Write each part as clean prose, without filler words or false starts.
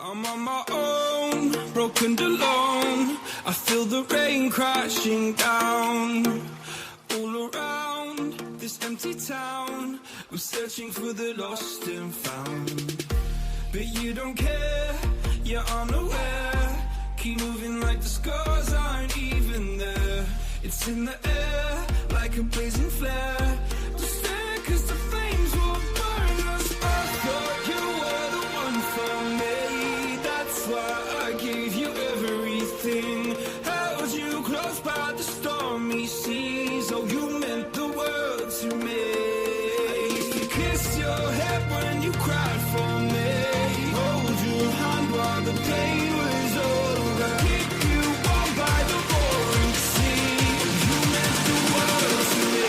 I'm on my own, broken alone. I feel the rain crashing down all around this empty town. I'm searching for the lost and found, but you don't care, you're unaware. Keep moving like the scars aren't even there. It's in the air like a blazing flare. Just stare 'cause the flames will burn us. I thought you were the one for me. That's why I gave you everything. Held you close by the stormy seas. Oh, you meant the world to me. I used to kiss your head when you cried for me. Hold your hand while the pain was over. Keep you warm by the roaring sea. You meant the world to me.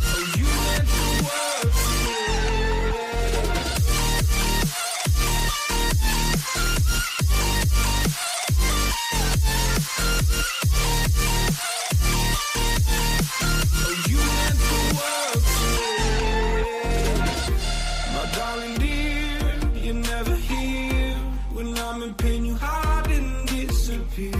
Oh, you meant the world to me. Oh, you meant the world to me. My darling dear, you're never here. When I'm in pain, you hide and disappear.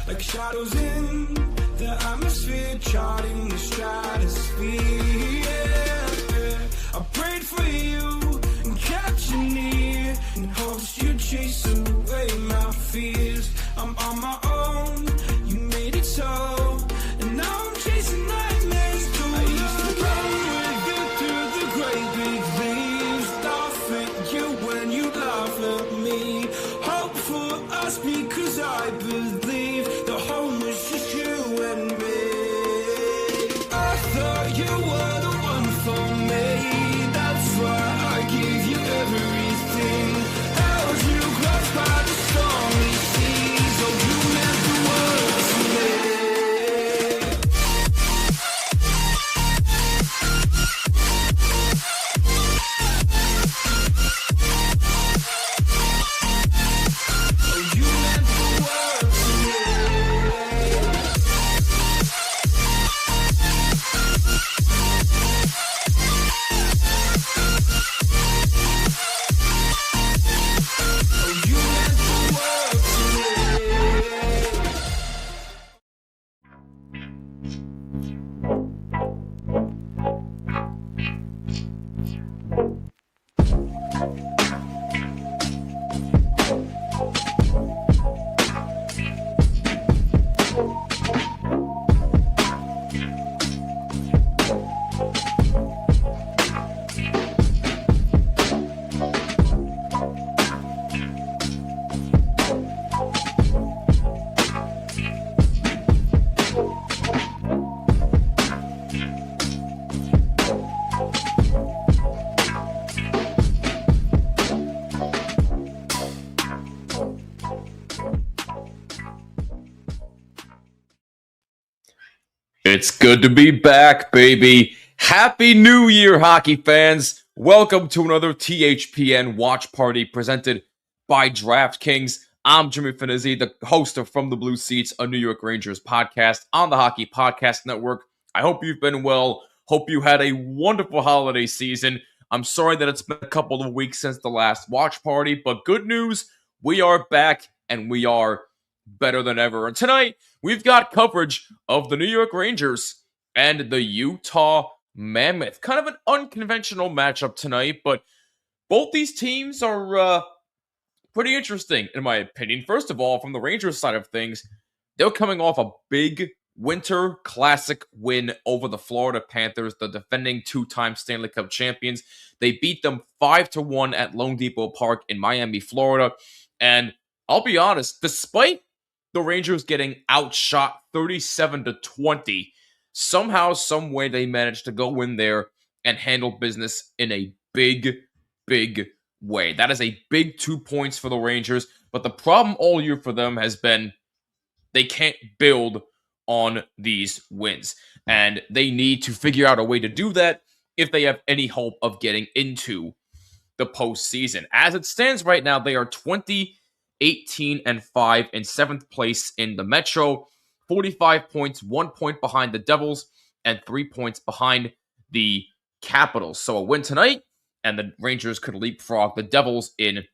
Like shadows in the atmosphere, charting the stratosphere. Yeah. I prayed for you and kept you near, in hopes you'd chase away my fears. I'm on my own, you made it so, and now I'm chasing nightmares too. I used to run with you through the great big leaves, laugh at you when you laugh at me. Hope for us because I believe the home was just you and me. I thought you were the one for me. That's why I gave you everything. Held you close by the stormy seas. Oh, you meant the world to me. Oh, you meant the world to me. Oh, you meant the world to me. It's good to be back, baby. Happy New Year, hockey fans. Welcome to another THPN watch party presented by DraftKings. I'm Jimmy Finizzi, the host of From the Blue Seats, a New York Rangers podcast on the Hockey Podcast Network. I hope you've been well. Hope you had a wonderful holiday season. I'm sorry that it's been a couple of weeks since the last watch party, but good news, we are back and we are better than ever. And tonight, we've got coverage of the New York Rangers and the Utah Mammoth. Kind of an unconventional matchup tonight, but both these teams are pretty interesting, in my opinion. First of all, from the Rangers side of things, they're coming off a big Winter Classic win over the Florida Panthers, the defending two-time Stanley Cup champions. They beat them 5-1 at Lone Depot Park in Miami, Florida. And I'll be honest, despite the Rangers getting outshot 37-20, somehow, some way they managed to go in there and handle business in a big way. That is a big 2 points for the Rangers, but the problem all year for them has been they can't build on these wins, and they need to figure out a way to do that if they have any hope of getting into the postseason. As it stands right now, they are 20-18-5 in 7th place in the Metro, 45 points, 1 point behind the Devils, and 3 points behind the Capitals. So a win tonight, and the Rangers could leapfrog the Devils in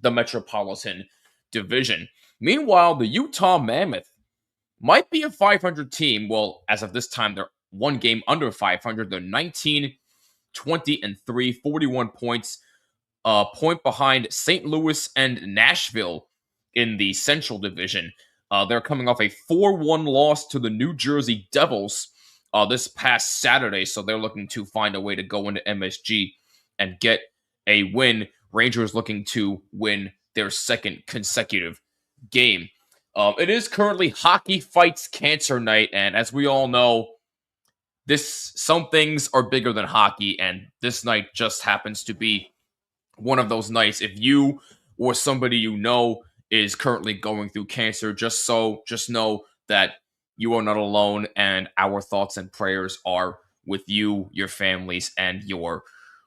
the Metropolitan Division. Meanwhile, the Utah Mammoth might be a 500 team. Well, as of this time, they're one game under 500. They're 19, 20, and 3, 41 points, point behind St. Louis and Nashville in the Central Division. They're coming off a 4-1 loss to the New Jersey Devils this past Saturday, so they're looking to find a way to go into MSG and get a win. Rangers looking to win their second consecutive game. It is currently Hockey Fights Cancer Night, and as we all know, some things are bigger than hockey, and this night just happens to be one of those nights. If you or somebody you know is currently going through cancer, just know that you are not alone, and our thoughts and prayers are with you, your families, and your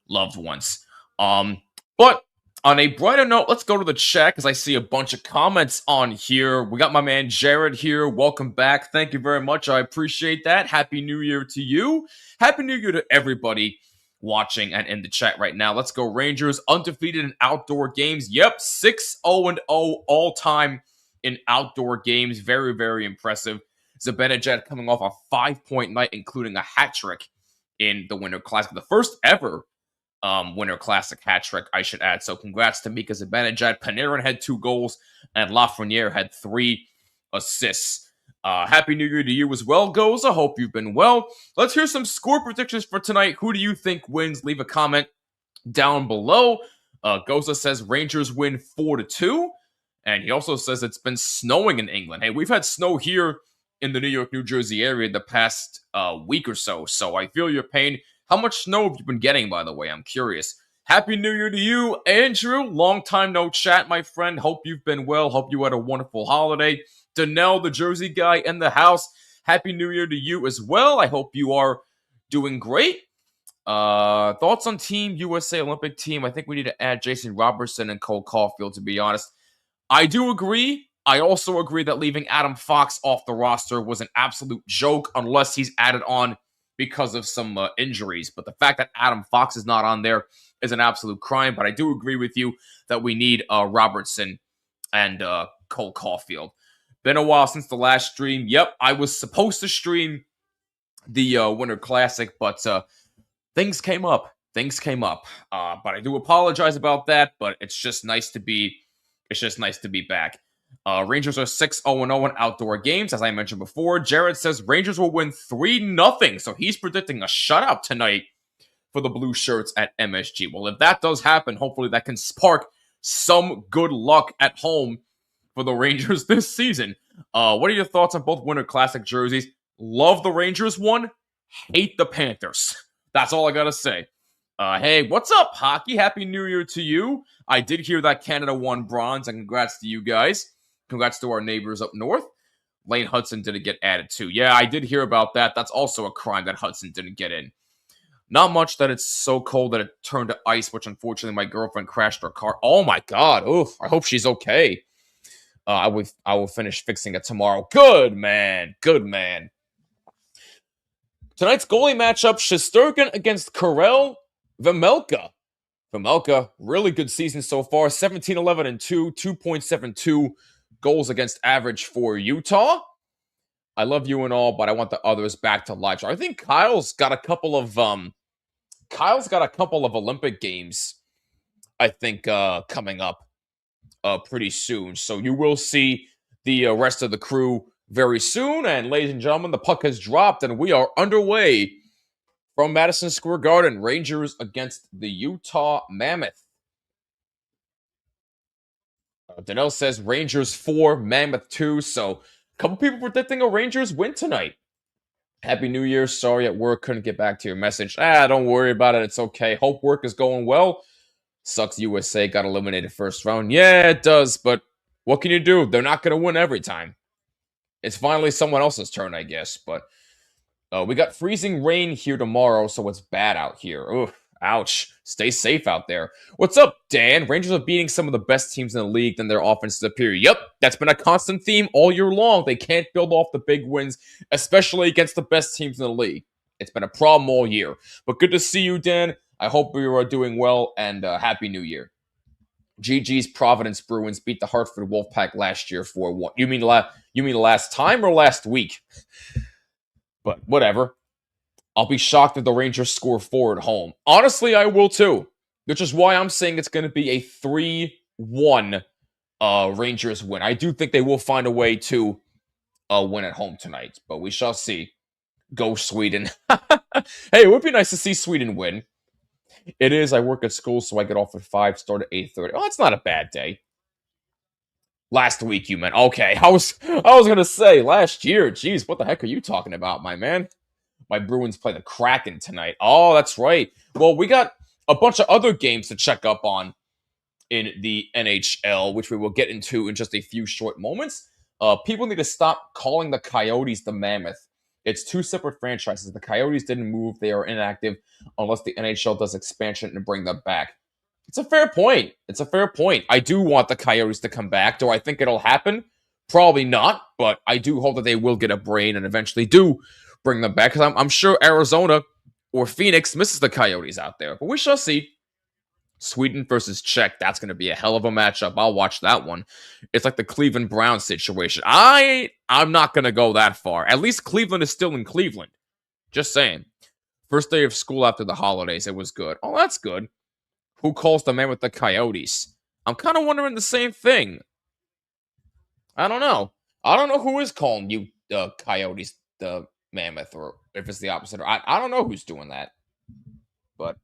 loved ones. But on a brighter note, let's go to the chat because I see a bunch of comments on here. We got my man Jared here. Welcome back. Thank you very much. I appreciate that. Happy New Year to you. Happy New Year to everybody watching and in the chat right now. Let's go Rangers. Undefeated in outdoor games. Yep, 6-0-0 all time in outdoor games. Very, very impressive. Zibanejad coming off a 5-point night, including a hat trick in the Winter Classic. The first ever Winter Classic hat trick, I should add. So congrats to Mika Zibanejad. Panarin had 2 goals, and Lafreniere had 3 assists. Happy New Year to you as well, Goza. Hope you've been well. Let's hear some score predictions for tonight. Who do you think wins? Leave a comment down below. Goza says Rangers win 4-2. And he also says it's been snowing in England. Hey, we've had snow here in the New York, New Jersey area the past week or so. So I feel your pain. How much snow have you been getting, by the way? I'm curious. Happy New Year to you, Andrew. Long time no chat, my friend. Hope you've been well. Hope you had a wonderful holiday. Danelle, the Jersey guy in the house. Happy New Year to you as well. I hope you are doing great. Thoughts on Team USA Olympic team? I think we need to add Jason Robertson and Cole Caulfield, to be honest. I do agree. I also agree that leaving Adam Fox off the roster was an absolute joke unless he's added on because of some injuries. But the fact that Adam Fox is not on there is an absolute crime. But I do agree with you that we need Robertson and Cole Caulfield. Been a while since the last stream. Yep, I was supposed to stream the Winter Classic, but things came up. But I do apologize about that. But it's just nice to be. It's just nice to be back. Rangers are 6-0-0 in outdoor games, as I mentioned before. Jared says Rangers will win 3-0, so he's predicting a shutout tonight for the Blue Shirts at MSG. Well, if that does happen, hopefully that can spark some good luck at home for the Rangers this season. What are your thoughts on both Winter Classic jerseys? Love the Rangers one, hate the Panthers. That's all I gotta say. Hey, what's up, Hockey? Happy New Year to you. I did hear that Canada won bronze, and congrats to you guys. Congrats to our neighbors up north. Lane Hudson didn't get added too. Yeah, I did hear about that. That's also a crime that Hudson didn't get in. Not much that it's so cold that it turned to ice, which unfortunately my girlfriend crashed her car. Oh my God. Oof. I hope she's okay. I will finish fixing it tomorrow. Good man. Tonight's goalie matchup, Shesterkin against Karel Vejmelka. Vejmelka, really good season so far. 17-11-2, 2.72 goals against average for Utah. I love you and all, but I want the others back to live. I think Kyle's got a couple of Olympic games, I think, coming up pretty soon. So you will see the rest of the crew very soon. And ladies and gentlemen, the puck has dropped and we are underway from Madison Square Garden. Rangers against the Utah Mammoth. Danelle says Rangers 4, Mammoth 2. So a couple people predicting a Rangers win tonight. Happy New Year. Sorry at work, couldn't get back to your message. Don't worry about it. It's okay. Hope work is going well. Sucks USA got eliminated first round. Yeah, it does, but what can you do? They're not going to win every time. It's finally someone else's turn, I guess. But we got freezing rain here tomorrow, so it's bad out here. Ugh, Ouch. Stay safe out there. What's up, Dan? Rangers are beating some of the best teams in the league, then their offense is superior. Yep, that's been a constant theme all year long. They can't build off the big wins, especially against the best teams in the league. It's been a problem all year. But good to see you, Dan. I hope you are doing well, and Happy New Year. GG's Providence Bruins beat the Hartford Wolfpack last year 4-1. You mean last time or last week? But whatever. I'll be shocked if the Rangers score 4 at home. Honestly, I will too. Which is why I'm saying it's going to be a 3-1 Rangers win. I do think they will find a way to win at home tonight, but we shall see. Go Sweden. Hey, it would be nice to see Sweden win. It is. I work at school, so I get off at 5, start at 8:30. Oh, it's not a bad day. Last week, you meant. Okay, I was going to say last year. Jeez, what the heck are you talking about, my man? My Bruins play the Kraken tonight. Oh, that's right. Well, we got a bunch of other games to check up on in the NHL, which we will get into in just a few short moments. People need to stop calling the Coyotes the Mammoth. It's two separate franchises. The Coyotes didn't move. They are inactive unless the NHL does expansion and bring them back. It's a fair point. I do want the Coyotes to come back. Do I think it'll happen? Probably not, but I do hope that they will get a brain and eventually do bring them back, because I'm sure Arizona or Phoenix misses the Coyotes out there. But we shall see. Sweden versus Czech. That's going to be a hell of a matchup. I'll watch that one. It's like the Cleveland Browns situation. I'm not going to go that far. At least Cleveland is still in Cleveland. Just saying. First day of school after the holidays. It was good. Oh, that's good. Who calls the man with the Coyotes? I'm kind of wondering the same thing. I don't know. I don't know who is calling you the Coyotes the Mammoth, or if it's the opposite. Or I don't know who's doing that. But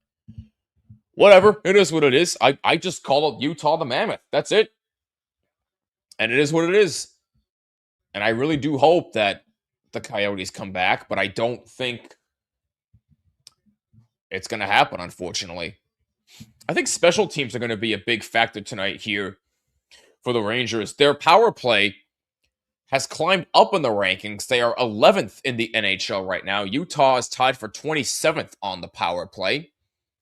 whatever. It is what it is. I just call it Utah the Mammoth. That's it. And it is what it is. And I really do hope that the Coyotes come back, but I don't think it's going to happen, unfortunately. I think special teams are going to be a big factor tonight here for the Rangers. Their power play has climbed up in the rankings. They are 11th in the NHL right now. Utah is tied for 27th on the power play.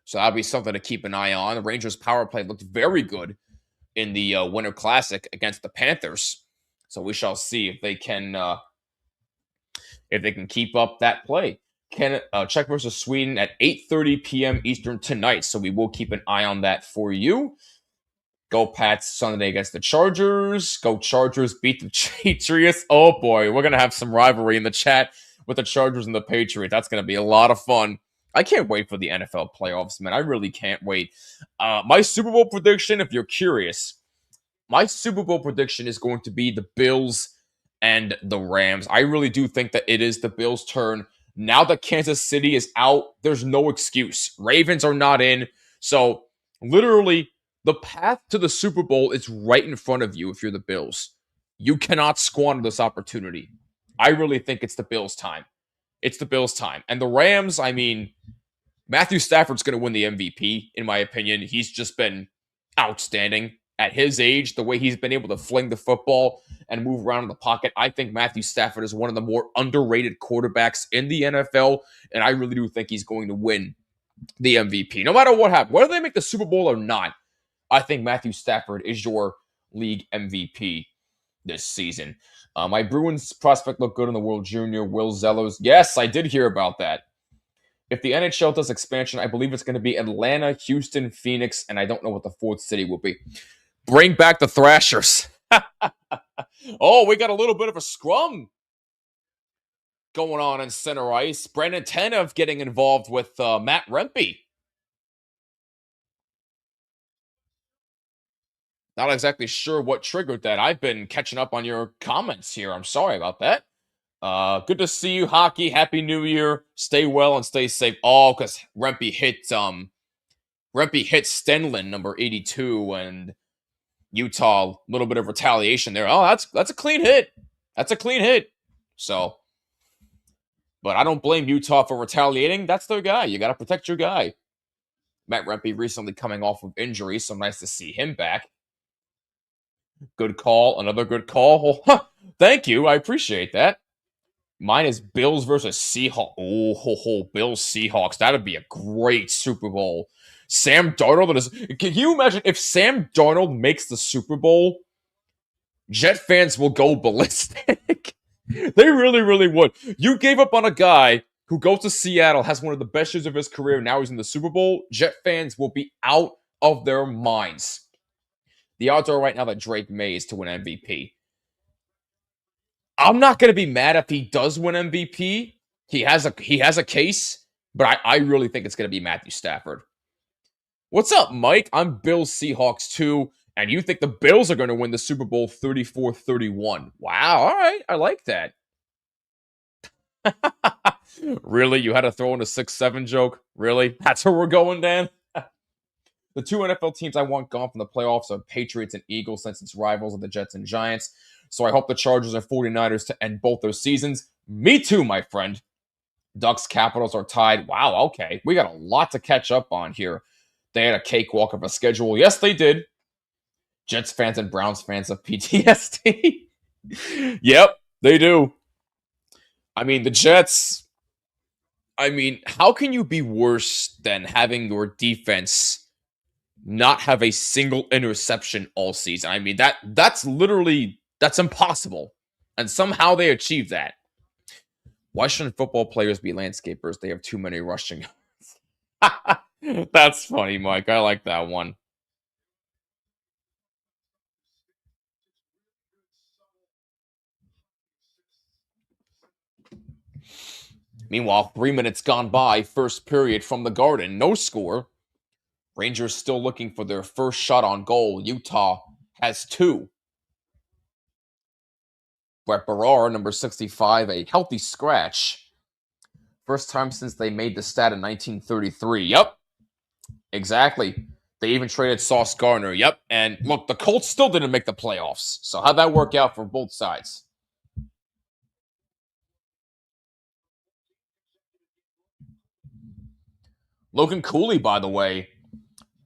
So that'll be something to keep an eye on. The Rangers' power play looked very good in the Winter Classic against the Panthers. So we shall see if they can keep up that play. Czech versus Sweden at 8:30 p.m. Eastern tonight. So we will keep an eye on that for you. Go Pats Sunday against the Chargers. Go Chargers beat the Patriots. Oh boy, we're going to have some rivalry in the chat with the Chargers and the Patriots. That's going to be a lot of fun. I can't wait for the NFL playoffs, man. I really can't wait. My Super Bowl prediction, if you're curious, my Super Bowl prediction is going to be the Bills and the Rams. I really do think that it is the Bills' turn. Now that Kansas City is out, there's no excuse. Ravens are not in. So literally, the path to the Super Bowl is right in front of you if you're the Bills. You cannot squander this opportunity. I really think it's the Bills' time. It's the Bills' time. And the Rams, I mean, Matthew Stafford's going to win the MVP, in my opinion. He's just been outstanding. At his age, the way he's been able to fling the football and move around in the pocket, I think Matthew Stafford is one of the more underrated quarterbacks in the NFL, and I really do think he's going to win the MVP. No matter what happens, whether they make the Super Bowl or not, I think Matthew Stafford is your league MVP this season. My Bruins prospect looked good in the World Junior. Will Zellos. Yes, I did hear about that. If the NHL does expansion, I believe it's going to be Atlanta, Houston, Phoenix, and I don't know what the fourth city will be. Bring back the Thrashers. Oh, we got a little bit of a scrum going on in center ice. Brandon Tanev getting involved with Matt Rempe. Not exactly sure what triggered that. I've been catching up on your comments here. I'm sorry about that. Good to see you, Hockey. Happy New Year. Stay well and stay safe. Oh, because Rempe hit Stenlin, number 82, and Utah, a little bit of retaliation there. Oh, that's a clean hit. That's a clean hit. So, but I don't blame Utah for retaliating. That's their guy. You got to protect your guy. Matt Rempe recently coming off of injury, so nice to see him back. Good call. Another good call. Thank you. I appreciate that. Mine is Bills versus Seahawks. Oh, Bills Seahawks. That'd be a great Super Bowl. Sam Darnold is. Can you imagine if Sam Darnold makes the Super Bowl? Jet fans will go ballistic. They really, really would. You gave up on a guy who goes to Seattle, has one of the best years of his career. Now he's in the Super Bowl. Jet fans will be out of their minds. The odds are right now that Drake May is to win MVP. I'm not going to be mad if he does win MVP. He has a case, but I really think it's going to be Matthew Stafford. What's up, Mike? I'm Bills Seahawks 2, and you think the Bills are going to win the Super Bowl 34-31. Wow, all right. I like that. Really? You had to throw in a 6-7 joke? Really? That's where we're going, Dan? The two NFL teams I want gone from the playoffs are Patriots and Eagles, since it's rivals of the Jets and Giants. So I hope the Chargers and 49ers to end both those seasons. Me too, my friend. Ducks Capitals are tied. Wow, okay. We got a lot to catch up on here. They had a cakewalk of a schedule. Yes, they did. Jets fans and Browns fans have PTSD. Yep, they do. I mean, the Jets, how can you be worse than having your defense not have a single interception all season? I mean, that's impossible. And somehow they achieved that. Why shouldn't football players be landscapers? They have too many rushing. That's funny, Mike. I like that one. Meanwhile, 3 minutes gone by, first period from the Garden, no score. Rangers still looking for their first shot on goal. Utah has 2. Brett Barrar, number 65, a healthy scratch. First time since they made the stat in 1933. Yep, exactly. They even traded Sauce Gardner. Yep, and look, the Colts still didn't make the playoffs. So how'd that work out for both sides? Logan Cooley, by the way,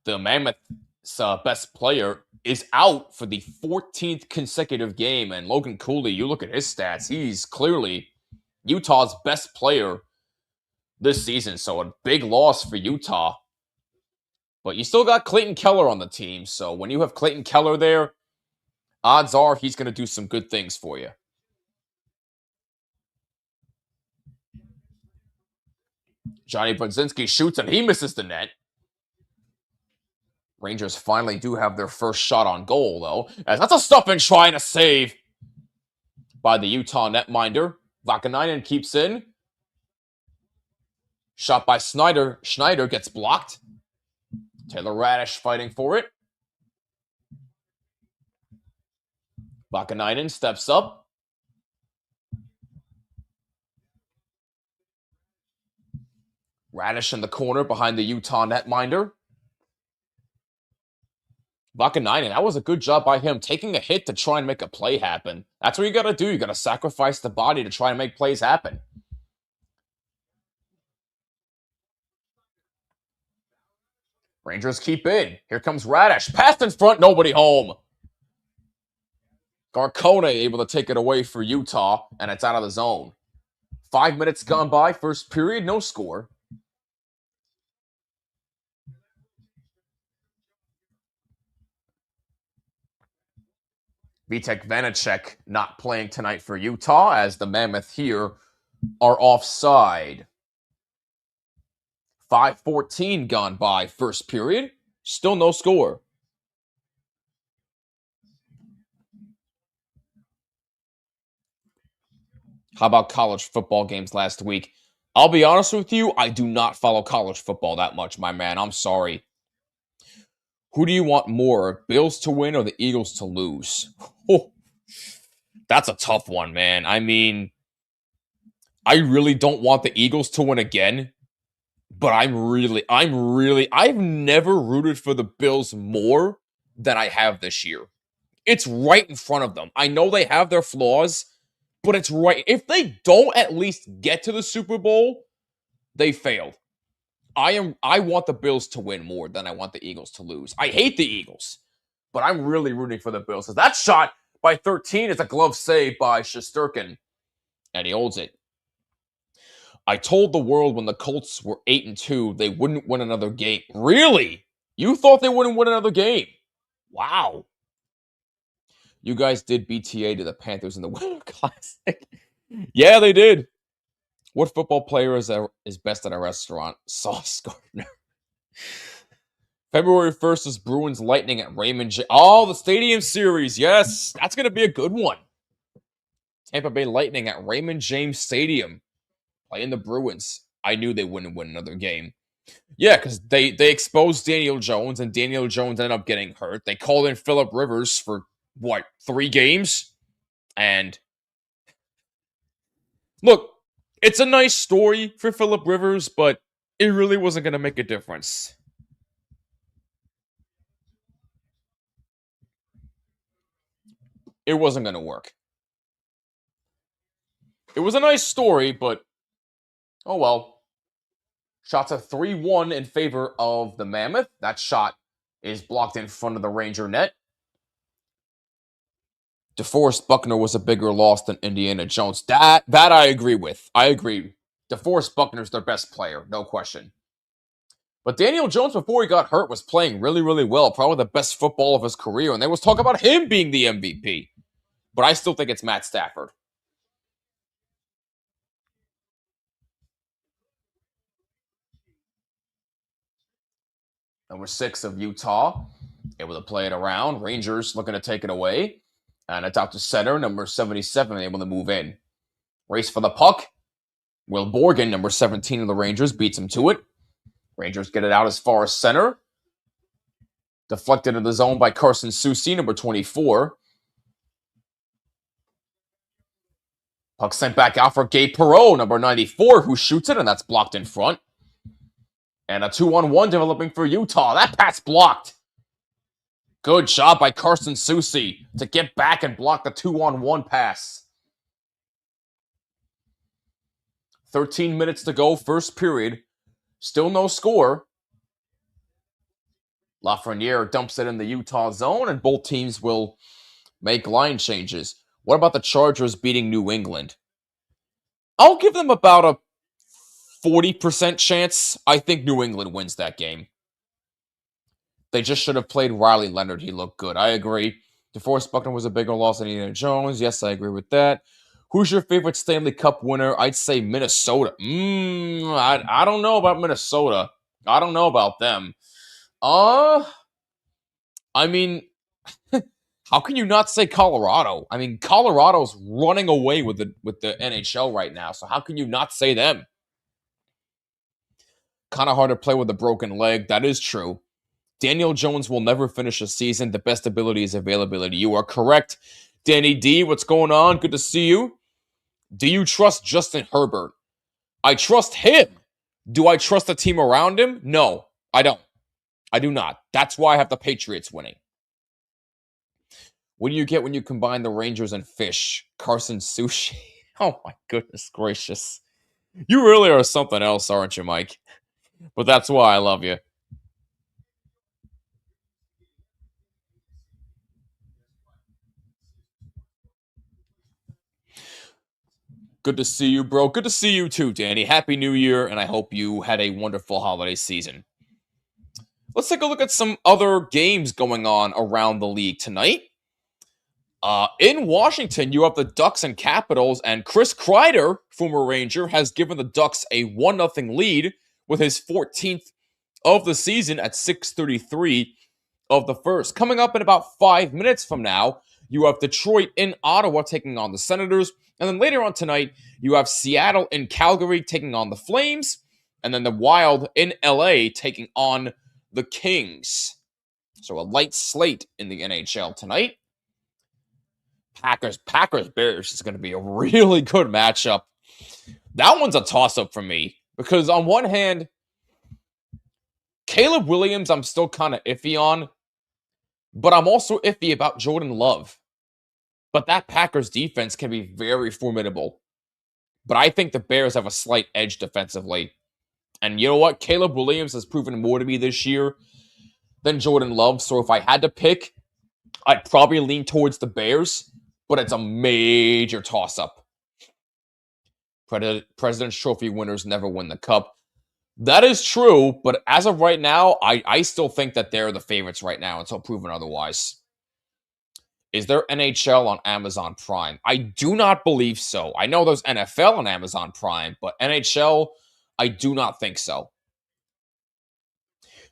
the Mammoth's best player, is out for the 14th consecutive game. And Logan Cooley, you look at his stats, he's clearly Utah's best player this season. So a big loss for Utah. But you still got Clayton Keller on the team. So when you have Clayton Keller there, odds are he's going to do some good things for you. Johnny Brodzinski shoots and he misses the net. Rangers finally do have their first shot on goal, though, as that's a stuffing trying to save by the Utah netminder. Vakanainen keeps in. Shot by Snyder. Schneider gets blocked. Taylor Radish fighting for it. Vakanainen steps up. Radish in the corner behind the Utah netminder. Vakanainen, that was a good job by him, taking a hit to try and make a play happen. That's what you got to do. You got to sacrifice the body to try and make plays happen. Rangers keep in. Here comes Radish. Passed in front, nobody home. Garcone able to take it away for Utah, and it's out of the zone. 5 minutes gone by, first period, no score. Vitek Vanacek not playing tonight for Utah, as the Mammoth here are offside. 5:14 gone by, first period. Still no score. How about college football games last week? I'll be honest with you, I do not follow college football that much, my man. I'm sorry. Who do you want more, Bills to win or the Eagles to lose? Oh, that's a tough one, man. I mean, I really don't want the Eagles to win again, but I've never rooted for the Bills more than I have this year. It's right in front of them. I know they have their flaws, but it's right. If they don't at least get to the Super Bowl, they failed. I want the Bills to win more than I want the Eagles to lose. I hate the Eagles, but I'm really rooting for the Bills. That shot by 13 is a glove save by Shesterkin, and he holds it. I told the world when the Colts were 8-2, they wouldn't win another game. Really? You thought they wouldn't win another game? Wow. You guys did BTA to the Panthers in the Winter Classic. Yeah, they did. What football player is best at a restaurant? Sauce Gardner. February 1st is Bruins Lightning at Raymond James. Oh, the Stadium Series. Yes, that's going to be a good one. Tampa Bay Lightning at Raymond James Stadium. Playing the Bruins. I knew they wouldn't win another game. Yeah, because they exposed Daniel Jones, and Daniel Jones ended up getting hurt. They called in Phillip Rivers for, 3 games? And look, it's a nice story for Phillip Rivers, but it really wasn't going to make a difference. It wasn't going to work. It was a nice story, but oh well. Shots at 3-1 in favor of the Mammoth. That shot is blocked in front of the Ranger net. DeForest Buckner was a bigger loss than Indiana Jones. That I agree with. I agree. DeForest Buckner's their best player, no question. But Daniel Jones, before he got hurt, was playing really, really well. Probably the best football of his career. And there was talk about him being the MVP. But I still think it's Matt Stafford. Number 6 of Utah, able to play it around. Rangers looking to take it away. And it's out to center, number 77, able to move in. Race for the puck. Will Borgen, number 17 of the Rangers, beats him to it. Rangers get it out as far as center. Deflected in the zone by Carson Soucy, number 24. Puck sent back out for Gabe Perreault, number 94, who shoots it, and that's blocked in front. And a 2-on-1 developing for Utah. That pass blocked. Good job by Carson Soucy to get back and block the 2-on-1 pass. 13 minutes to go, first period. Still no score. Lafreniere dumps it in the Utah zone, and both teams will make line changes. What about the Chargers beating New England? I'll give them about a 40% chance. I think New England wins that game. They just should have played Riley Leonard. He looked good. I agree. DeForest Buckner was a bigger loss than Indiana Jones. Yes, I agree with that. Who's your favorite Stanley Cup winner? I'd say Minnesota. I don't know about Minnesota. I don't know about them. I mean, how can you not say Colorado? I mean, Colorado's running away with the NHL right now, so how can you not say them? Kind of hard to play with a broken leg. That is true. Daniel Jones will never finish a season. The best ability is availability. You are correct. Danny D, what's going on? Good to see you. Do you trust Justin Herbert? I trust him. Do I trust the team around him? No, I don't. I do not. That's why I have the Patriots winning. What do you get when you combine the Rangers and Fish? Carson Soucy. Oh my goodness gracious. You really are something else, aren't you, Mike? But that's why I love you. Good to see you, bro. Good to see you too, Danny. Happy New Year, and I hope you had a wonderful holiday season. Let's take a look at some other games going on around the league tonight. In Washington, you have the Ducks and Capitals, and Chris Kreider, former Ranger, has given the Ducks a 1-0 lead with his 14th of the season at 6:33 of the first. Coming up in about 5 minutes from now, you have Detroit in Ottawa taking on the Senators. And then later on tonight, you have Seattle in Calgary taking on the Flames. And then the Wild in LA taking on the Kings. So a light slate in the NHL tonight. Packers Bears is going to be a really good matchup. That one's a toss-up for me. Because on one hand, Caleb Williams I'm still kind of iffy on. But I'm also iffy about Jordan Love. But that Packers defense can be very formidable. But I think the Bears have a slight edge defensively. And you know what? Caleb Williams has proven more to me this year than Jordan Love. So if I had to pick, I'd probably lean towards the Bears. But it's a major toss-up. President's Trophy winners never win the cup. That is true, but as of right now, I still think that they're the favorites right now until proven otherwise. Is there NHL on Amazon Prime? I do not believe so. I know there's NFL on Amazon Prime, but NHL, I do not think so.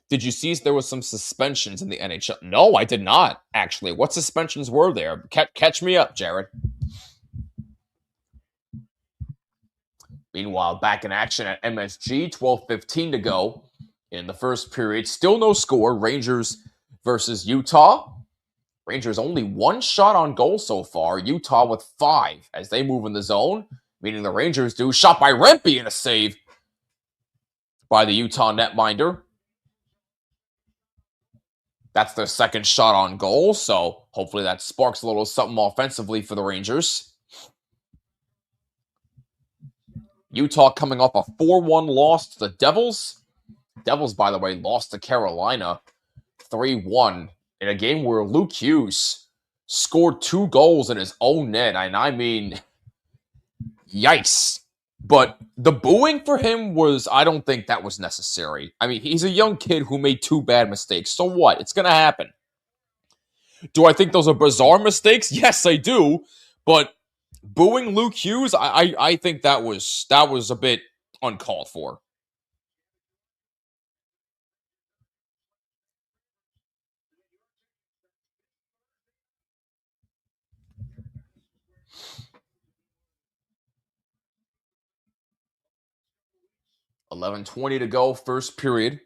Did you see there was some suspensions in the NHL? No, I did not, actually. What suspensions were there? Catch me up, Jared. Meanwhile, back in action at MSG, 12:15 to go in the first period. Still no score. Rangers versus Utah. Rangers only one shot on goal so far. Utah with 5 as they move in the zone, meaning the Rangers do. Shot by Rempe and a save by the Utah netminder. That's their second shot on goal, so hopefully that sparks a little something offensively for the Rangers. Utah coming off a 4-1 loss to the Devils. Devils, by the way, lost to Carolina 3-1 in a game where Luke Hughes scored 2 goals in his own net. And I mean, yikes. But the booing for him I don't think that was necessary. I mean, he's a young kid who made 2 bad mistakes. So what? It's going to happen. Do I think those are bizarre mistakes? Yes, I do. But booing Luke Hughes, I think that was a bit uncalled for. $11:20 to go, first period.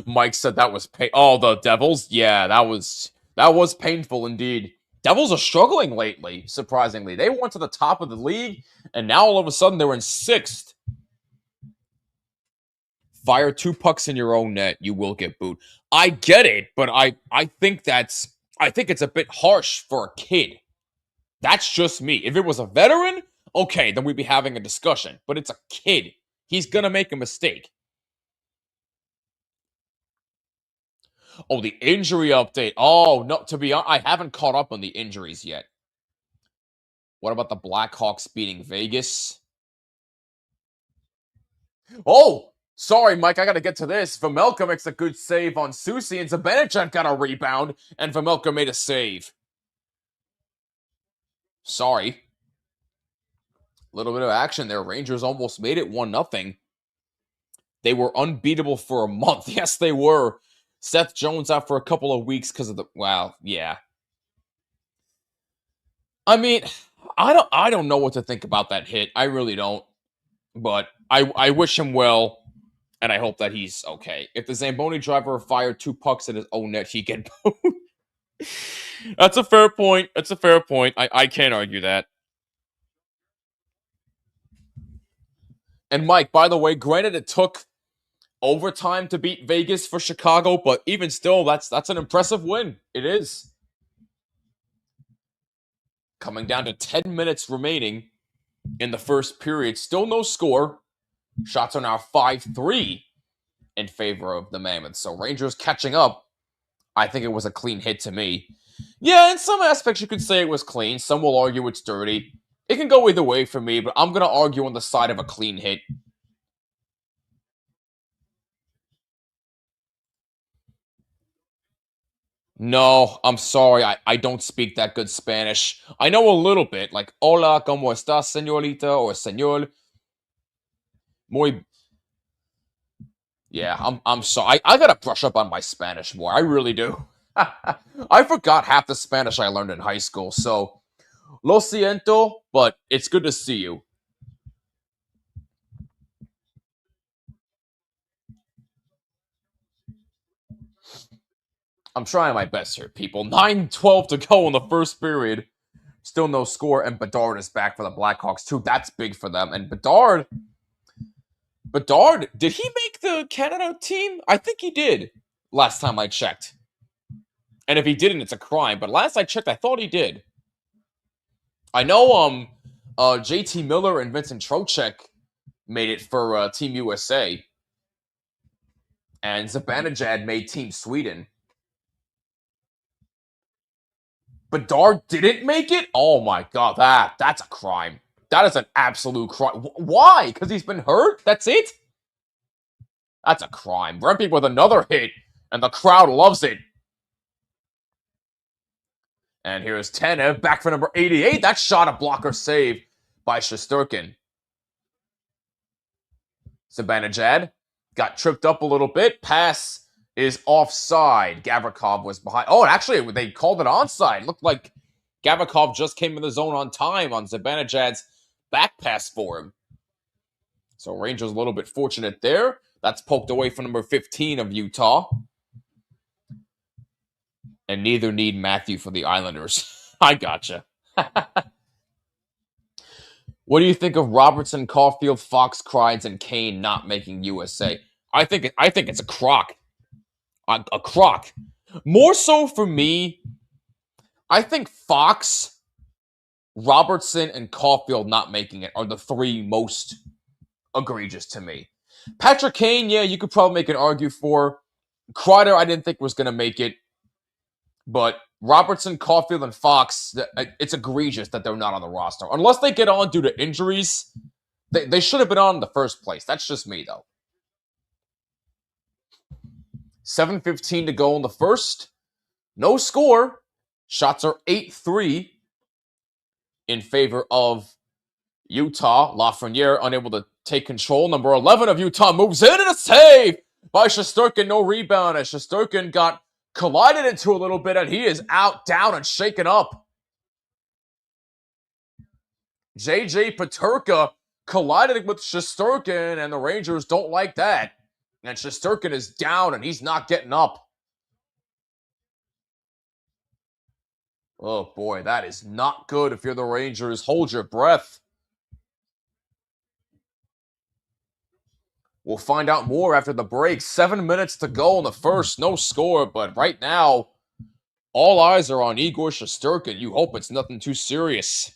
Mike said that was oh, the Devils? Yeah, that was painful indeed. Devils are struggling lately, surprisingly. They went to the top of the league, and now all of a sudden they're in 6th. Fire 2 pucks in your own net, you will get booed. I get it, but I think it's a bit harsh for a kid. That's just me. If it was a veteran, okay, then we'd be having a discussion. But it's a kid. He's gonna make a mistake. Oh, the injury update. Oh, no, to be honest, I haven't caught up on the injuries yet. What about the Blackhawks beating Vegas? Oh, sorry, Mike, I gotta get to this. Vejmelka makes a good save on Susi, and Zibanejad got a rebound, and Vejmelka made a save. Sorry. A little bit of action there. Rangers almost made it 1-0. They were unbeatable for a month. Yes, they were. Seth Jones out for a couple of weeks because of yeah. I mean, I don't know what to think about that hit. I really don't. But I wish him well, and I hope that he's okay. If the Zamboni driver fired 2 pucks at his own net, he get booed. That's a fair point. I can't argue that. And Mike, by the way, granted it took overtime to beat Vegas for Chicago, but even still, that's an impressive win. It is. Coming down to 10 minutes remaining in the first period. Still no score. Shots are now 5-3 in favor of the Mammoth. So Rangers catching up. I think it was a clean hit to me. Yeah, in some aspects you could say it was clean. Some will argue it's dirty. It can go either way for me, but I'm going to argue on the side of a clean hit. No, I'm sorry. I don't speak that good Spanish. I know a little bit, like hola, ¿cómo estás, señorita? Or señor. Muy. Yeah, I'm sorry. I gotta brush up on my Spanish more. I really do. I forgot half the Spanish I learned in high school, so lo siento, but it's good to see you. I'm trying my best here, people. 9:12 to go in the first period. Still no score, and Bedard is back for the Blackhawks too. That's big for them. And Bedard, did he make the Canada team? I think he did. Last time I checked. And if he didn't, it's a crime. But last I checked, I thought he did. I know JT Miller and Vincent Trocheck made it for Team USA. And Zibanejad made Team Sweden. Bedard didn't make it? Oh my god, that's a crime. That is an absolute crime. Why? Because he's been hurt? That's it? That's a crime. Rempe with another hit, and the crowd loves it. And here's Tanev back for number 88. That shot a blocker save by Shesterkin. Zibanejad got tripped up a little bit. Pass is offside. Gavrikov was behind. Oh, and actually, they called it onside. Looked like Gavrikov just came in the zone on time on Zibanejad's back pass for him. So Rangers a little bit fortunate there. That's poked away from number 15 of Utah. And neither need Matthew for the Islanders. I gotcha. What do you think of Robertson, Caulfield, Fox, Crides, and Kane not making USA? I think it's a crock. A crock. More so for me, I think Fox, Robertson, and Caulfield not making it are the three most egregious to me. Patrick Kane, yeah, you could probably make an argue for. Kreider, I didn't think was going to make it. But Robertson, Caulfield, and Fox, it's egregious that they're not on the roster. Unless they get on due to injuries, they should have been on in the first place. That's just me, though. 7:15 to go in the first. No score. Shots are 8-3 in favor of Utah. Lafreniere unable to take control. Number 11 of Utah moves in, and a save by Shesterkin. No rebound as Shesterkin got collided into a little bit, and he is out, down, and shaken up. JJ Peterka collided with Shesterkin, and the Rangers don't like that. And Shesterkin is down, and he's not getting up. Oh boy, that is not good if you're the Rangers. Hold your breath. We'll find out more after the break. 7 minutes to go in the first. No score, but right now, all eyes are on Igor Shesterkin. You hope it's nothing too serious.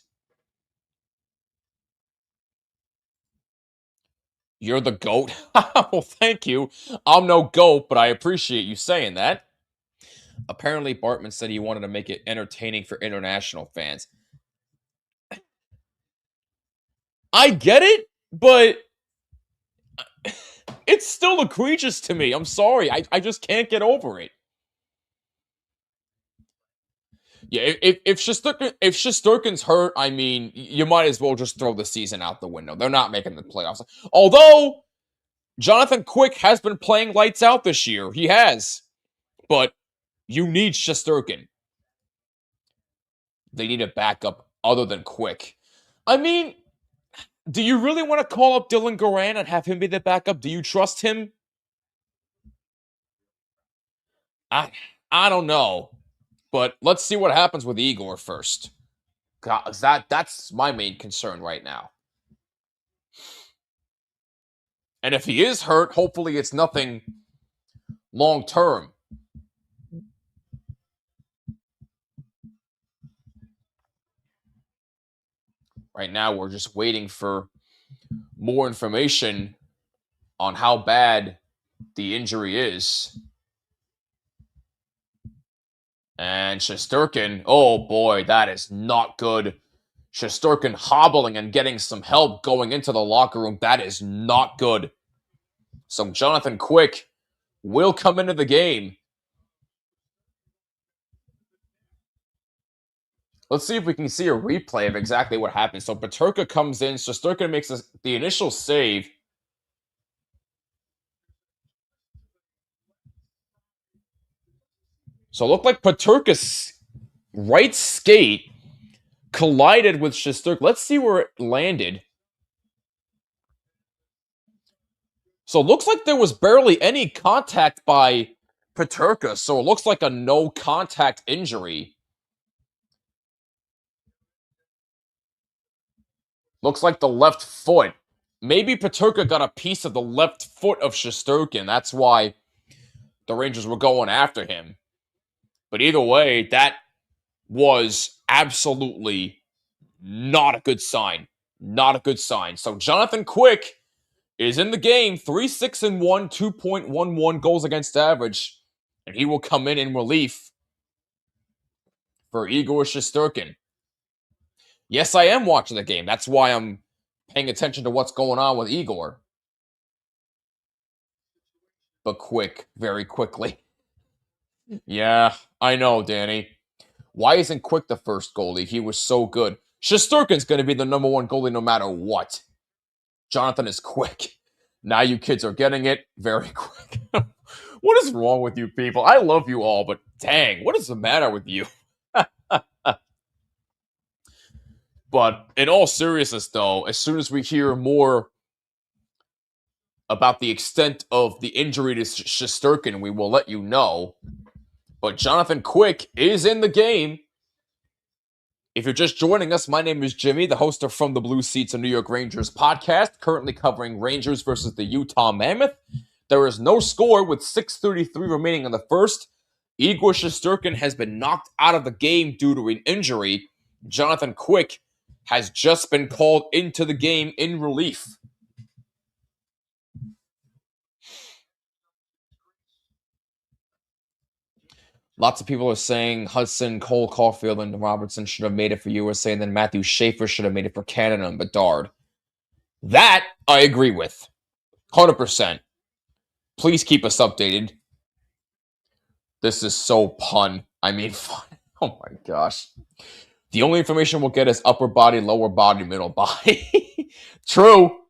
You're the GOAT? Well, thank you. I'm no GOAT, but I appreciate you saying that. Apparently, Bartman said he wanted to make it entertaining for international fans. I get it, but it's still egregious to me. I'm sorry. I just can't get over it. Yeah, if Shesterkin's hurt, I mean, you might as well just throw the season out the window. They're not making the playoffs. Although, Jonathan Quick has been playing lights out this year. He has. But you need Shesterkin. They need a backup other than Quick. I mean, do you really want to call up Dylan Garand and have him be the backup? Do you trust him? I don't know. But let's see what happens with Igor first. That's my main concern right now. And if he is hurt, hopefully it's nothing long term. Right now, we're just waiting for more information on how bad the injury is. And Shesterkin, oh boy, that is not good. Shesterkin hobbling and getting some help going into the locker room. That is not good. So Jonathan Quick will come into the game. Let's see if we can see a replay of exactly what happened. So Peterka comes in. Shesterkin makes the initial save. So it looked like Peterka's right skate collided with Shesterkin. Let's see where it landed. So it looks like there was barely any contact by Peterka. So it looks like a no contact injury. Looks like the left foot. Maybe Peterka got a piece of the left foot of Shesterkin. That's why the Rangers were going after him. But either way, that was absolutely not a good sign. Not a good sign. So Jonathan Quick is in the game. 3-6-1, 2.11 goals against average. And he will come in relief for Igor Shesterkin. Yes, I am watching the game. That's why I'm paying attention to what's going on with Igor. But quick, very quickly. Yeah, I know, Danny. Why isn't Quick the first goalie? He was so good. Shesterkin's going to be the number one goalie no matter what. Jonathan is quick. Now you kids are getting it very quick. What is wrong with you people? I love you all, but dang, what is the matter with you? But in all seriousness, though, as soon as we hear more about the extent of the injury to Shesterkin, we will let you know. But Jonathan Quick is in the game. If you're just joining us, my name is Jimmy, the host of From the Blue Seats, a New York Rangers podcast, currently covering Rangers versus the Utah Mammoth. There is no score with 6:33 remaining in the first. Igor Shesterkin has been knocked out of the game due to an injury. Jonathan Quick has just been called into the game in relief. Lots of people are saying Hudson, Cole Caulfield, and Robertson should have made it for USA, and then Matthew Schaefer should have made it for Canada and Bedard. That I agree with. 100%. Please keep us updated. This is so pun. I mean, fun. Oh my gosh. The only information we'll get is upper body, lower body, middle body. True.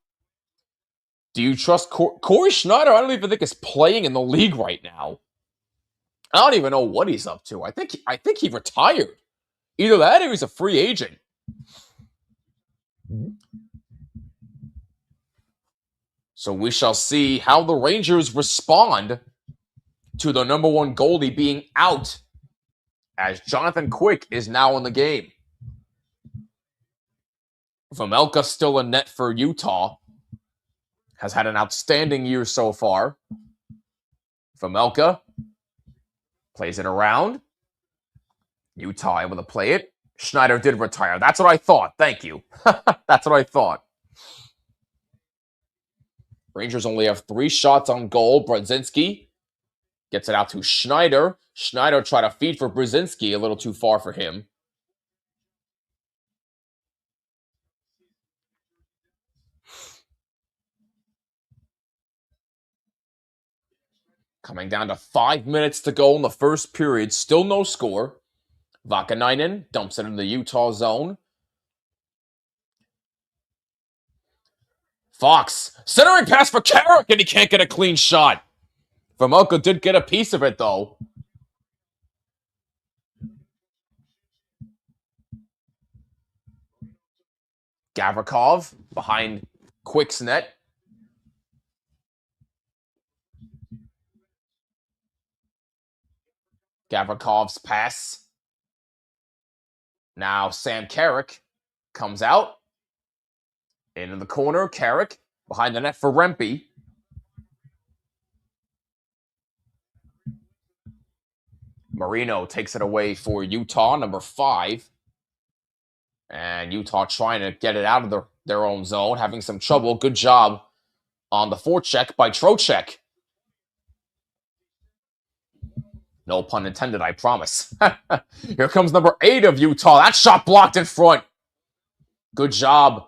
Do you trust Corey Schneider? I don't even think is playing in the league right now. I don't even know what he's up to. I think he retired. Either that or he's a free agent. So we shall see how the Rangers respond to the number one goalie being out, as Jonathan Quick is now in the game. Vejmelka still in net for Utah. Has had an outstanding year so far. Vejmelka plays it around. Utah able to play it. Schneider did retire. That's what I thought. Thank you. That's what I thought. Rangers only have 3 shots on goal. Brzezinski gets it out to Schneider. Schneider tried to feed for Brzezinski, a little too far for him. Coming down to 5 minutes to go in the first period. Still no score. Vakanainen dumps it in the Utah zone. Fox, centering pass for Carrick, and he can't get a clean shot. Vejmelka did get a piece of it, though. Gavrikov behind Quick's net. Gavrikov's pass. Now Sam Carrick comes out. Into the corner, Carrick behind the net for Rempe. Marino takes it away for Utah, number 5. And Utah trying to get it out of their own zone, having some trouble. Good job on the forecheck by Trocheck. No pun intended, I promise. Here comes number 8 of Utah. That shot blocked in front. Good job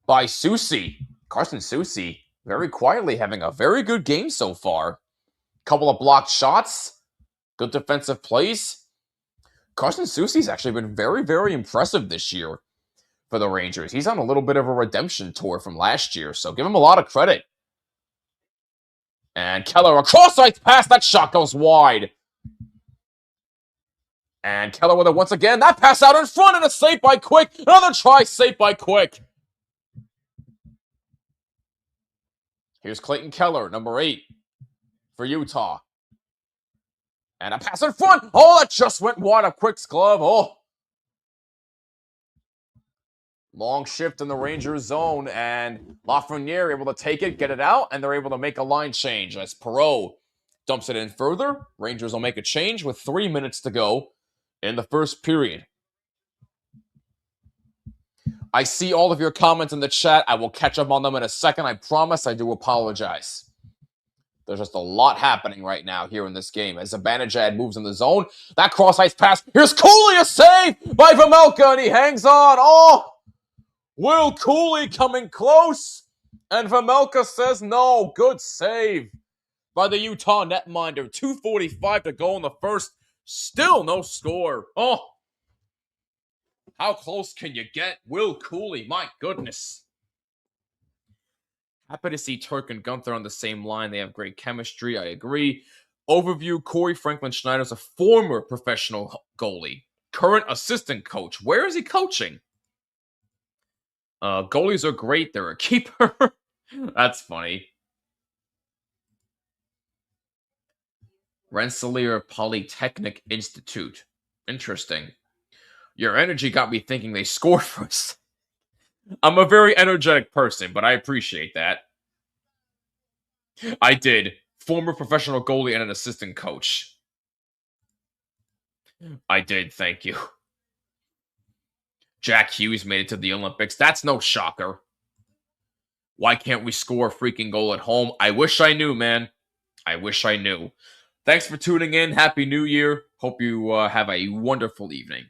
by Soucy. Carson Soucy very quietly having a very good game so far. Couple of blocked shots. Good defensive plays. Carson Soucy's actually been very, very impressive this year for the Rangers. He's on a little bit of a redemption tour from last year, so give him a lot of credit. And Keller, a cross-ice pass. That shot goes wide. And Keller with it once again. That pass out in front and a save by Quick. Another try, save by Quick. Here's Clayton Keller, number 8 for Utah. And a pass in front. Oh, that just went wide of Quick's glove. Oh. Long shift in the Rangers zone, and Lafreniere able to take it, get it out, and they're able to make a line change as Perreault dumps it in further. Rangers will make a change with 3 minutes to go in the first period. I see all of your comments in the chat. I will catch up on them in a second. I promise. I do apologize. There's just a lot happening right now here in this game. As Zibanejad moves in the zone, that cross-ice pass. Here's Cooley, a save by Vejmelka, and he hangs on. Oh, Will Cooley coming close, and Vejmelka says no. Good save by the Utah netminder. 2:45 to go in the first. Still no score. Oh, how close can you get? Will Cooley, my goodness. Happy to see Turk and Gunther on the same line. They have great chemistry. I agree. Overview, Corey Franklin Schneider is a former professional goalie. Current assistant coach. Where is he coaching? Goalies are great. They're a keeper. That's funny. Rensselaer Polytechnic Institute. Interesting. Your energy got me thinking they scored for us. I'm a very energetic person, but I appreciate that. I did. Former professional goalie and an assistant coach. I did, thank you. Jack Hughes made it to the Olympics. That's no shocker. Why can't we score a freaking goal at home? I wish I knew, man. I wish I knew. Thanks for tuning in. Happy New Year. Hope you have a wonderful evening.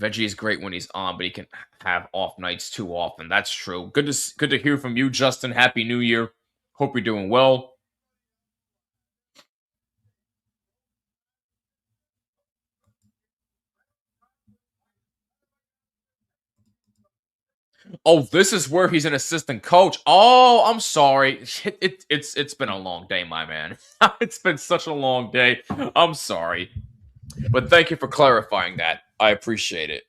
Veggie is great when he's on, but he can have off nights too often. That's true. Good to hear from you, Justin. Happy New Year. Hope you're doing well. Oh, this is where he's an assistant coach. Oh, I'm sorry. It's been a long day, my man. It's been such a long day. I'm sorry. But thank you for clarifying that. I appreciate it.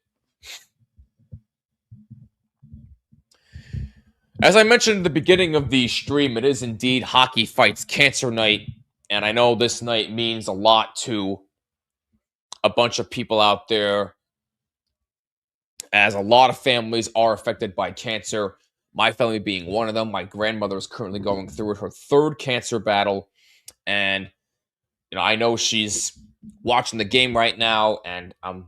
As I mentioned at the beginning of the stream, it is indeed Hockey Fights Cancer Night. And I know this night means a lot to a bunch of people out there, as a lot of families are affected by cancer. My family being one of them. My grandmother is currently going through her third cancer battle. And, I know she's watching the game right now, and I've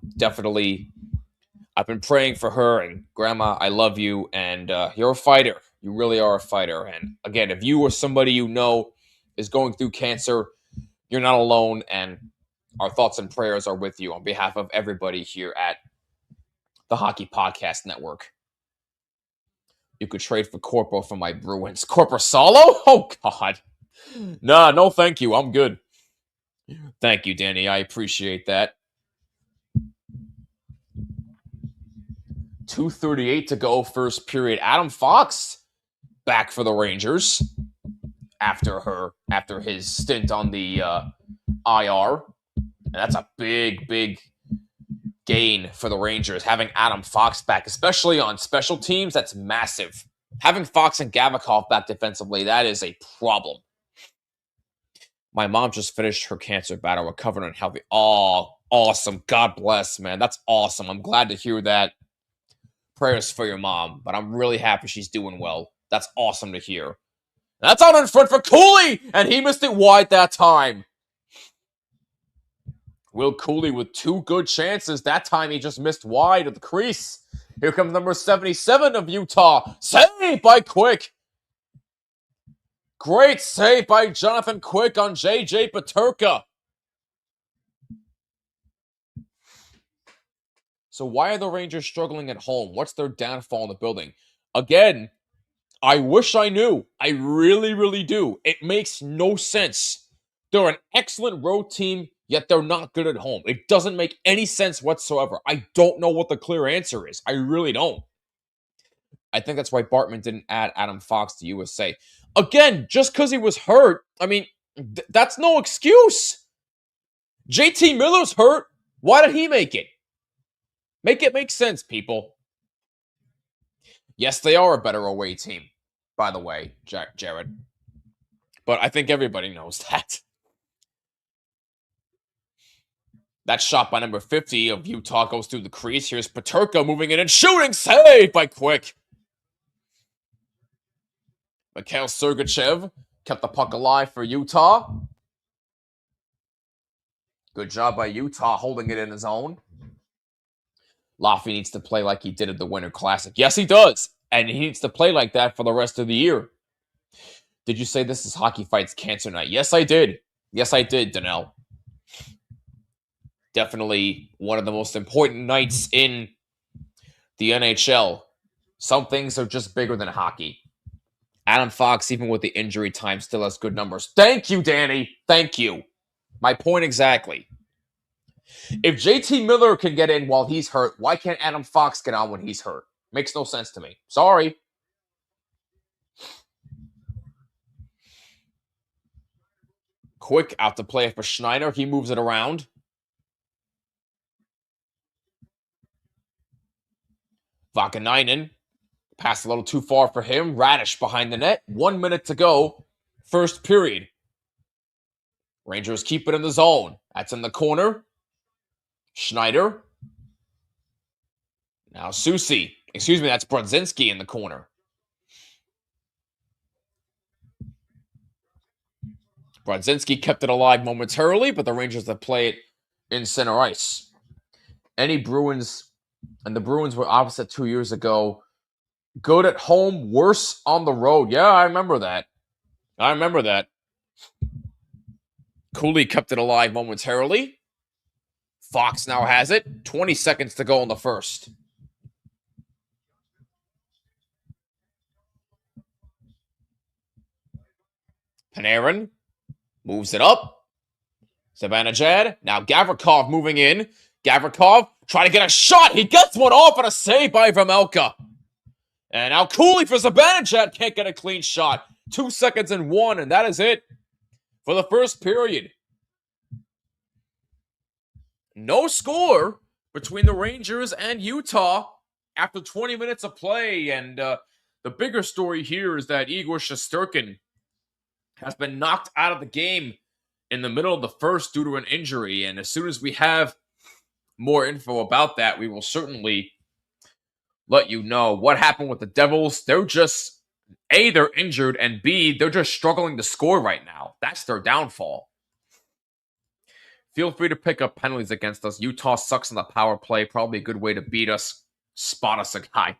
been praying for her. And Grandma, I love you, and you're a fighter. You really are a fighter. And again, if you or somebody you know is going through cancer, you're not alone, and our thoughts and prayers are with you on behalf of everybody here at the Hockey Podcast Network. You could trade for Corpo for my Bruins. Corposalo? Oh, God. Nah, no thank you. I'm good. Thank you, Danny. I appreciate that. 2:38 to go, first period. Adam Fox back for the Rangers after his stint on the IR. And that's a big gain for the Rangers, having Adam Fox back, especially on special teams. That's massive. Having Fox and Gavikov back defensively, that is a problem. My mom just finished her cancer battle, recovered and healthy. Oh, awesome. God bless, man. That's awesome. I'm glad to hear that. Prayers for your mom, but I'm really happy she's doing well. That's awesome to hear. That's out in front for Cooley, and he missed it wide that time. Will Cooley with two good chances. That time he just missed wide of the crease. Here comes number 77 of Utah. Save by Quick. Great save by Jonathan Quick on J.J. Peterka. So why are the Rangers struggling at home? What's their downfall in the building? Again, I wish I knew. I really, really do. It makes no sense. They're an excellent road team, yet they're not good at home. It doesn't make any sense whatsoever. I don't know what the clear answer is. I really don't. I think that's why Bartman didn't add Adam Fox to USA. Again, just because he was hurt, that's no excuse. JT Miller's hurt. Why did he make it? Make it make sense, people. Yes, they are a better away team, by the way, Jared. But I think everybody knows that. That shot by number 50 of Utah goes through the crease. Here's Peterka moving in and shooting. Save by Quick. Mikhail Sergachev kept the puck alive for Utah. Good job by Utah holding it in his own. Laffy needs to play like he did at the Winter Classic. Yes, he does. And he needs to play like that for the rest of the year. Did you say this is Hockey Fights Cancer Night? Yes, I did. Yes, I did, Danelle. Definitely one of the most important nights in the NHL. Some things are just bigger than hockey. Adam Fox, even with the injury time, still has good numbers. Thank you, Danny. Thank you. My point exactly. If JT Miller can get in while he's hurt, why can't Adam Fox get on when he's hurt? Makes no sense to me. Sorry. Quick out to play for Schneider. He moves it around. Vakanainen. Passed a little too far for him. Radish behind the net. 1 minute to go. First period. Rangers keep it in the zone. That's in the corner. Schneider. Now Susi. Excuse me, that's Brodzinski in the corner. Brodzinski kept it alive momentarily, but the Rangers have played it in center ice. Any Bruins, and the Bruins were opposite 2 years ago. Good at home, worse on the road. Yeah, I remember that. Cooley kept it alive momentarily. Fox now has it. 20 seconds to go in the first. Panarin moves it up. Zibanejad. Now Gavrikov moving in. Gavrikov trying to get a shot. He gets one off and a save by Vejmelka. And now Cooley for Zibanejad can't get a clean shot. 2 seconds and 1, and that is it for the first period. No score between the Rangers and Utah after 20 minutes of play. And the bigger story here is that Igor Shesterkin has been knocked out of the game in the middle of the first due to an injury. And as soon as we have more info about that, we will certainly let you know what happened with the Devils. They're just, A, they're injured, and B, they're just struggling to score right now. That's their downfall. Feel free to pick up penalties against us. Utah sucks on the power play. Probably a good way to beat us. Spot us a guy.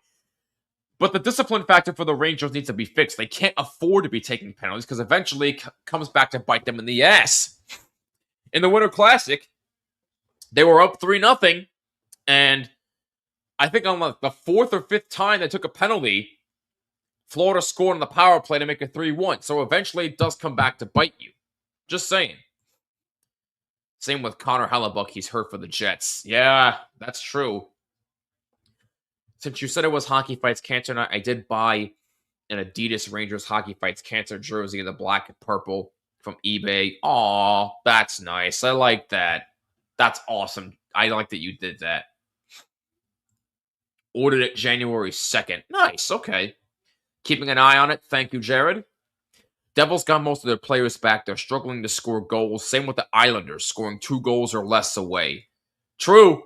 But the discipline factor for the Rangers needs to be fixed. They can't afford to be taking penalties because eventually it comes back to bite them in the ass. In the Winter Classic, they were up 3-0, and I think on the fourth or fifth time they took a penalty, Florida scored on the power play to make it 3-1. So eventually it does come back to bite you. Just saying. Same with Connor Hellebuck. He's hurt for the Jets. Yeah, that's true. Since you said it was Hockey Fights Cancer Night, I did buy an Adidas Rangers Hockey Fights Cancer jersey in the black and purple from eBay. Aw, that's nice. I like that. That's awesome. I like that you did that. Ordered it January 2nd. Nice, okay. Keeping an eye on it. Thank you, Jared. Devils got most of their players back. They're struggling to score goals. Same with the Islanders, scoring 2 goals or less away. True.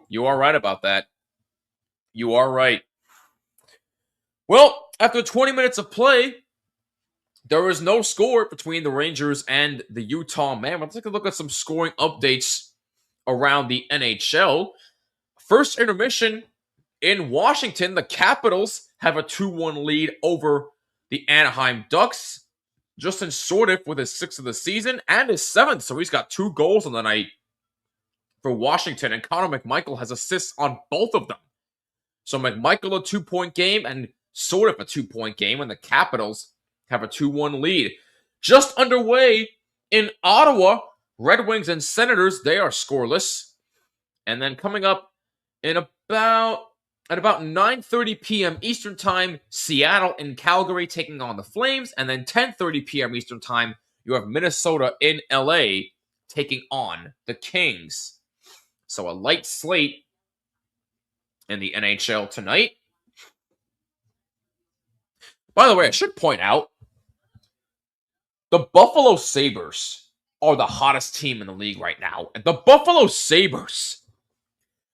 You are right about that. You are right. Well, after 20 minutes of play, there was no score between the Rangers and the Utah Mammoth. Let's take a look at some scoring updates around the NHL. First intermission in Washington, the Capitals have a 2-1 lead over the Anaheim Ducks. Justin Sordiff with his 6th of the season and his 7th, so he's got 2 goals on the night for Washington, and Connor McMichael has assists on both of them. So McMichael a 2-point game and Sordiff a 2-point game, and the Capitals have a 2-1 lead. Just underway in Ottawa, Red Wings and Senators, they are scoreless. And then coming up in about 9:30 p.m. Eastern Time, Seattle and Calgary taking on the Flames. And then 10:30 p.m. Eastern Time, you have Minnesota in LA taking on the Kings. So a light slate in the NHL tonight. By the way, I should point out, the Buffalo Sabres are the hottest team in the league right now. And the Buffalo Sabres,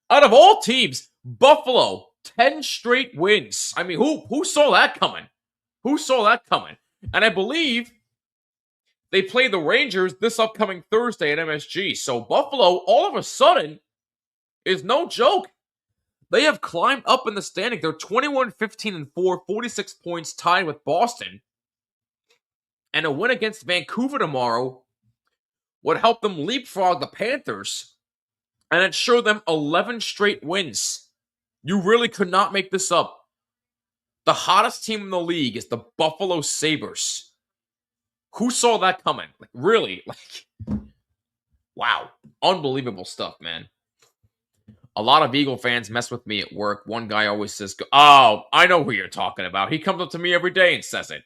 out of all teams, Buffalo, 10 straight wins. I mean, who saw that coming? And I believe they play the Rangers this upcoming Thursday at MSG. So Buffalo, all of a sudden, is no joke. They have climbed up in the standing. They're 21-15-4, 46 points tied with Boston. And a win against Vancouver tomorrow would help them leapfrog the Panthers and ensure them 11 straight wins. You really could not make this up. The hottest team in the league is the Buffalo Sabres. Who saw that coming? Like, really? Like, wow. Unbelievable stuff, man. A lot of Eagle fans mess with me at work. One guy always says, oh, I know who you're talking about. He comes up to me every day and says it.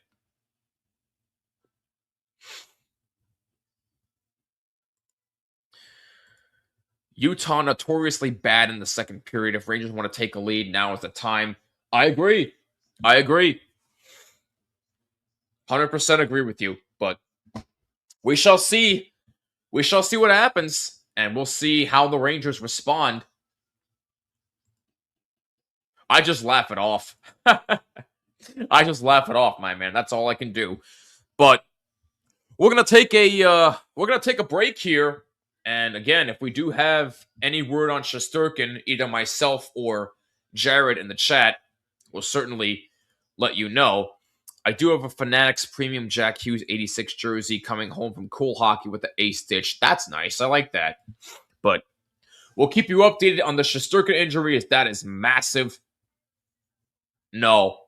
Utah notoriously bad in the second period. If Rangers want to take a lead, now is the time. I agree. 100% agree with you. But we shall see. We shall see what happens. And we'll see how the Rangers respond. I just laugh it off. I just laugh it off, my man. That's all I can do. But we're gonna take a break here. And again, if we do have any word on Shesterkin, either myself or Jared in the chat, we'll certainly let you know. I do have a Fanatics Premium Jack Hughes 86 jersey coming home from Cool Hockey with the ace stitch. That's nice. I like that. But we'll keep you updated on the Shesterkin injury, as that is massive. No,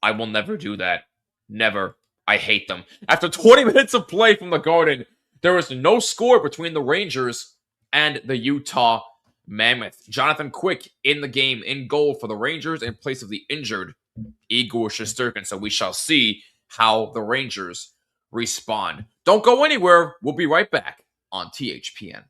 I will never do that. Never. I hate them. After 20 minutes of play from the Garden, there was no score between the Rangers and the Utah Mammoth. Jonathan Quick in the game, in goal for the Rangers in place of the injured Igor Shesterkin. So we shall see how the Rangers respond. Don't go anywhere. We'll be right back on THPN.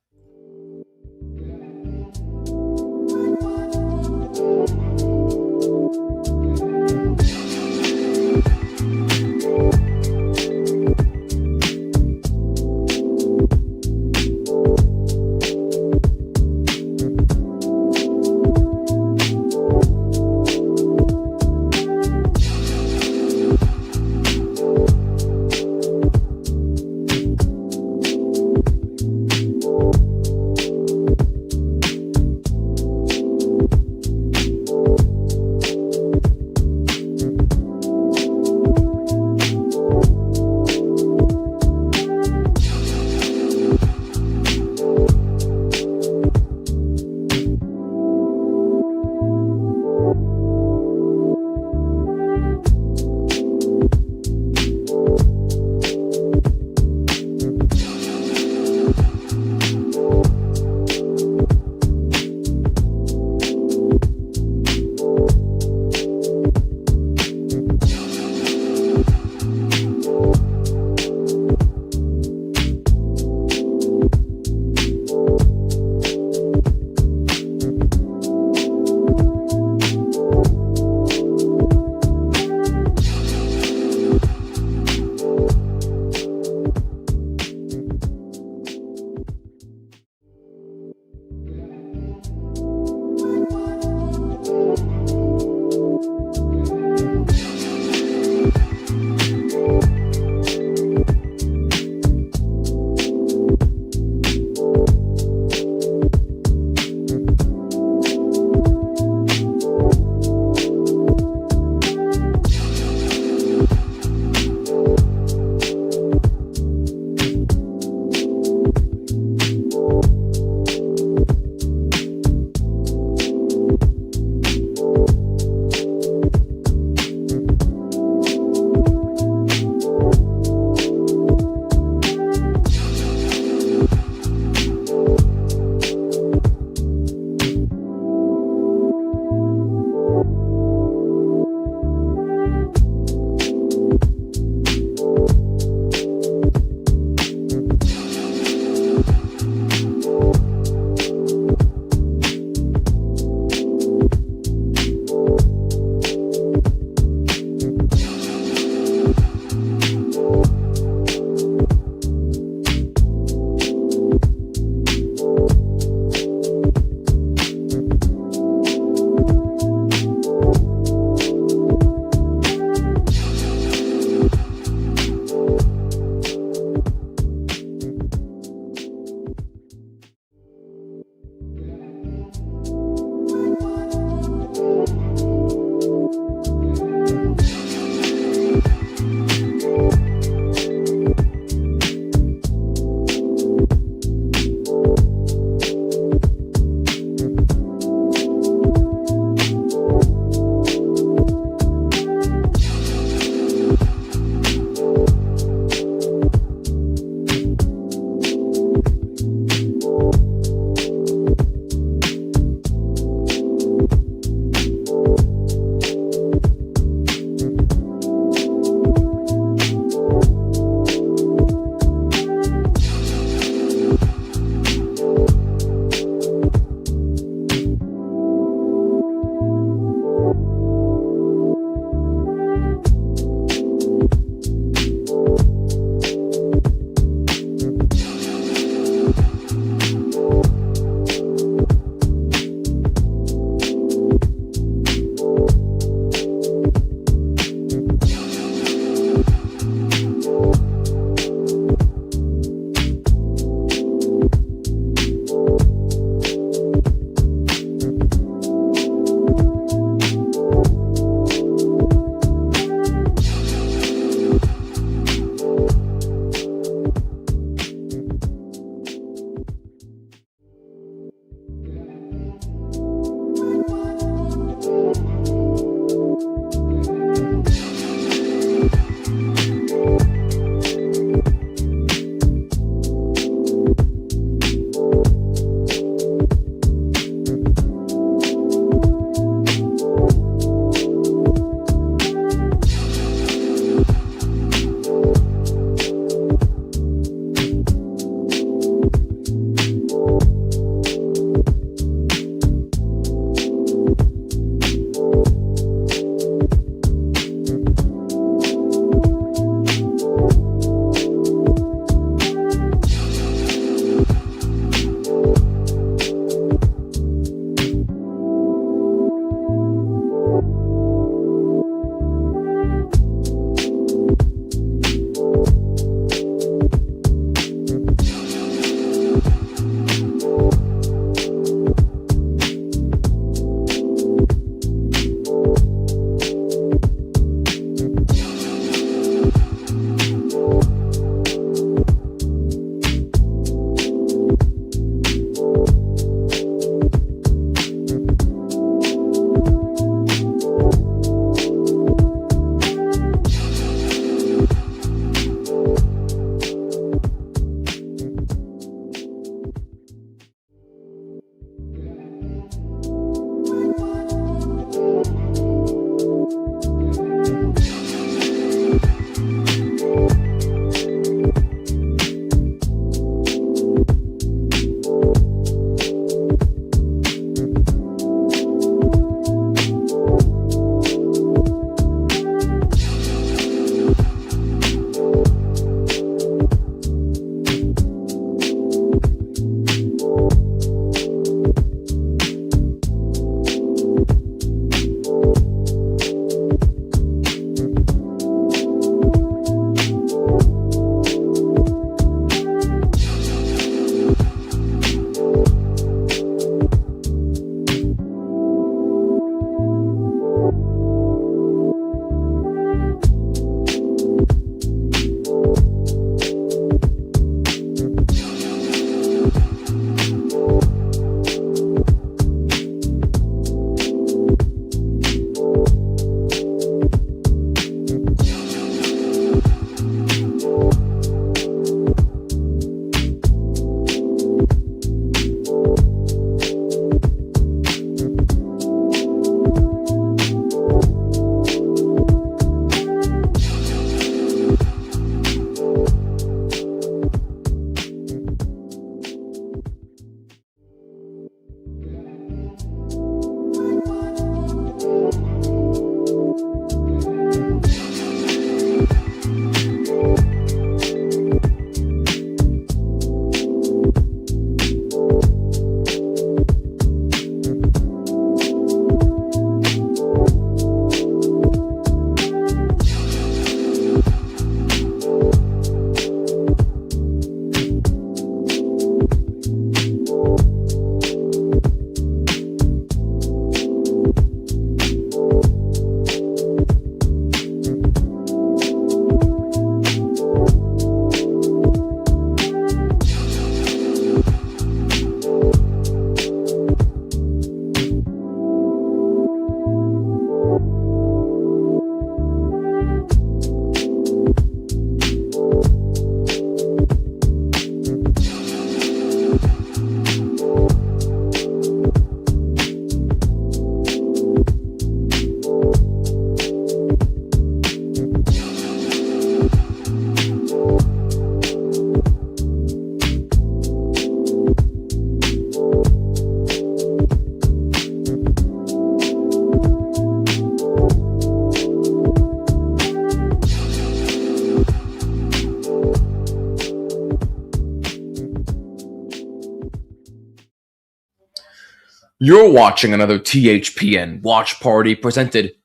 You're watching another THPN watch party presented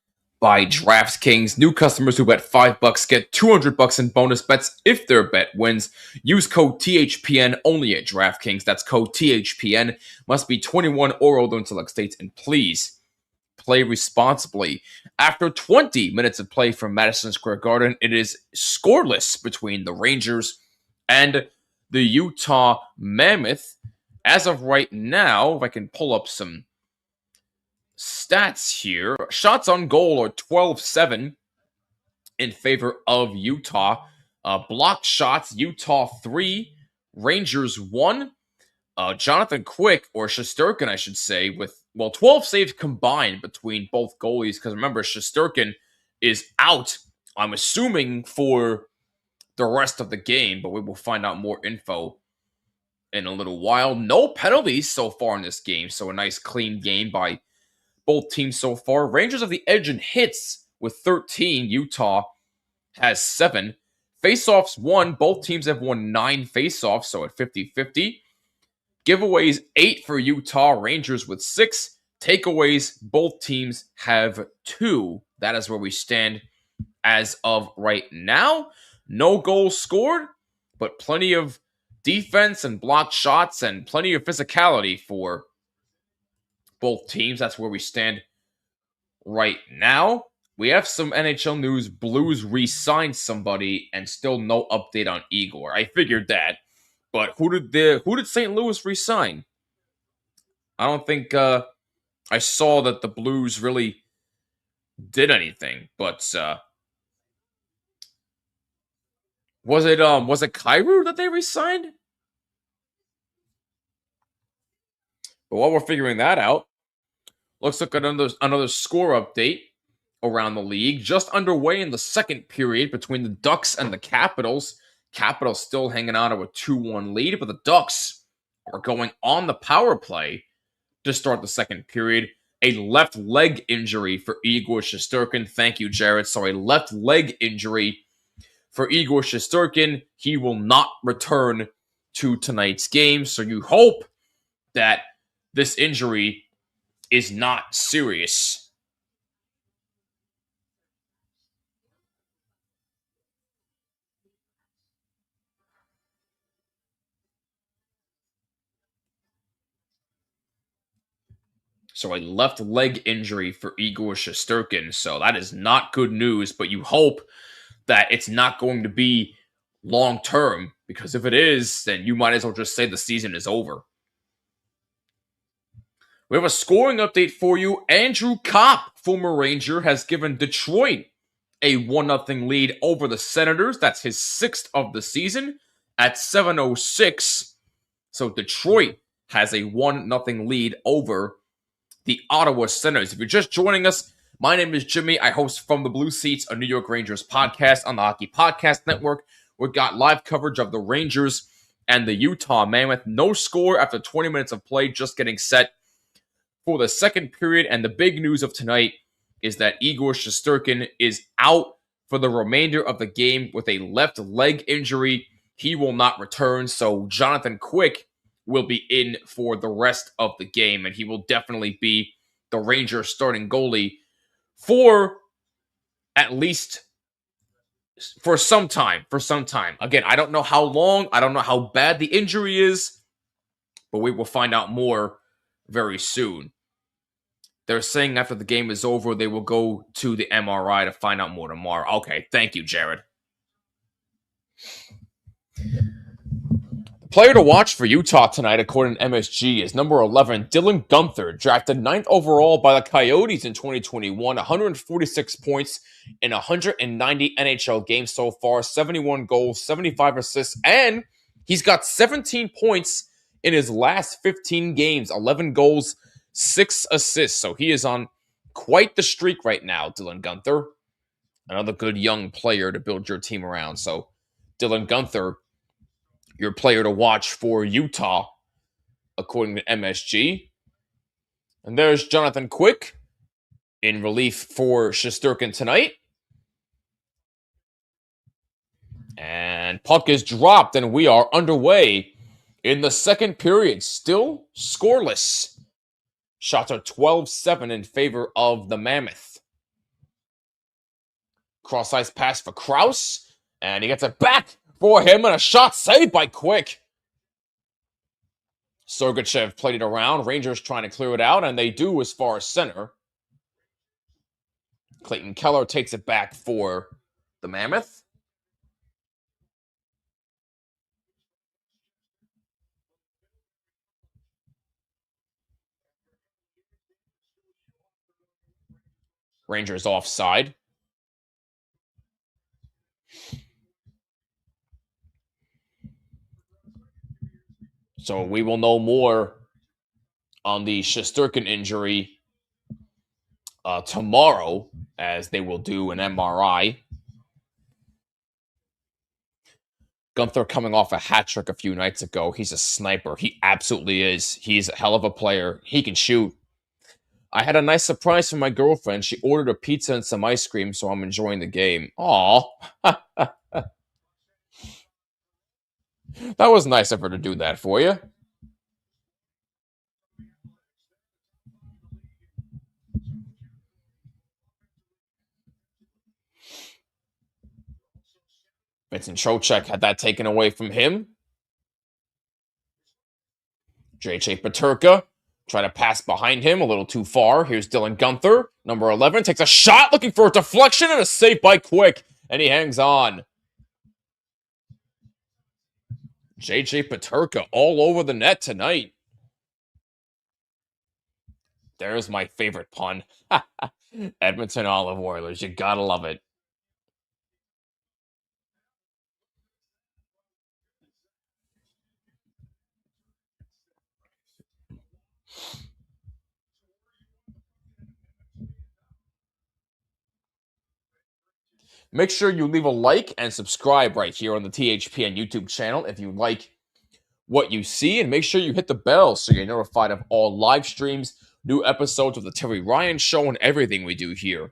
by DraftKings. New customers who bet $5 get $200 in bonus bets if their bet wins. Use code THPN only at DraftKings. That's code THPN. Must be 21 or older in select states, and please play responsibly. After 20 minutes of play from Madison Square Garden, it is scoreless between the Rangers and the Utah Mammoth. As of right now, if I can pull up some stats here, shots on goal are 12-7 in favor of Utah. Blocked shots, Utah 3, Rangers 1. Jonathan Quick, or Shesterkin, I should say, with, 12 saves combined between both goalies. Because remember, Shesterkin is out, I'm assuming, for the rest of the game, but we will find out more info in a little while. No penalties so far in this game, so a nice clean game by both teams so far. Rangers have the edge in hits with 13. Utah has 7. Faceoffs won. Both teams have won 9 faceoffs, so at 50-50. Giveaways 8 for Utah. Rangers with 6. Takeaways, both teams have 2. That is where we stand as of right now. No goals scored, but plenty of defense and blocked shots and plenty of physicality for both teams. That's where we stand right now. We have some NHL news. Blues re-signed somebody and still no update on Igor. I figured that. But who did St. Louis re-sign? I don't think I saw that the Blues really did anything. But was it Kyrou that they re-signed? But while we're figuring that out, let's look at another score update around the league. Just underway in the second period between the Ducks and the Capitals. Capitals still hanging on to a 2-1 lead, but the Ducks are going on the power play to start the second period. A left leg injury for Igor Shesterkin. Thank you, Jared. So a left leg injury for Igor Shesterkin. He will not return to tonight's game. So you hope that this injury is not serious. So a left leg injury for Igor Shesterkin. So that is not good news, but you hope that it's not going to be long term, because if it is, then you might as well just say the season is over. We have a scoring update for you. Andrew Kopp, former Ranger, has given Detroit a 1-0 lead over the Senators. That's his 6th of the season at 7:06. So Detroit has a 1-0 lead over the Ottawa Senators. If you're just joining us, my name is Jimmy. I host From the Blue Seats, a New York Rangers podcast on the Hockey Podcast Network. We've got live coverage of the Rangers and the Utah Mammoth. No score after 20 minutes of play, just getting set for the second period. And the big news of tonight is that Igor Shesterkin is out for the remainder of the game with a left leg injury. He will not return, so Jonathan Quick will be in for the rest of the game, and he will definitely be the Rangers starting goalie for at least for some time. Again, I don't know how long, I don't know how bad the injury is, but we will find out more very soon. They're saying after the game is over, they will go to the MRI to find out more tomorrow. Okay, thank you, Jared. Player to watch for Utah tonight, according to MSG, is number 11, Dylan Guenther, drafted 9th overall by the Coyotes in 2021, 146 points in 190 NHL games so far, 71 goals, 75 assists, and he's got 17 points in his last 15 games, 11 goals, 6 assists. So he is on quite the streak right now, Dylan Guenther. Another good young player to build your team around. So Dylan Guenther, your player to watch for Utah, according to MSG. And there's Jonathan Quick in relief for Shesterkin tonight. And puck is dropped, and we are underway in the second period. Still scoreless. Shots are 12-7 in favor of the Mammoth. Cross-ice pass for Krause, and he gets it back for him, and a shot saved by Quick. Sergachev played it around. Rangers trying to clear it out, and they do as far as center. Clayton Keller takes it back for the Mammoth. Rangers offside. So we will know more on the Shesterkin injury tomorrow, as they will do an MRI. Gunther coming off a hat trick a few nights ago. He's a sniper. He absolutely is. He's a hell of a player. He can shoot. I had a nice surprise from my girlfriend. She ordered a pizza and some ice cream, so I'm enjoying the game. Aw. That was nice of her to do that for you. Vincent Trocheck had that taken away from him. JJ Peterka trying to pass behind him a little too far. Here's Dylan Gunther, number 11, takes a shot looking for a deflection and a save by Quick, and he hangs on. JJ Peterka all over the net tonight. There's my favorite pun. Edmonton Olive Oilers, you gotta love it. Make sure you leave a like and subscribe right here on the THPN YouTube channel if you like what you see, and make sure you hit the bell so you're notified of all live streams, new episodes of the Terry Ryan Show, and everything we do here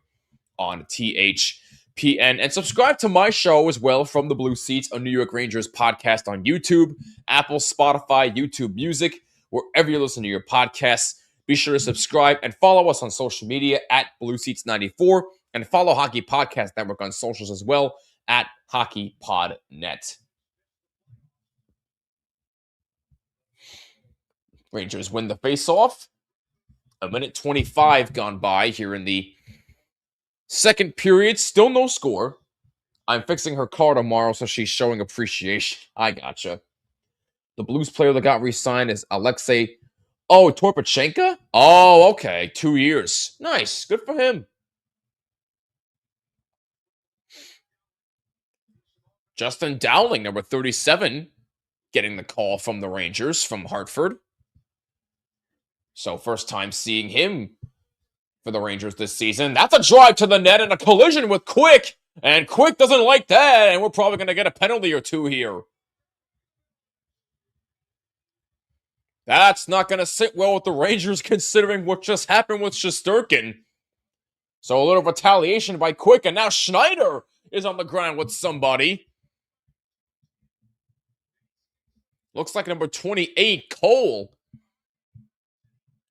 on THPN. And subscribe to my show as well, From the Blue Seats, a New York Rangers podcast on YouTube, Apple, Spotify, YouTube Music, wherever you listen to your podcasts. Be sure to subscribe and follow us on social media at Blue Seats 94, and follow Hockey Podcast Network on socials as well at HockeyPodNet. Rangers win the faceoff. A minute 25 gone by here in the second period. Still no score. I'm fixing her car tomorrow, so she's showing appreciation. I gotcha. The Blues player that got re-signed is Alexei. Oh, Torpachenko? Oh, okay. 2 years. Nice. Good for him. Justin Dowling, number 37, getting the call from the Rangers from Hartford. So first time seeing him for the Rangers this season. That's a drive to the net and a collision with Quick. And Quick doesn't like that, and we're probably going to get a penalty or two here. That's not going to sit well with the Rangers considering what just happened with Shesterkin. So a little retaliation by Quick, and now Schneider is on the ground with somebody. Looks like number 28, Cole.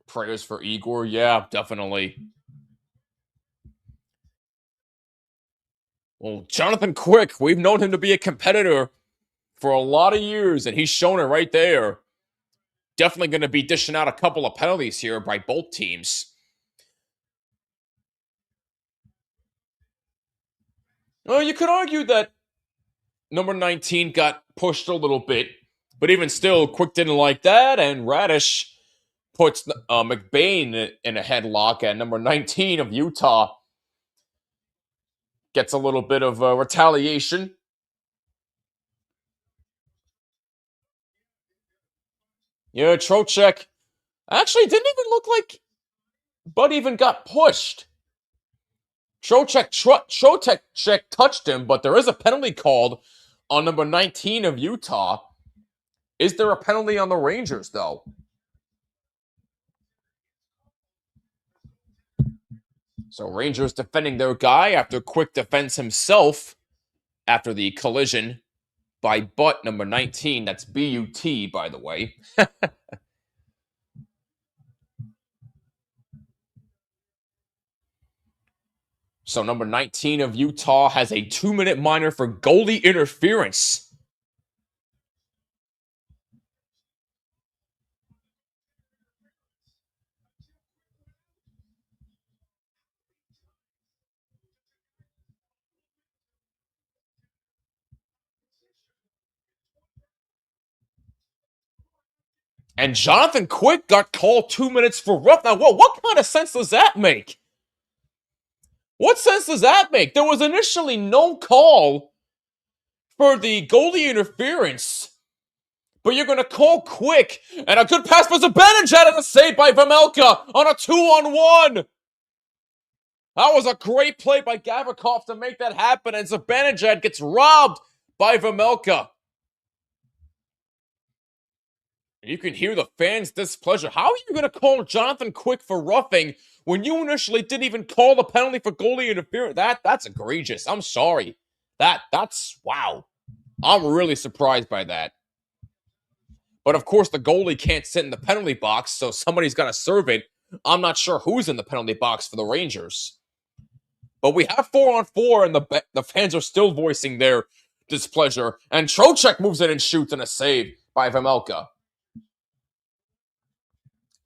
Prayers for Igor. Yeah, definitely. Well, Jonathan Quick, we've known him to be a competitor for a lot of years, and he's shown it right there. Definitely going to be dishing out a couple of penalties here by both teams. Well, you could argue that number 19 got pushed a little bit, but even still, Quick didn't like that, and Radish puts McBain in a headlock, and number 19 of Utah gets a little bit of retaliation. Yeah, Trocheck actually didn't even look like Bud even got pushed. Trocheck touched him, but there is a penalty called on number 19 of Utah. Is there a penalty on the Rangers, though? So Rangers defending their guy after Quick defends himself after the collision by Butt, number 19. That's B-U-T, by the way. So number 19 of Utah has a 2-minute minor for goalie interference. And Jonathan Quick got called 2 minutes for rough. Now, what kind of sense does that make? What sense does that make? There was initially no call for the goalie interference, but you're going to call quick. And a good pass for Zibanejad and a save by Vejmelka on a 2-on-1. That was a great play by Gavrikov to make that happen, and Zibanejad gets robbed by Vejmelka. You can hear the fans' displeasure. How are you going to call Jonathan Quick for roughing when you initially didn't even call the penalty for goalie interference? That's egregious. I'm sorry. That's wow. I'm really surprised by that. But of course, the goalie can't sit in the penalty box, so somebody's got to serve it. I'm not sure who's in the penalty box for the Rangers. But we have 4-on-4, and the fans are still voicing their displeasure. And Trocheck moves in and shoots, and a save by Vejmelka.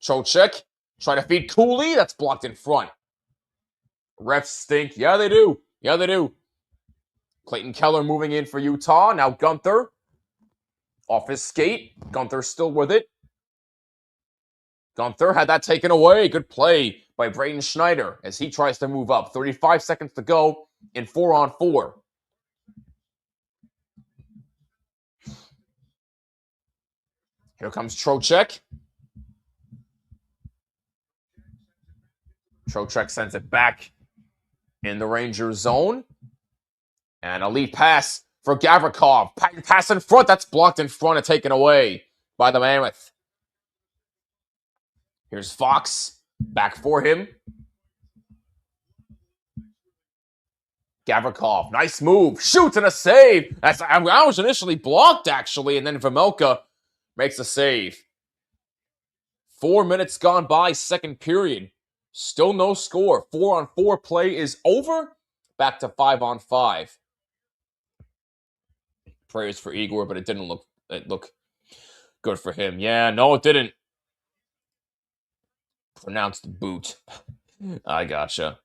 Trocheck trying to feed Cooley. That's blocked in front. Refs stink. Yeah, they do. Yeah, they do. Clayton Keller moving in for Utah. Now Gunther. Off his skate. Gunther's still with it. Gunther had that taken away. Good play by Braden Schneider as he tries to move up. 35 seconds to go in 4-on-4. Here comes Trocheck. Trocheck sends it back in the Rangers zone. And a lead pass for Gavrikov. Pass in front. That's blocked in front and taken away by the Mammoth. Here's Fox. Back for him. Gavrikov. Nice move. Shoots and a save. I was initially blocked, actually, and then Vejmelka makes a save. 4 minutes gone by, second period. Still no score. 4-on-4 play is over. Back to 5-on-5. Prayers for Igor, but it didn't look good for him. Yeah, no, it didn't. Pronounced boot. I gotcha.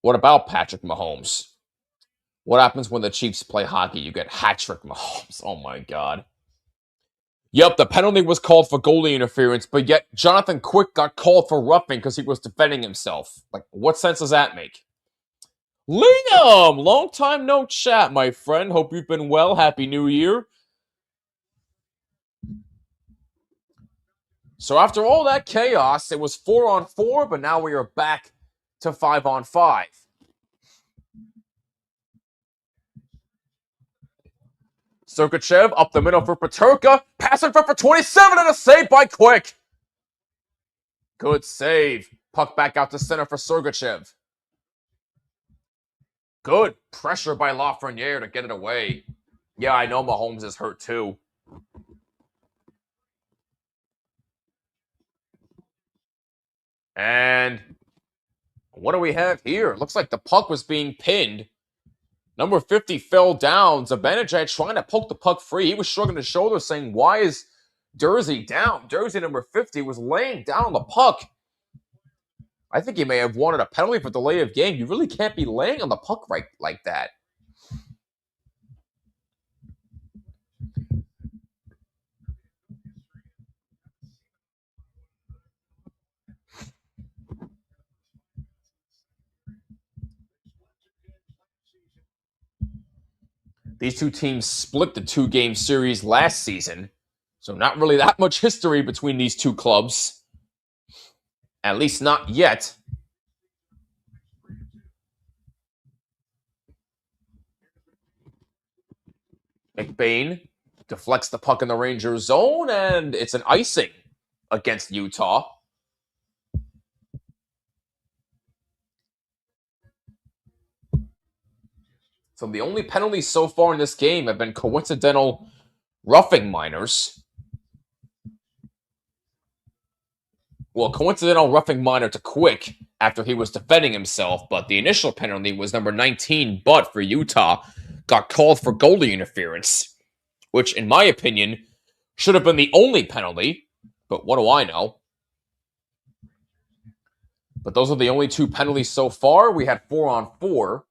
What about Patrick Mahomes? What happens when the Chiefs play hockey? You get hat-trick Mahomes. Oh my God. Yep, the penalty was called for goalie interference, but yet Jonathan Quick got called for roughing because he was defending himself. Like, what sense does that make? Liam! Long time no chat, my friend. Hope you've been well. Happy New Year. So after all that chaos, it was 4-on-4, but now we are back to 5-on-5. Sergachev up the middle for Peterka. Passing for 27 and a save by Quick. Good save. Puck back out to center for Sergachev. Good pressure by Lafreniere to get it away. Yeah, I know Mahomes is hurt too. And what do we have here? Looks like the puck was being pinned. Number 50 fell down. Zibanejad trying to poke the puck free. He was shrugging his shoulders saying, why is Dursey down? Dursey, number 50, was laying down on the puck. I think he may have wanted a penalty for delay of game. You really can't be laying on the puck right like that. These two teams split the two-game series last season, so not really that much history between these two clubs. At least not yet. McBain deflects the puck in the Rangers zone, and it's an icing against Utah. So the only penalties so far in this game have been coincidental roughing minors. Well, coincidental roughing minor to Quick after he was defending himself, but the initial penalty was number 19, but for Utah, got called for goalie interference, which, in my opinion, should have been the only penalty, but what do I know? But those are the only two penalties so far. We had 4-on-4.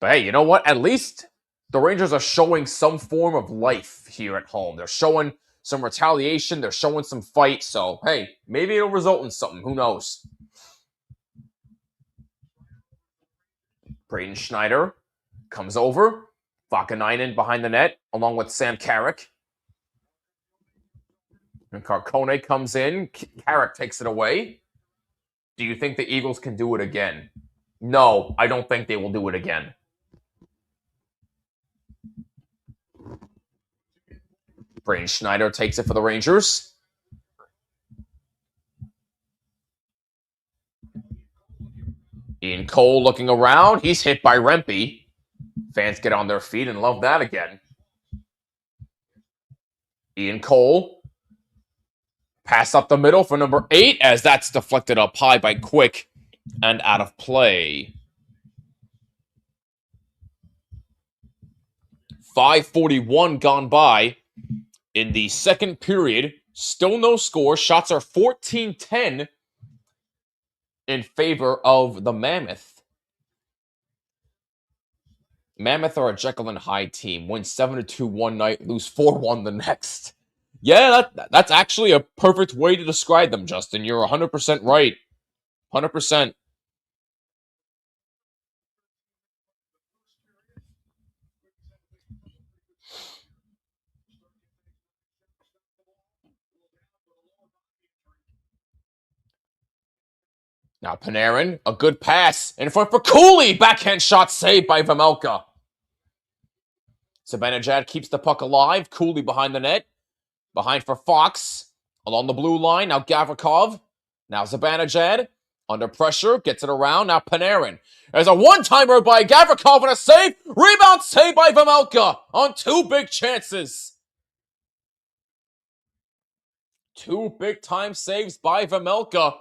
But hey, you know what? At least the Rangers are showing some form of life here at home. They're showing some retaliation. They're showing some fight. So, hey, maybe it'll result in something. Who knows? Braden Schneider Comes over. Vakanainen behind the net, along with Sam Carrick. And Carcone comes in. Carrick takes it away. Do you think the Eagles can do it again? No, I don't think they will do it again. Braden Schneider takes it for the Rangers. Ian Cole looking around. He's hit by Rempe. Fans get on their feet and love that again. Ian Cole. Pass up the middle for number 8 as that's deflected up high by Quick and out of play. 5:41 gone by in the second period. Still no score. Shots are 14-10 in favor of the Mammoth. Mammoth are a Jekyll and Hyde team. Win 7-2 one night, lose 4-1 the next. Yeah, that's actually a perfect way to describe them, Justin. You're 100% right. 100%. Now Panarin, a good pass in front for Cooley. Backhand shot saved by Vejmelka. Zibanejad keeps the puck alive. Cooley behind the net. Behind for Fox. Along the blue line. Now Gavrikov. Now Zibanejad. Under pressure. Gets it around. Now Panarin. There's a one-timer by Gavrikov and a save. Rebound save by Vejmelka on 2 big chances. 2 big-time saves by Vejmelka.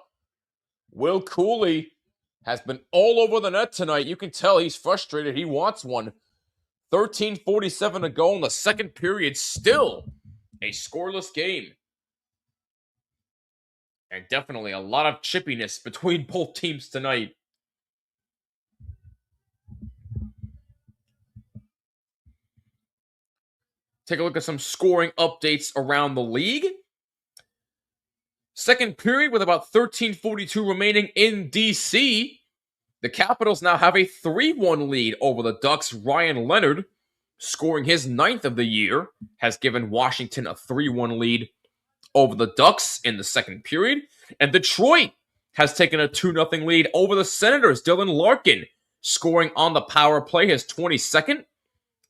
Will Cooley has been all over the net tonight. You can tell he's frustrated. He wants one. 13:47 to go in the second period. Still a scoreless game. And definitely a lot of chippiness between both teams tonight. Take a look at some scoring updates around the league. Second period with about 13:42 remaining in DC. The Capitals now have a 3-1 lead over the Ducks. Ryan Leonard, scoring his 9th of the year, has given Washington a 3-1 lead over the Ducks in the second period. And Detroit has taken a 2-0 lead over the Senators. Dylan Larkin scoring on the power play, his 22nd.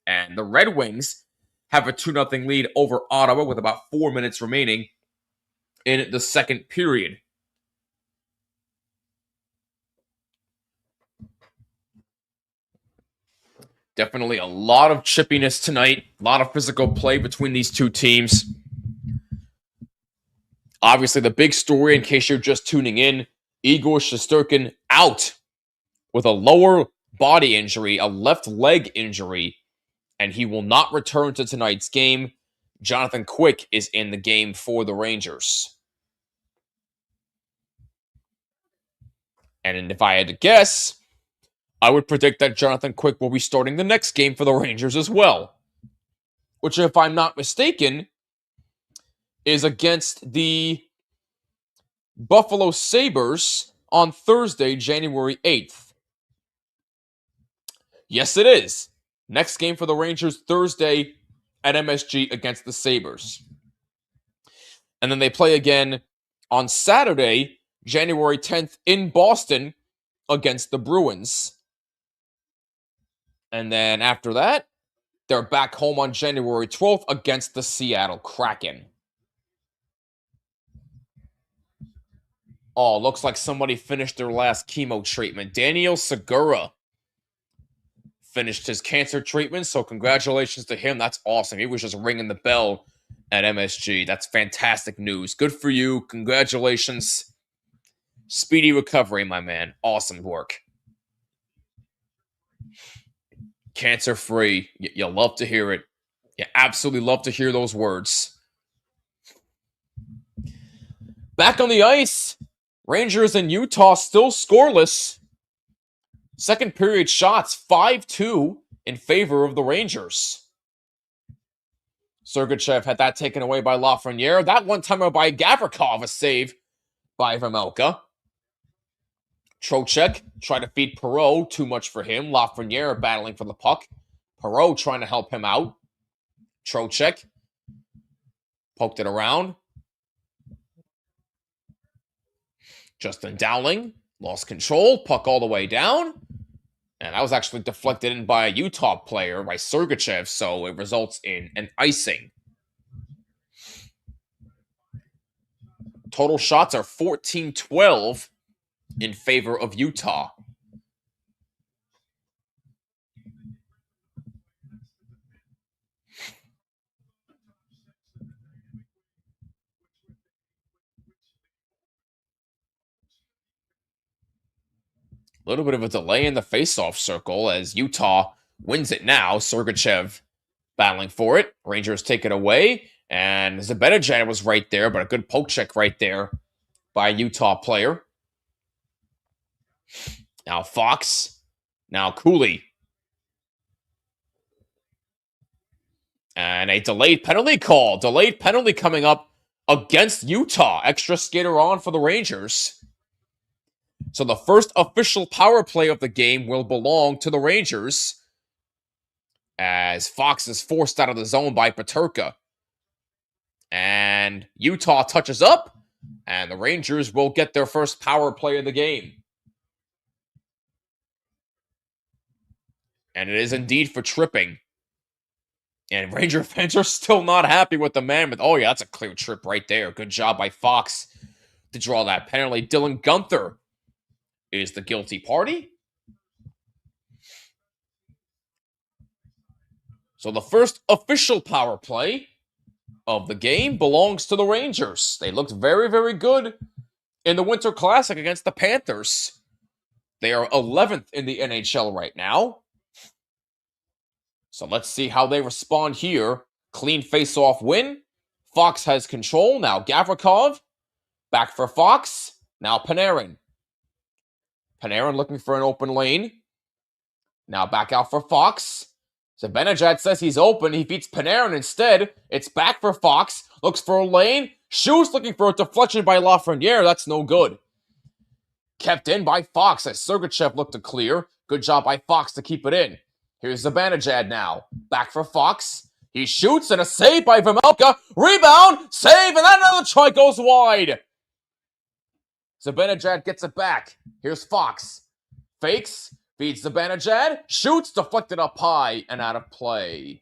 And the Red Wings have a 2-0 lead over Ottawa with about 4 minutes remaining in the second period. Definitely a lot of chippiness tonight. A lot of physical play between these two teams. Obviously, the big story, in case you're just tuning in, Igor Shesterkin out with a lower body injury, a left leg injury, and he will not return to tonight's game. Jonathan Quick is in the game for the Rangers. And if I had to guess, I would predict that Jonathan Quick will be starting the next game for the Rangers as well. Which, if I'm not mistaken, is against the Buffalo Sabres on Thursday, January 8th. Yes, it is. Next game for the Rangers Thursday at MSG against the Sabres. And then they play again on Saturday, January 10th in Boston against the Bruins. And then after that, they're back home on January 12th against the Seattle Kraken. Oh, looks like somebody finished their last chemo treatment. Daniel Segura finished his cancer treatment, so congratulations to him. That's awesome. He was just ringing the bell at MSG. That's fantastic news. Good for you. Congratulations. Speedy recovery, my man. Awesome work. Cancer-free. You love to hear it. You absolutely love to hear those words. Back on the ice, Rangers and Utah still scoreless. Second period shots, 5-2 in favor of the Rangers. Sergachev had that taken away by Lafreniere. That one-timer by Gavrikov, a save by Vejmelka. Trocheck trying to feed Perot. Too much for him. Lafreniere battling for the puck. Perot trying to help him out. Trocheck poked it around. Justin Dowling lost control. Puck all the way down. And that was actually deflected in by a Utah player, by Sergachev, so it results in an icing. Total shots are 14-12 in favor of Utah. A little bit of a delay in the faceoff circle as Utah wins it now. Sergachev battling for it. Rangers take it away. And Zibanejad was right there, but a good poke check right there by a Utah player. Now Fox. Now Cooley. And a delayed penalty call. Delayed penalty coming up against Utah. Extra skater on for the Rangers. So the first official power play of the game will belong to the Rangers as Fox is forced out of the zone by Peterka. And Utah touches up, and the Rangers will get their first power play of the game. And it is indeed for tripping. And Ranger fans are still not happy with the Mammoth. Oh yeah, that's a clear trip right there. Good job by Fox to draw that penalty. Dylan Gunther is the guilty party. So the first official power play of the game belongs to the Rangers. They looked very, very good in the Winter Classic against the Panthers. They are 11th in the NHL right now. So let's see how they respond here. Clean face-off win. Fox has control. Now Gavrikov. Back for Fox. Now Panarin. Panarin looking for an open lane. Now back out for Fox. Zibanejad says he's open. He beats Panarin instead. It's back for Fox. Looks for a lane. Shoes looking for a deflection by Lafreniere. That's no good. Kept in by Fox as Sergachev looked to clear. Good job by Fox to keep it in. Here's Zibanejad now. Back for Fox. He shoots and a save by Vejmelka. Rebound. Save and another try goes wide. Zibanejad gets it back. Here's Fox. Fakes. Feeds Zibanejad. Shoots. Deflected up high and out of play.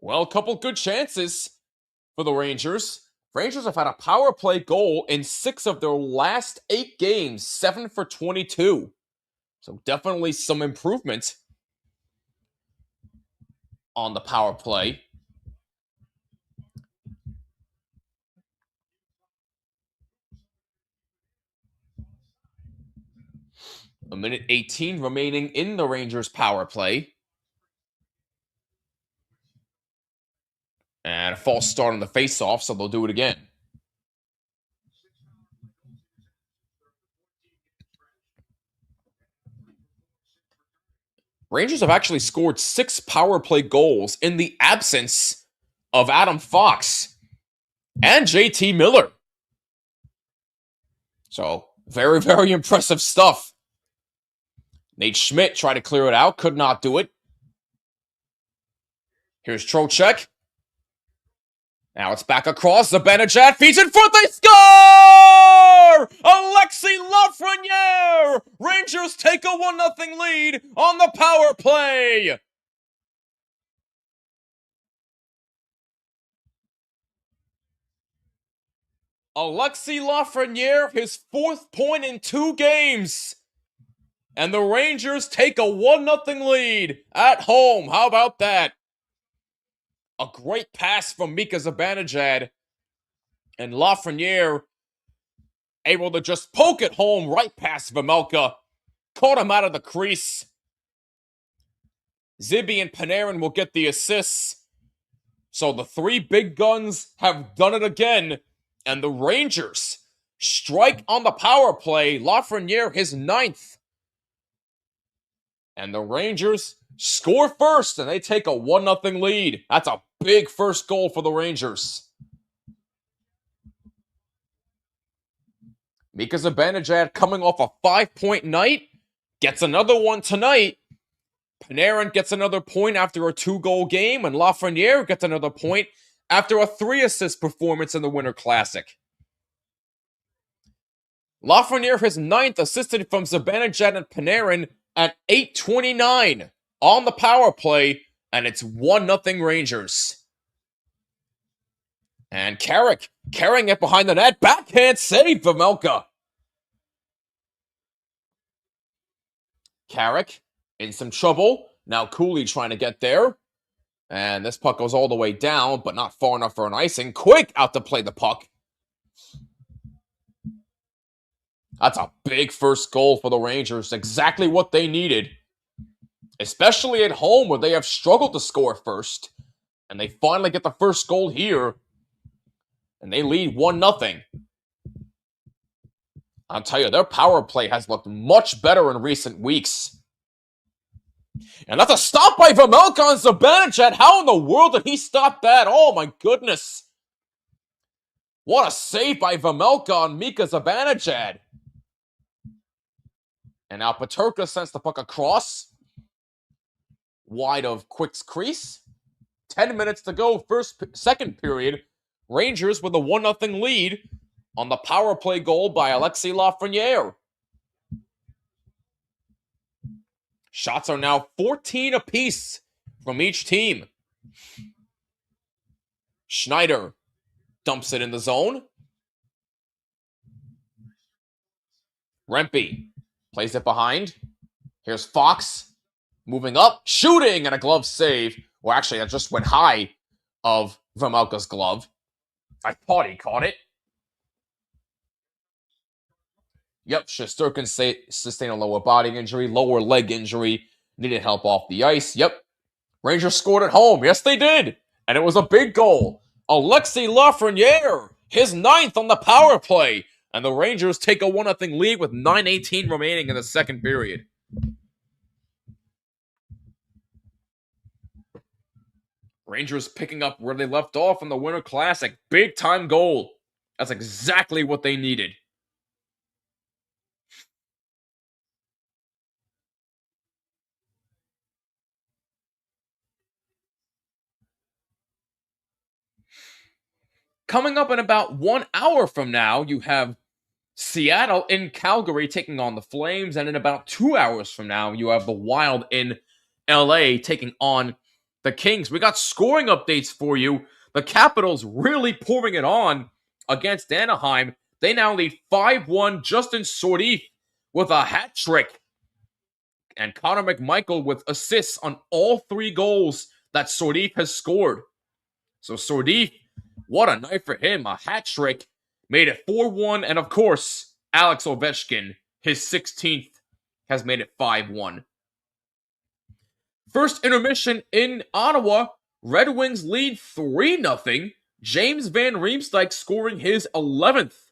Well, a couple good chances for the Rangers. Rangers have had a power play goal in 6 of their last 8 games. 7 for 22. So definitely some improvement on the power play. A minute 18 remaining in the Rangers power play. And a false start on the faceoff, so they'll do it again. Rangers have actually scored 6 power play goals in the absence of Adam Fox and JT Miller. So, very, very impressive stuff. Nate Schmidt tried to clear it out, could not do it. Here's Trocheck. Now it's back across. Zibanejad feeds in front. They score! Alexis Lafreniere! Rangers take a 1-0 lead on the power play. Alexis Lafreniere, his 4th point in 2 games. And the Rangers take a 1-0 lead at home. How about that? A great pass from Mika Zibanejad. And Lafreniere able to just poke it home right past Vejmelka. Caught him out of the crease. Zibby and Panarin will get the assists. So the 3 big guns have done it again. And the Rangers strike on the power play. Lafreniere his 9th. And the Rangers score first, and they take a 1-0 lead. That's a big first goal for the Rangers. Mika Zibanejad coming off a 5-point night, gets another one tonight. Panarin gets another point after a 2-goal game, and Lafreniere gets another point after a 3-assist performance in the Winter Classic. Lafreniere, his 9th, assisted from Zibanejad and Panarin at 8:29 on the power play, and it's 1-0 Rangers. And Carrick carrying it behind the net, backhand save for Melka. Carrick in some trouble. Now Cooley trying to get there. And this puck goes all the way down, but not far enough for an icing. Quick out to play the puck. That's a big first goal for the Rangers. Exactly what they needed. Especially at home where they have struggled to score first. And they finally get the first goal here. And they lead 1-0. I'll tell you, their power play has looked much better in recent weeks. And that's a stop by Vejmelka on Zibanejad. How in the world did he stop that? Oh my goodness. What a save by Vejmelka on Mika Zibanejad. And now Peterka sends the puck across. Wide of Quick's crease. 10 minutes to go, second period. Rangers with a 1-0 lead on the power play goal by Alexis Lafreniere. Shots are now 14 apiece from each team. Schneider dumps it in the zone. Rempe plays it behind. Here's Fox moving up, shooting, and a glove save. Well, actually, that just went high of Vejmelka's glove. I thought he caught it. Yep, Shesterkin sustained a lower body injury, lower leg injury, needed help off the ice. Yep, Rangers scored at home. Yes, they did. And it was a big goal. Alexis Lafreniere, his 9th on the power play. And the Rangers take a 1-0 lead with 9:18 remaining in the second period. Rangers picking up where they left off in the Winter Classic. Big time goal. That's exactly what they needed. Coming up in about 1 hour from now, you have Seattle in Calgary taking on the Flames. And in about 2 hours from now, you have the Wild in LA taking on the Kings. We got scoring updates for you. The Capitals really pouring it on against Anaheim. They now lead 5-1. Justin Sourdif with a hat trick. And Connor McMichael with assists on all 3 goals that Sourdif has scored. So Sourdif, what a night for him. A hat trick. Made it 4-1. And of course, Alex Ovechkin, his 16th, has made it 5-1. First intermission in Ottawa. Red Wings lead 3-0. James Van Riemsdyk scoring his 11th.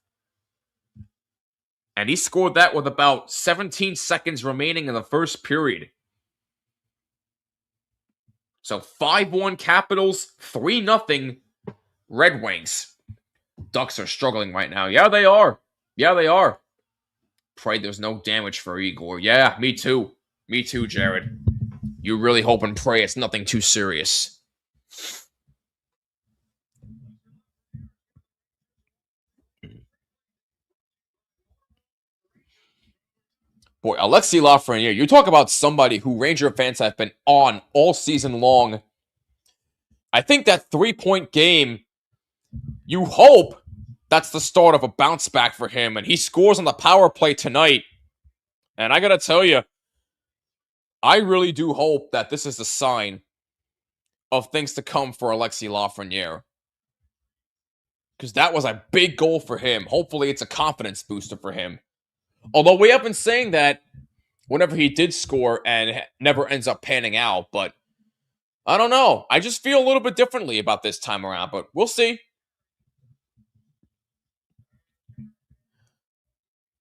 And he scored that with about 17 seconds remaining in the first period. So 5-1 Capitals, 3-0 Red Wings. Ducks are struggling right now. Yeah, they are. Yeah, they are. Pray there's no damage for Igor. Yeah, me too. Me too, Jared. You really hope and pray it's nothing too serious. Boy, Alexis Lafreniere, you talk about somebody who Ranger fans have been on all season long. I think that 3-point game, you hope that's the start of a bounce back for him. And he scores on the power play tonight. And I gotta tell you, I really do hope that this is a sign of things to come for Alexis Lafreniere. Because that was a big goal for him. Hopefully it's a confidence booster for him. Although we have been saying that whenever he did score and never ends up panning out. But I don't know. I just feel a little bit differently about this time around. But we'll see.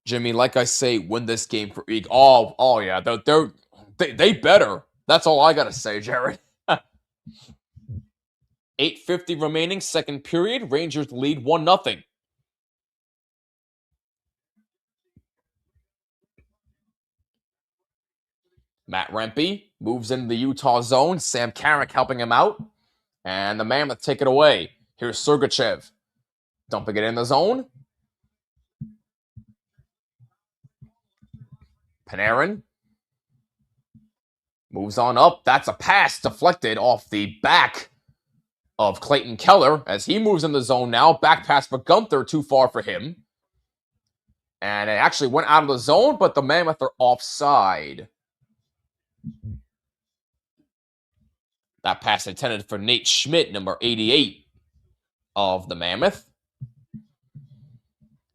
Jimmy, like I say, win this game for Eagle. Oh yeah. They better. That's all I got to say, Jared. 8:50 remaining, second period. Rangers lead 1-0. Matt Rempe moves into the Utah zone. Sam Carrick helping him out. And the Mammoth take it away. Here's Sergachev. Dumping it in the zone. Panarin moves on up. That's a pass deflected off the back of Clayton Keller as he moves in the zone now. Back pass for Gunther, too far for him. And it actually went out of the zone, but the Mammoth are offside. That pass intended for Nate Schmidt, number 88 of the Mammoth.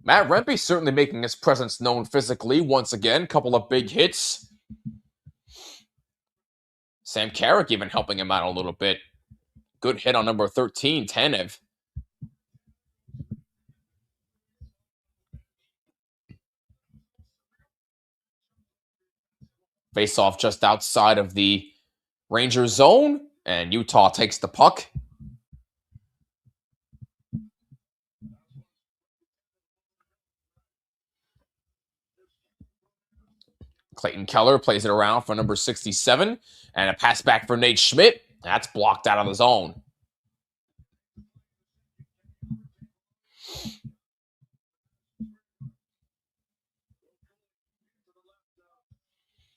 Matt Rempe certainly making his presence known physically once again. Couple of big hits. Sam Carrick even helping him out a little bit. Good hit on number 13, Tanev. Face off just outside of the Rangers zone, and Utah takes the puck. Clayton Keller plays it around for number 67, and a pass back for Nate Schmidt. That's blocked out of the zone.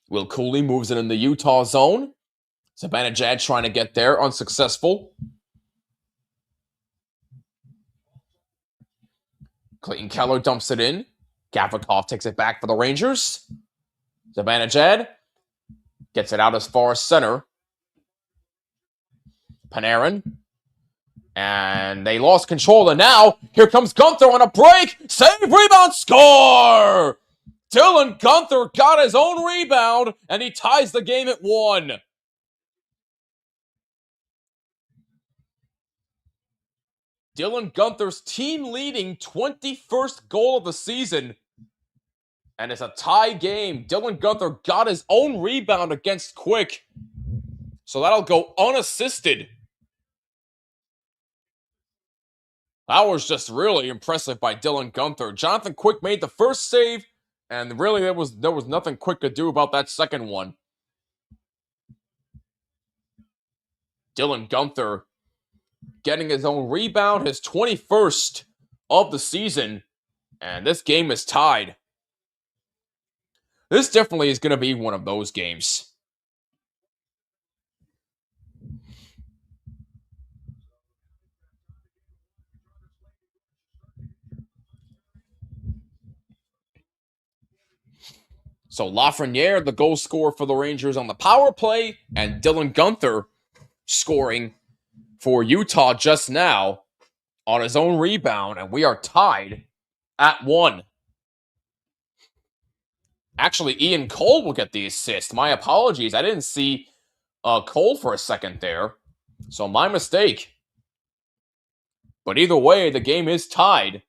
Will Cooley moves it in the Utah zone. Zibanejad trying to get there, unsuccessful. Clayton Keller dumps it in. Gavrikov takes it back for the Rangers. Zibanejad gets it out as far as center. Panarin. And they lost control, and now here comes Gunther on a break. Save, rebound, score! Dylan Gunther got his own rebound, and he ties the game at 1. Dylan Gunther's team-leading 21st goal of the season. And it's a tie game. Dylan Gunther got his own rebound against Quick. So that'll go unassisted. That was just really impressive by Dylan Gunther. Jonathan Quick made the first save, and really there was nothing Quick could do about that second one. Dylan Gunther getting his own rebound, his 21st of the season, and this game is tied. This definitely is going to be one of those games. So Lafreniere, the goal scorer for the Rangers on the power play, and Dylan Gunther scoring for Utah just now on his own rebound, and we are tied at 1. Actually, Ian Cole will get the assist. My apologies. I didn't see Cole for a second there, so my mistake. But either way, the game is tied.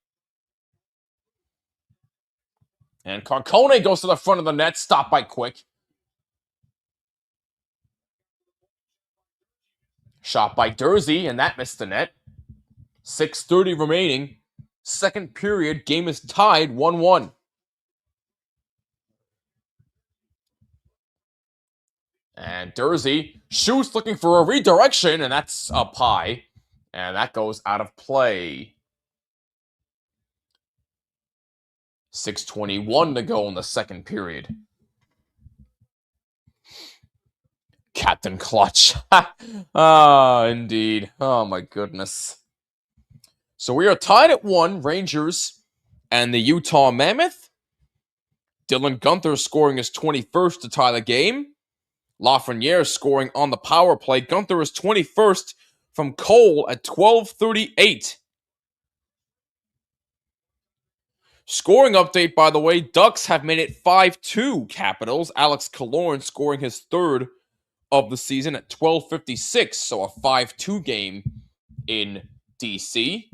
And Carcone goes to the front of the net, stopped by Quick. Shot by Dursey, and that missed the net. 6:30 remaining. Second period, game is tied 1-1. And Dursey shoots looking for a redirection, and that's up high. And that goes out of play. 6:21 to go in the second period. Captain Clutch. Indeed. Oh, my goodness. So we are tied at 1, Rangers and the Utah Mammoth. Dylan Gunther scoring his 21st to tie the game. Lafreniere scoring on the power play. Gunther is 21st from Cole at 12:38. Scoring update, by the way, Ducks have made it 5-2 Capitals. Alex Killorn scoring his 3rd of the season at 12:56, so a 5-2 game in DC.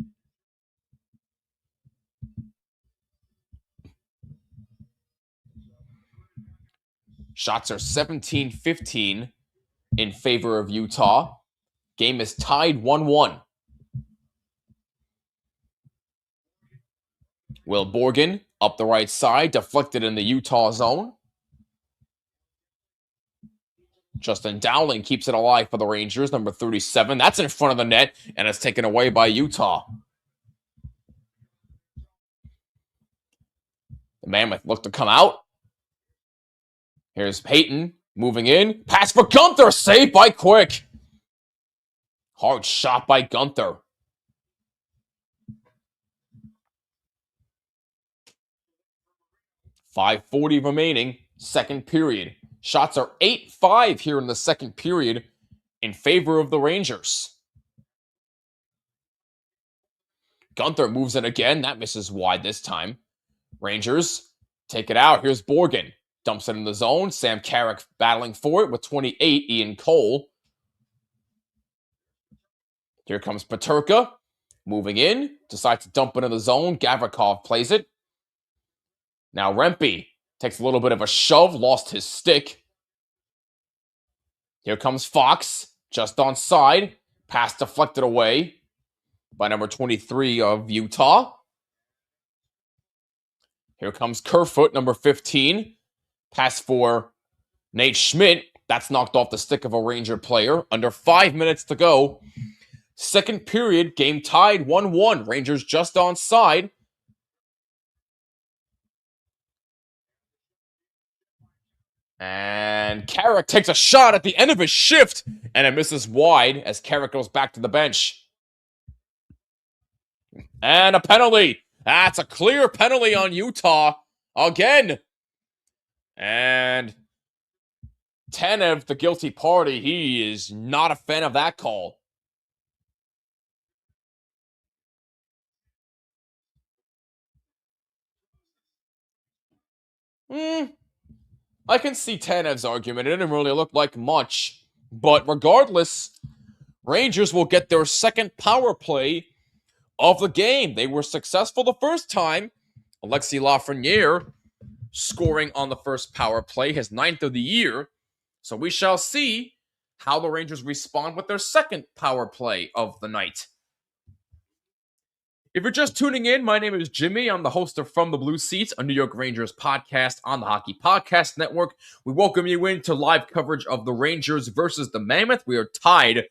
Shots are 17-15 in favor of Utah. Game is tied 1-1. Will Borgen up the right side, deflected in the Utah zone. Justin Dowling keeps it alive for the Rangers, number 37. That's in front of the net, and it's taken away by Utah. The Mammoth look to come out. Here's Peyton moving in. Pass for Gunther. Saved by Quick. Hard shot by Gunther. .540 remaining. Second period. Shots are 8-5 here in the second period in favor of the Rangers. Gunther moves it again. That misses wide this time. Rangers take it out. Here's Borgen. Dumps it in the zone. Sam Carrick battling for it with 28. Ian Cole. Here comes Peterka. Moving in. Decides to dump it in the zone. Gavrikov plays it. Now Rempe takes a little bit of a shove. Lost his stick. Here comes Fox. Just on side. Pass deflected away by number 23 of Utah. Here comes Kerfoot, number 15. Pass for Nate Schmidt. That's knocked off the stick of a Ranger player. Under 5 minutes to go. Second period, game tied 1-1. Rangers just on side. And Carrick takes a shot at the end of his shift. And it misses wide as Carrick goes back to the bench. And a penalty. That's a clear penalty on Utah again. And Tanev, the guilty party, he is not a fan of that call. I can see Tanev's argument. It didn't really look like much. But regardless, Rangers will get their second power play of the game. They were successful the first time. Alexis Lafreniere scoring on the first power play, his 9th of the year. So we shall see how the Rangers respond with their second power play of the night. If you're just tuning in, my name is Jimmy. I'm the host of From the Blue Seats, a New York Rangers podcast on the Hockey Podcast Network. We welcome you into live coverage of the Rangers versus the Mammoth. We are tied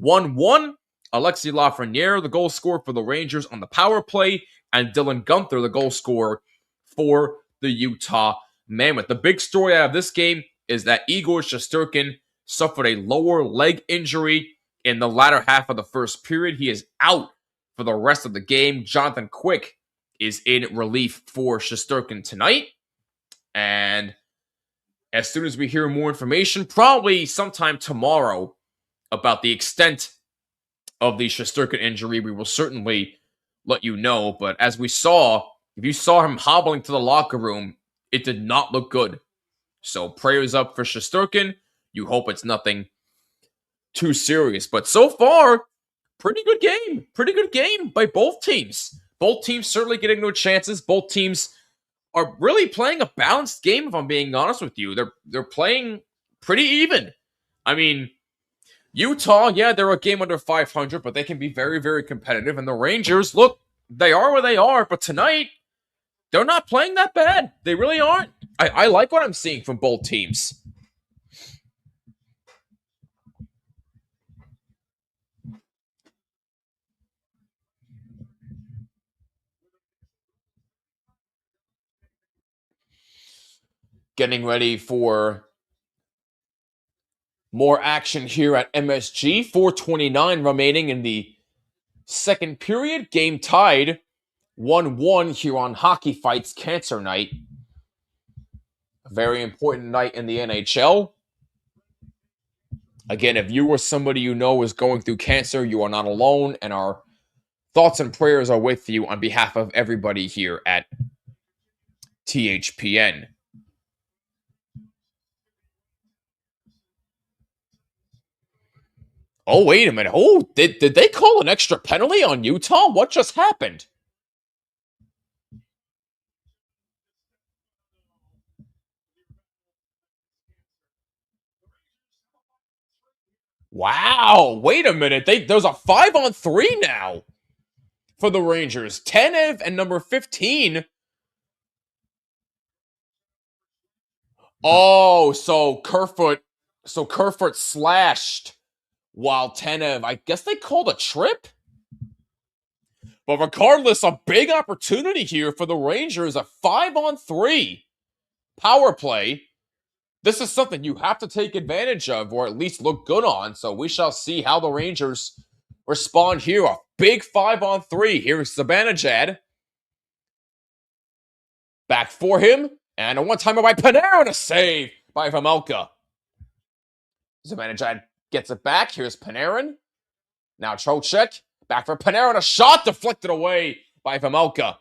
1-1. Alexis Lafreniere, the goal scorer for the Rangers on the power play, and Dylan Gunther, the goal scorer for the Utah Mammoth. The big story out of this game is that Igor Shesterkin suffered a lower leg injury in the latter half of the first period. He is out for the rest of the game. Jonathan Quick is in relief for Shesterkin tonight. And as soon as we hear more information, probably sometime tomorrow, about the extent of the Shesterkin injury, we will certainly let you know. But as we saw, if you saw him hobbling to the locker room, it did not look good. So prayers up for Shesterkin. You hope it's nothing too serious. But so far, pretty good game. Pretty good game by both teams. Both teams certainly getting no chances. Both teams are really playing a balanced game, if I'm being honest with you. They're playing pretty even. I mean, Utah, yeah, they're a game under 500, but they can be very, very competitive. And the Rangers, look, they are where they are, but tonight, they're not playing that bad. They really aren't. I like what I'm seeing from both teams. Getting ready for more action here at MSG. 4:29 remaining in the second period. Game tied 1-1 here on Hockey Fights Cancer Night. A very important night in the NHL. Again, if you or somebody you know is going through cancer, you are not alone, and our thoughts and prayers are with you on behalf of everybody here at THPN. Oh, wait a minute. Oh, did they call an extra penalty on Utah? What just happened? Wow, wait a minute. There's a 5-on-3 now for the Rangers. Tanev and number 15. Oh, so Kerfoot So Kerfoot slashed while Tanev, I guess they called a trip? But regardless, a big opportunity here for the Rangers, a 5-on-3 power play. This is something you have to take advantage of, or at least look good on. So we shall see how the Rangers respond here. A big 5-on-3. Here's Zibanejad. Back for him. And a one-timer by Panarin, a save by Vejmelka. Zibanejad gets it back. Here's Panarin. Now Trocheck. Back for Panarin. A shot deflected away by Vejmelka.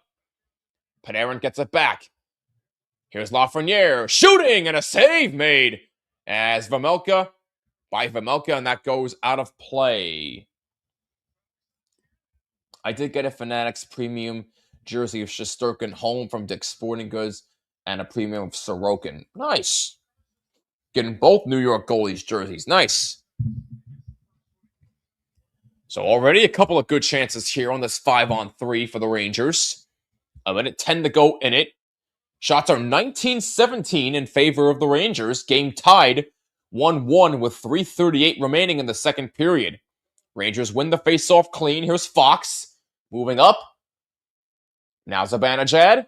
Panarin gets it back. Here's Lafreniere shooting and a save made as Vejmelka, and that goes out of play. I did get a Fanatics premium jersey of Shesterkin home from Dick's Sporting Goods and a premium of Sorokin. Nice. Getting both New York goalies jerseys. Nice. So already a couple of good chances here on this 5-on-3 for the Rangers. A minute 10 to go in it. Shots are 19-17 in favor of the Rangers. Game tied 1-1 with 3:38 remaining in the second period. Rangers win the faceoff clean. Here's Fox moving up. Now Zibanejad.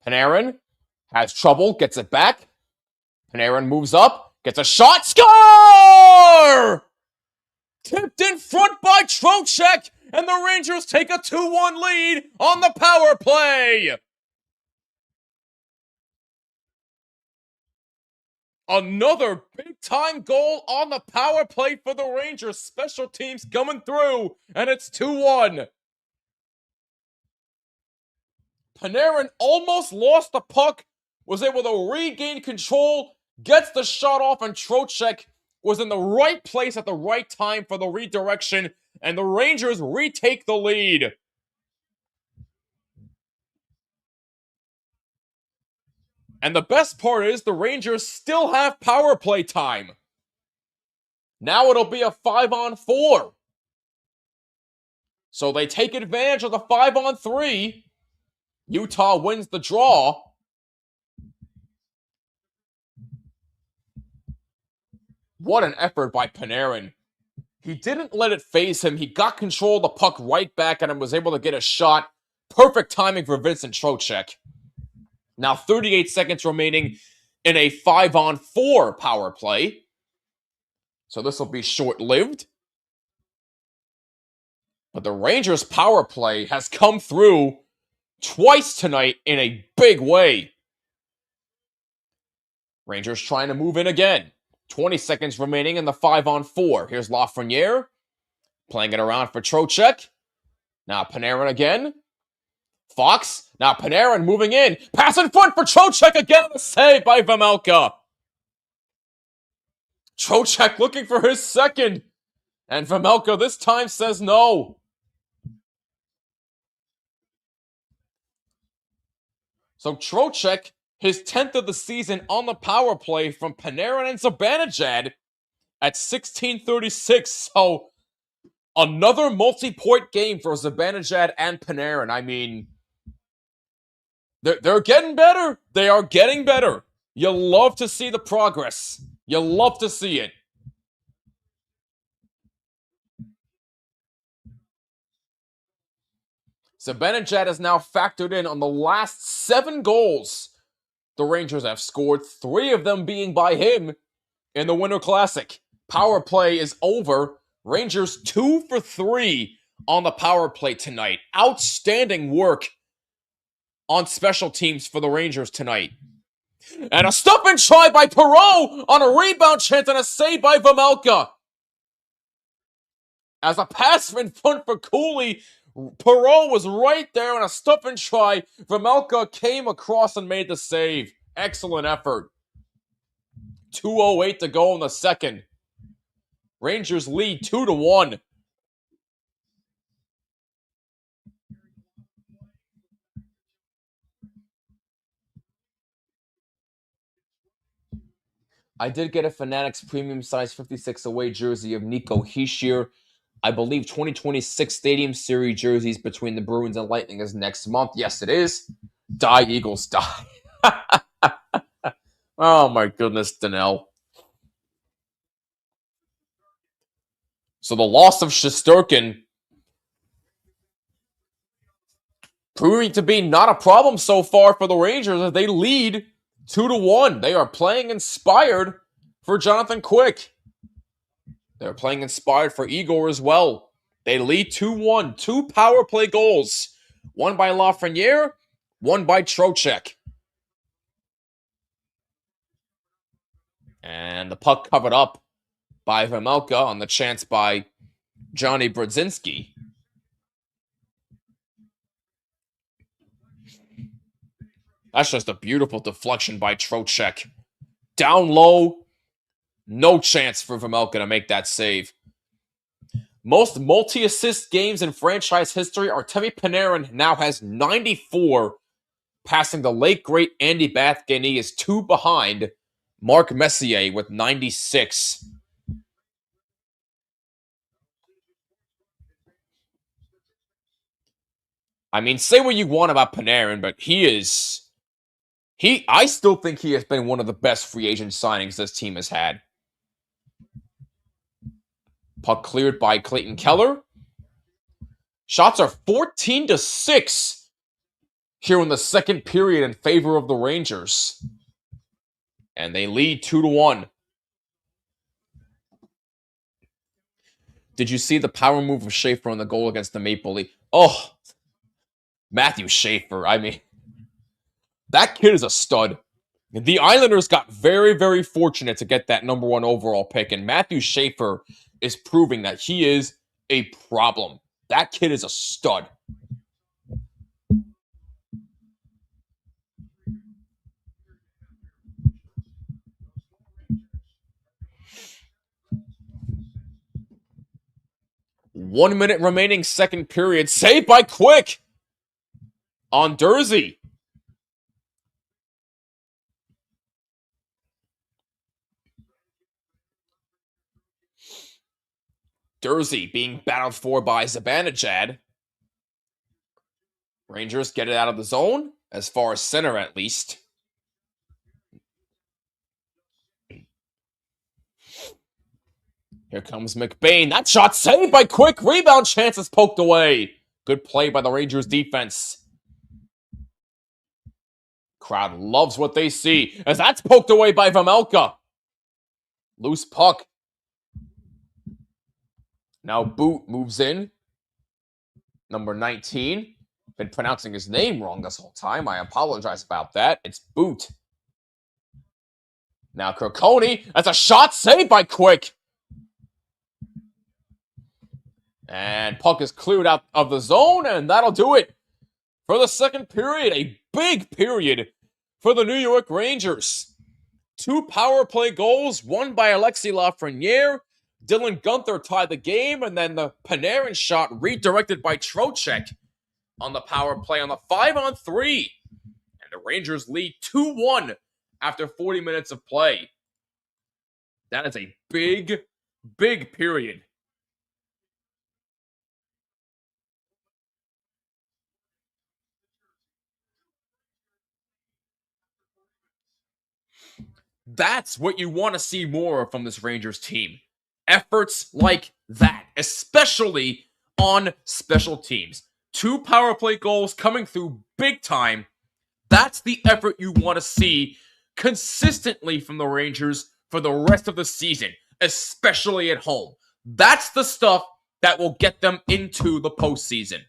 Panarin has trouble, gets it back. Panarin moves up, gets a shot, score! Tipped in front by Trocheck, and the Rangers take a 2-1 lead on the power play. Another big-time goal on the power play for the Rangers. Special teams coming through, and it's 2-1. Panarin almost lost the puck, was able to regain control, gets the shot off, and Trocheck was in the right place at the right time for the redirection, and the Rangers retake the lead. And the best part is the Rangers still have power play time. Now it'll be a 5-on-4. So they take advantage of the 5-on-3. Utah wins the draw. What an effort by Panarin. He didn't let it faze him. He got control of the puck right back and was able to get a shot. Perfect timing for Vincent Trocheck. Now 38 seconds remaining in a 5-on-4 power play. So this will be short-lived. But the Rangers' power play has come through twice tonight in a big way. Rangers trying to move in again. 20 seconds remaining in the 5-on-4. Here's Lafreniere playing it around for Trocheck. Now Panarin again. Fox. Now Panarin moving in. Pass in front for Trocheck again. A save by Vejmelka. Trocheck looking for his second. And Vejmelka this time says no. So Trocheck, his 10th of the season on the power play from Panarin and Zibanejad at 16:36. So another multi-point game for Zibanejad and Panarin. I mean, they're getting better. They are getting better. You love to see the progress. You love to see it. Zibanejad is now factored in on the last 7 goals the Rangers have scored, 3 of them being by him in the Winter Classic. Power play is over. Rangers 2 for 3 on the power play tonight. Outstanding work on special teams for the Rangers tonight. And a stop-and try by Perreault on a rebound chance and a save by Vejmelka. As a pass in front for Cooley, Perreault was right there on a stop-and try. Vejmelka came across and made the save. Excellent effort. 2:08 to go in the second. Rangers lead 2-1. I did get a Fanatics premium size 56 away jersey of Nico Hischier. I believe 2026 Stadium Series jerseys between the Bruins and Lightning is next month. Yes, it is. Die, Eagles, die. Oh, my goodness, Donnell. So the loss of Shesterkin proving to be not a problem so far for the Rangers as they lead 2-1. They are playing inspired for Jonathan Quick. They're playing inspired for Igor as well. They lead 2-1. 2 power play goals. One by Lafreniere, one by Trocheck. And the puck covered up by Vejmelka on the chance by Johnny Brodzinski. That's just a beautiful deflection by Trocheck. Down low, no chance for Vejmelka to make that save. Most multi-assist games in franchise history, Artemi Panarin now has 94, passing the late great Andy Bathgany is 2 behind Mark Messier with 96. I mean, say what you want about Panarin, but I still think he has been one of the best free agent signings this team has had. Puck cleared by Clayton Keller. Shots are 14-6 here in the second period in favor of the Rangers. And they lead 2-1. Did you see the power move of Schaefer on the goal against the Maple Leaf? Oh, Matthew Schaefer. I mean, that kid is a stud. The Islanders got very, very fortunate to get that number 1 overall pick, and Matthew Schaefer is proving that he is a problem. That kid is a stud. One minute remaining, second period. Saved by Quick on Durzi. Durzi being battled for by Zibanejad. Rangers get it out of the zone, as far as center at least. Here comes McBain. That shot saved by Quick. Rebound chances poked away. Good play by the Rangers defense. Crowd loves what they see as that's poked away by Vejmelka. Loose puck. Now Boot moves in. Number 19. Been pronouncing his name wrong this whole time. I apologize about that. It's Boot. Now Kirkoni. That's a shot saved by Quick. And puck is cleared out of the zone, and that'll do it for the second period. A big period for the New York Rangers. 2 power play goals, one by Alexis Lafreniere. Dylan Guenther tied the game, and then the Panarin shot redirected by Trocheck on the power play on the 5-on-3. And the Rangers lead 2-1 after 40 minutes of play. That is a big, big period. That's what you want to see more from this Rangers team. Efforts like that, especially on special teams. 2 power play goals coming through big time. That's the effort you want to see consistently from the Rangers for the rest of the season, especially at home. That's the stuff that will get them into the postseason.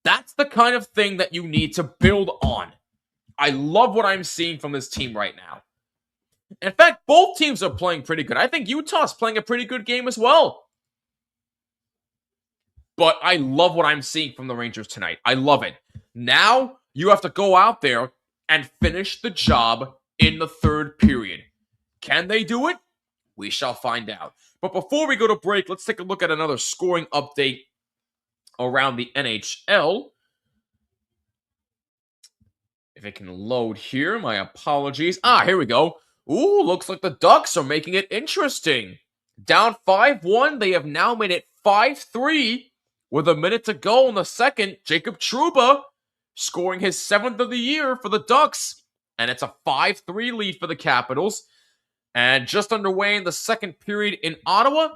That's the kind of thing that you need to build on. I love what I'm seeing from this team right now. In fact, both teams are playing pretty good. I think Utah's playing a pretty good game as well. But I love what I'm seeing from the Rangers tonight. I love it. Now, you have to go out there and finish the job in the third period. Can they do it? We shall find out. But before we go to break, let's take a look at another scoring update around the NHL. If it can load here, my apologies. Here we go. Ooh, looks like the Ducks are making it interesting. Down 5-1, they have now made it 5-3 with a minute to go in the second. Jacob Trouba scoring his 7th of the year for the Ducks. And it's a 5-3 lead for the Capitals. And just underway in the second period in Ottawa,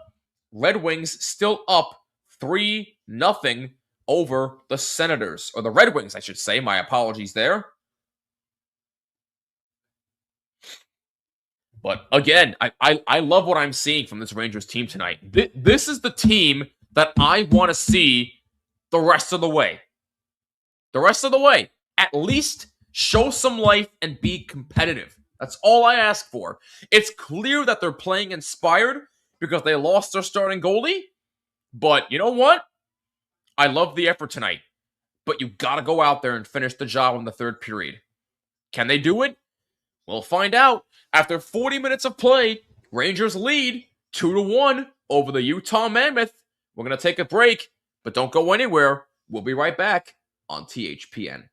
Red Wings still up 3-0 over the Senators, or the Red Wings, I should say. My apologies there. But again, I love what I'm seeing from this Rangers team tonight. This is the team that I want to see the rest of the way. The rest of the way. At least show some life and be competitive. That's all I ask for. It's clear that they're playing inspired because they lost their starting goalie. But you know what? I love the effort tonight. But you got to go out there and finish the job in the third period. Can they do it? We'll find out. After 40 minutes of play, Rangers lead 2-1 over the Utah Mammoth. We're going to take a break, but don't go anywhere. We'll be right back on THPN.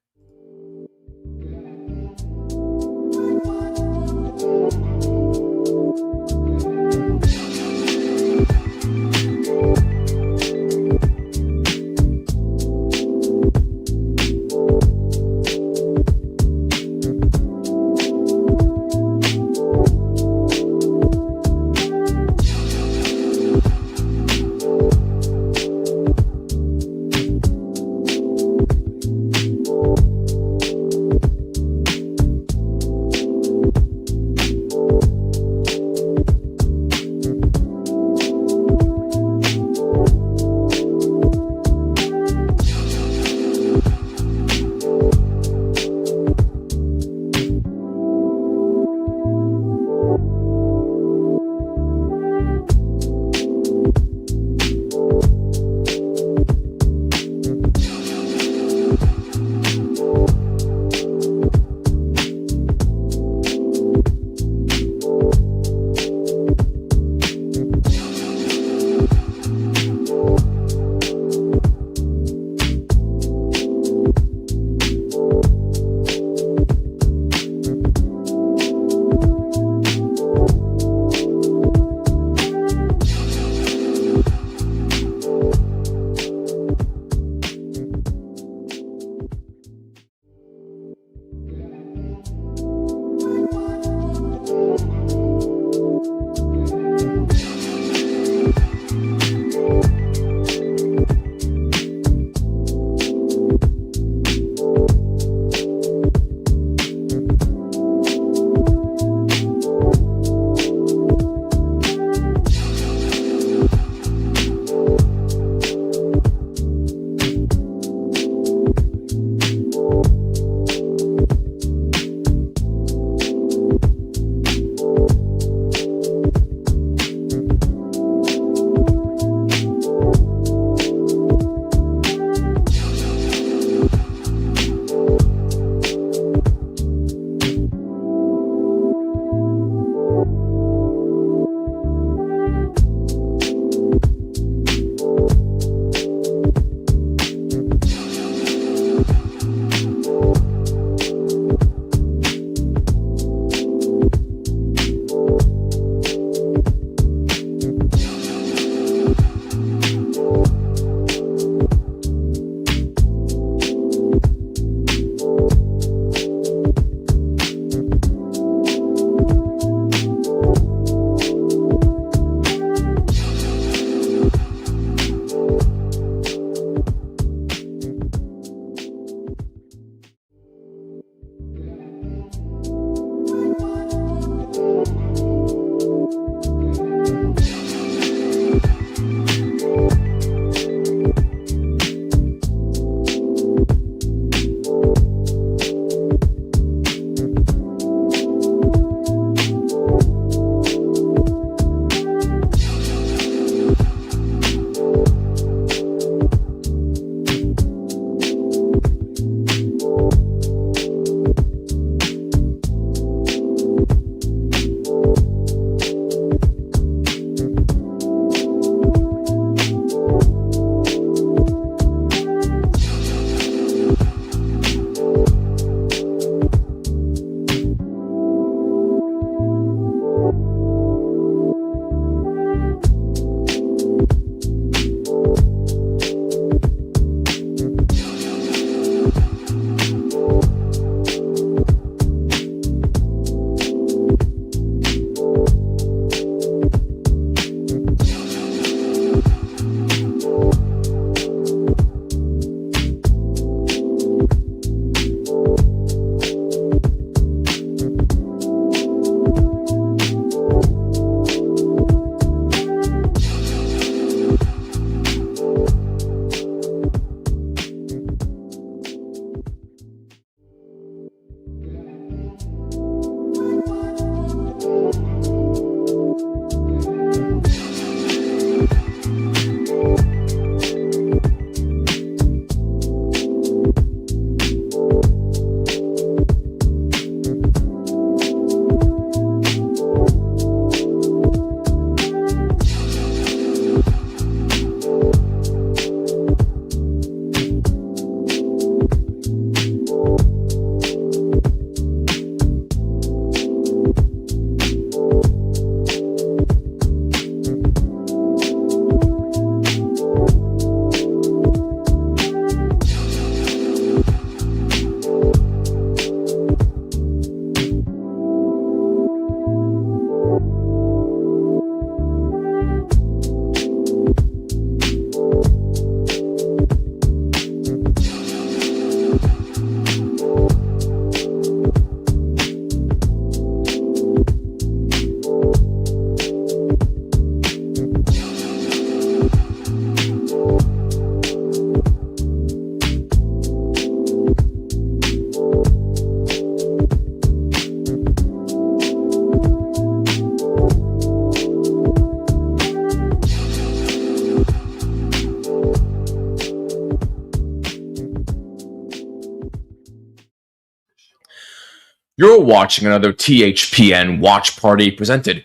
You're watching another THPN watch party presented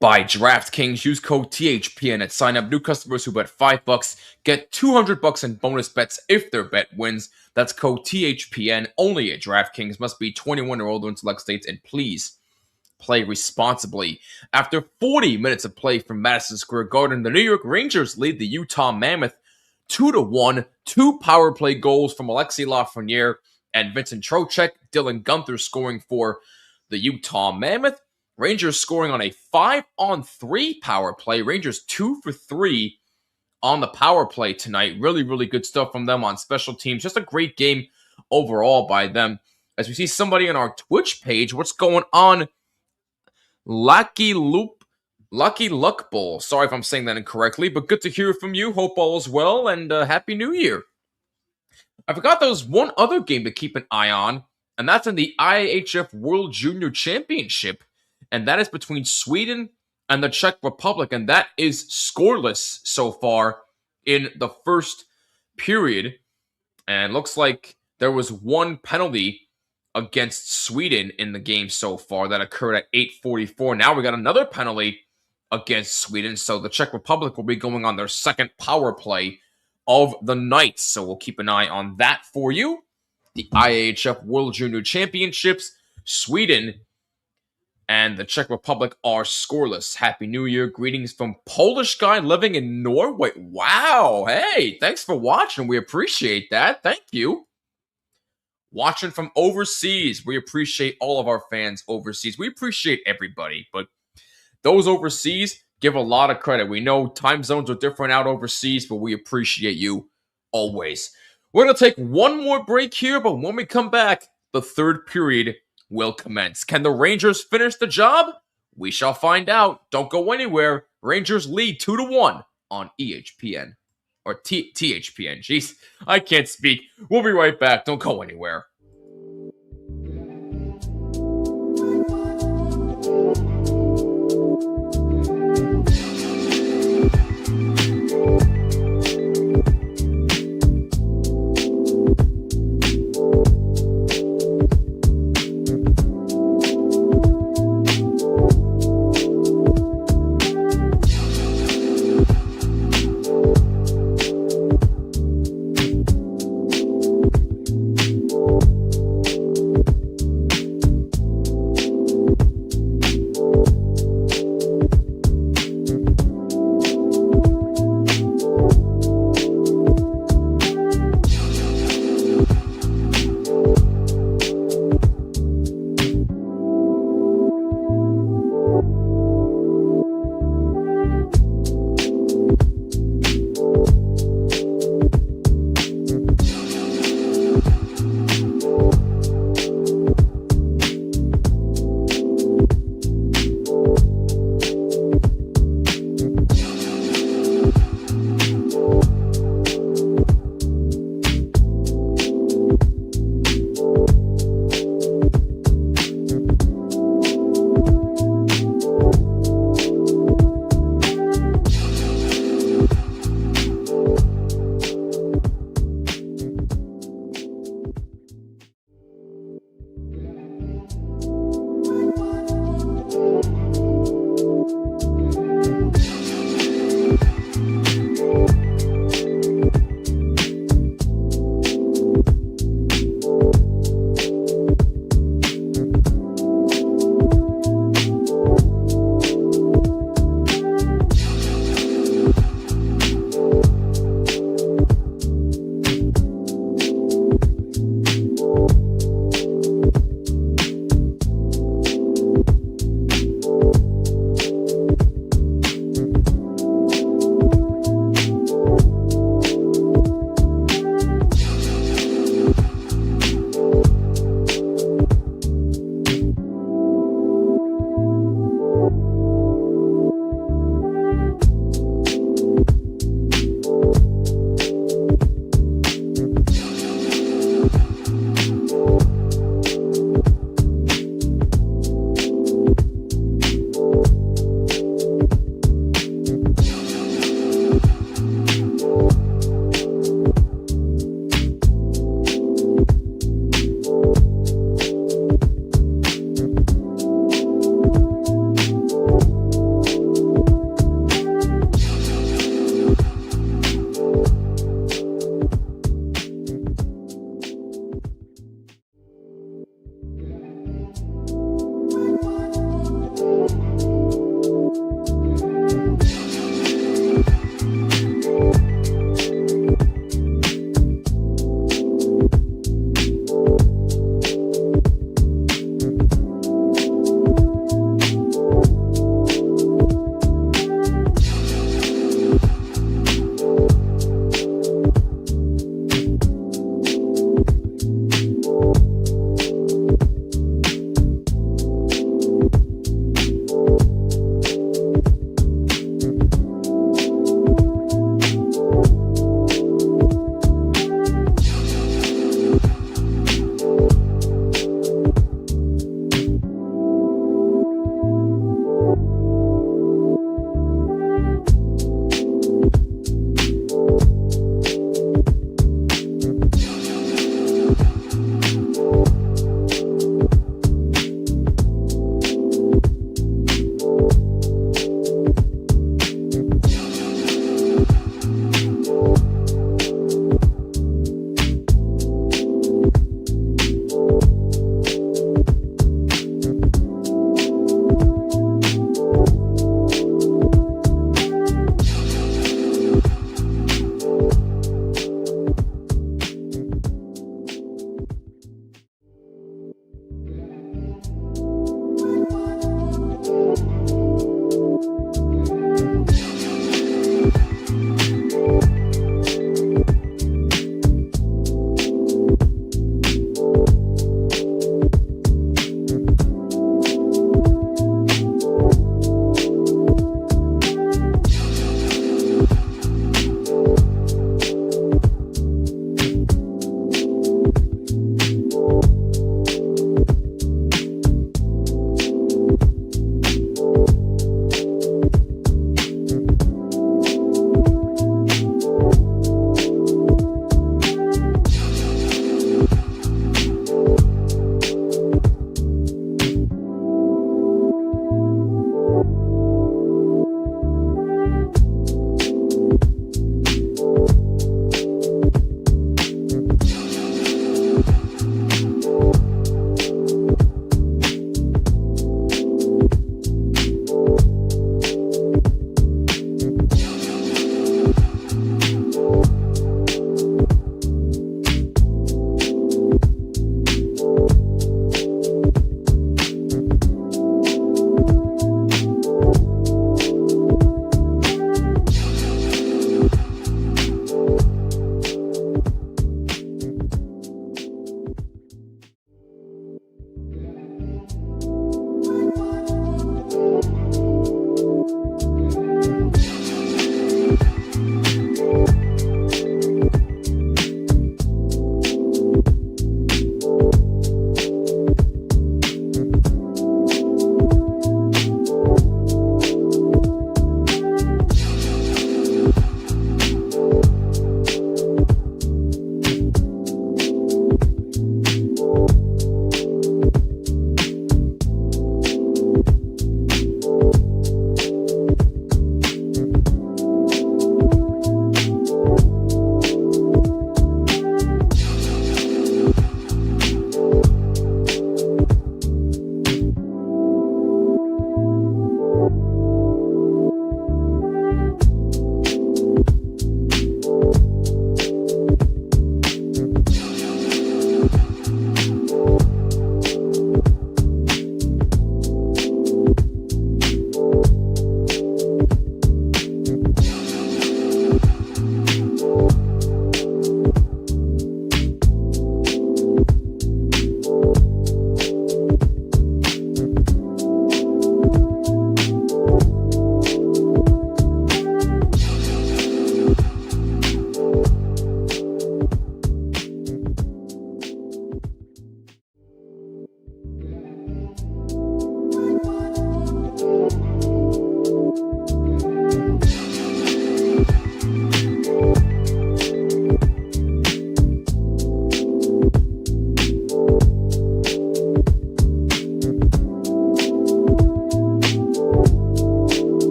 by DraftKings. Use code THPN at sign up. New customers who bet $5 get $200 in bonus bets if their bet wins. That's code THPN only at DraftKings. Must be 21 or older in select states, and please play responsibly. After 40 minutes of play from Madison Square Garden, the New York Rangers lead the Utah Mammoth 2-1. 2 power play goals from Alexei Lafreniere and Vincent Trocheck. Dylan Gunther scoring for the Utah Mammoth. Rangers scoring on a 5-on-3 power play. Rangers 2 for 3 on the power play tonight. Really, really good stuff from them on special teams. Just a great game overall by them. As we see somebody on our Twitch page, what's going on? Lucky Luck Bowl. Sorry if I'm saying that incorrectly, but good to hear from you. Hope all is well, and Happy New Year. I forgot there was one other game to keep an eye on, and that's in the IHF World Junior Championship, and that is between Sweden and the Czech Republic, and that is scoreless so far in the first period, and looks like there was one penalty against Sweden in the game so far that occurred at 8:44. Now we got another penalty against Sweden, so the Czech Republic will be going on their second power play of the night, so we'll keep an eye on that for you. The IHF World Junior Championships, Sweden and the Czech Republic are scoreless. Happy New Year. Greetings from Polish guy living in Norway. Wow. Hey, thanks for watching. We appreciate that. Thank you. Watching from overseas. We appreciate all of our fans overseas. We appreciate everybody, but those overseas give a lot of credit. We know time zones are different out overseas, but we appreciate you always. We're going to take one more break here, but when we come back, the third period will commence. Can the Rangers finish the job? We shall find out. Don't go anywhere. Rangers lead 2-1 on EHPN. Or THPN. Jeez, I can't speak. We'll be right back. Don't go anywhere.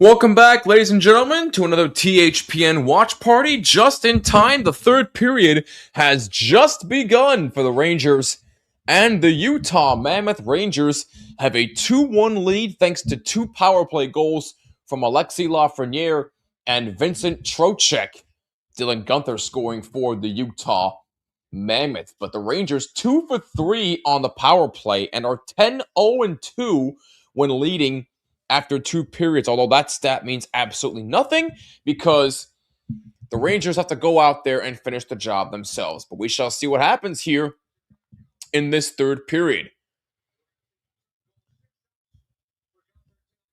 Welcome back, ladies and gentlemen, to another THPN watch party. Just in time, the third period has just begun for the Rangers, and the Utah Mammoth Rangers have a 2-1 lead thanks to two power play goals from Alexi Lafreniere and Vincent Trocheck. Dylan Guenther scoring for the Utah Mammoth. But the Rangers 2 for 3 on the power play and are 10-0-2 when leading after two periods, although that stat means absolutely nothing because the Rangers have to go out there and finish the job themselves. But we shall see what happens here in this third period.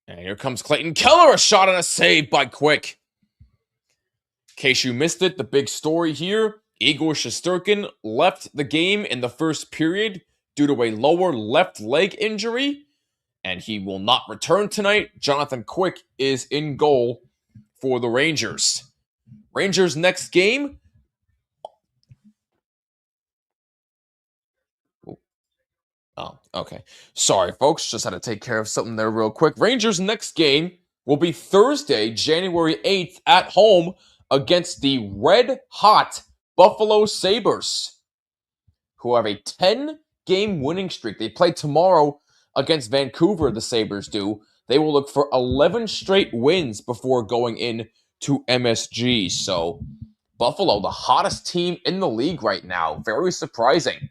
And here comes Clayton Keller, a shot and a save by Quick. In case you missed it, the big story here, Igor Shesterkin left the game in the first period due to a lower left leg injury, and he will not return tonight. Jonathan Quick is in goal for the Rangers. Rangers' next game. Oh, okay. Sorry, folks. Just had to take care of something there real quick. Rangers' next game will be Thursday, January 8th at home against the red-hot Buffalo Sabres, who have a 10-game winning streak. They play tomorrow against Vancouver, the Sabres do. They will look for 11 straight wins before going in to MSG. So, Buffalo, the hottest team in the league right now. Very surprising.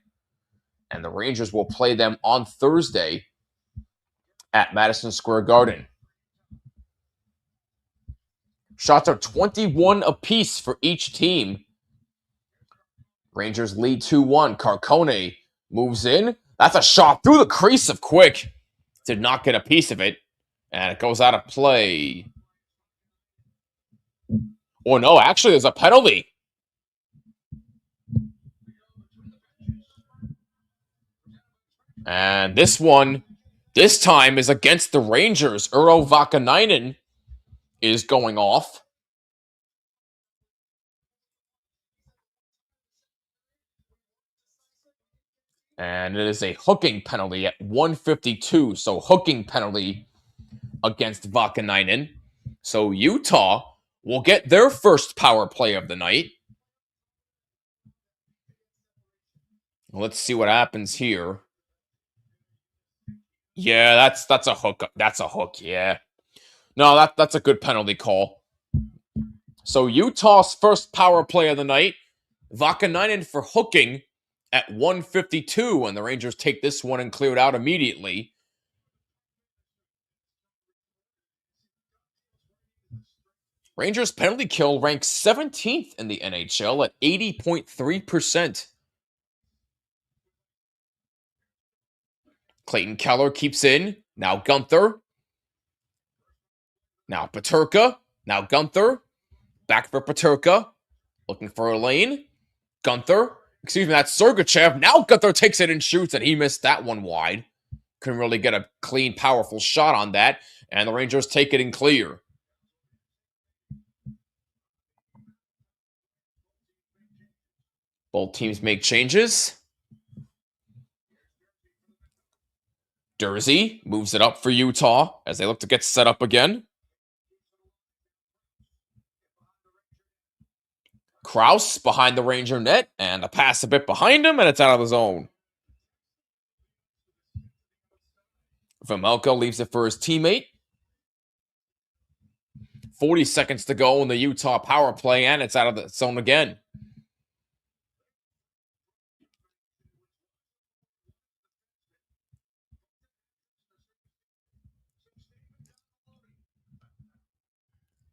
And the Rangers will play them on Thursday at Madison Square Garden. Shots are 21 apiece for each team. Rangers lead 2-1. Carcone moves in. That's a shot through the crease of Quick. Did not get a piece of it. And it goes out of play. Oh no, actually there's a penalty. And this time is against the Rangers. Urho Vakanainen is going off. And it is a hooking penalty at 152. So hooking penalty against Vakanainen. So Utah will get their first power play of the night. Let's see what happens here. Yeah, that's a hook. That's a hook, yeah. No, that's a good penalty call. So Utah's first power play of the night. Vakanainen for hooking at 152, and the Rangers take this one and clear it out immediately. Rangers penalty kill ranks 17th in the NHL at 80.3%. Clayton Keller keeps in. Now Guenther. Now Peterka. Now Guenther. Back for Peterka. Looking for a lane. Guenther. Excuse me, that's Sergachev. Now Guenther takes it and shoots, and he missed that one wide. Couldn't really get a clean, powerful shot on that. And the Rangers take it and clear. Both teams make changes. Dursey moves it up for Utah as they look to get set up again. Kraus behind the Ranger net, and a pass a bit behind him, and it's out of the zone. Vejmelka leaves it for his teammate. 40 seconds to go in the Utah power play, and it's out of the zone again.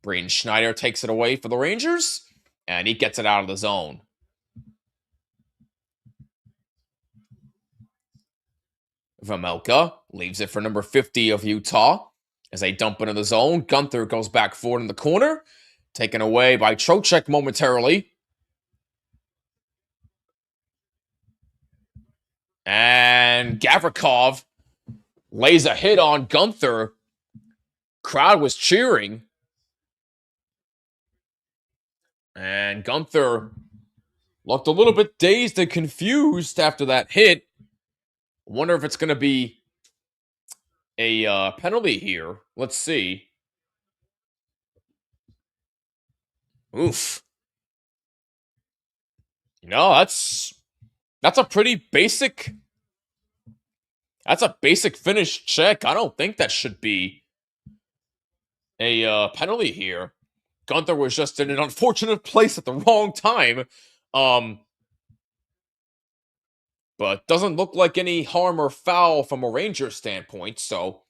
Braden Schneider takes it away for the Rangers, and he gets it out of the zone. Vejmelka leaves it for number 50 of Utah as they dump into the zone. Guenther goes back forward in the corner, taken away by Trocheck momentarily. And Gavrikov lays a hit on Guenther. Crowd was cheering. And Guenther looked a little bit dazed and confused after that hit. I wonder if it's going to be a penalty here. Let's see. Oof. No, that's a pretty basic. That's a basic finish check. I don't think that should be a penalty here. Gunther was just in an unfortunate place at the wrong time. But doesn't look like any harm or foul from a Ranger standpoint, so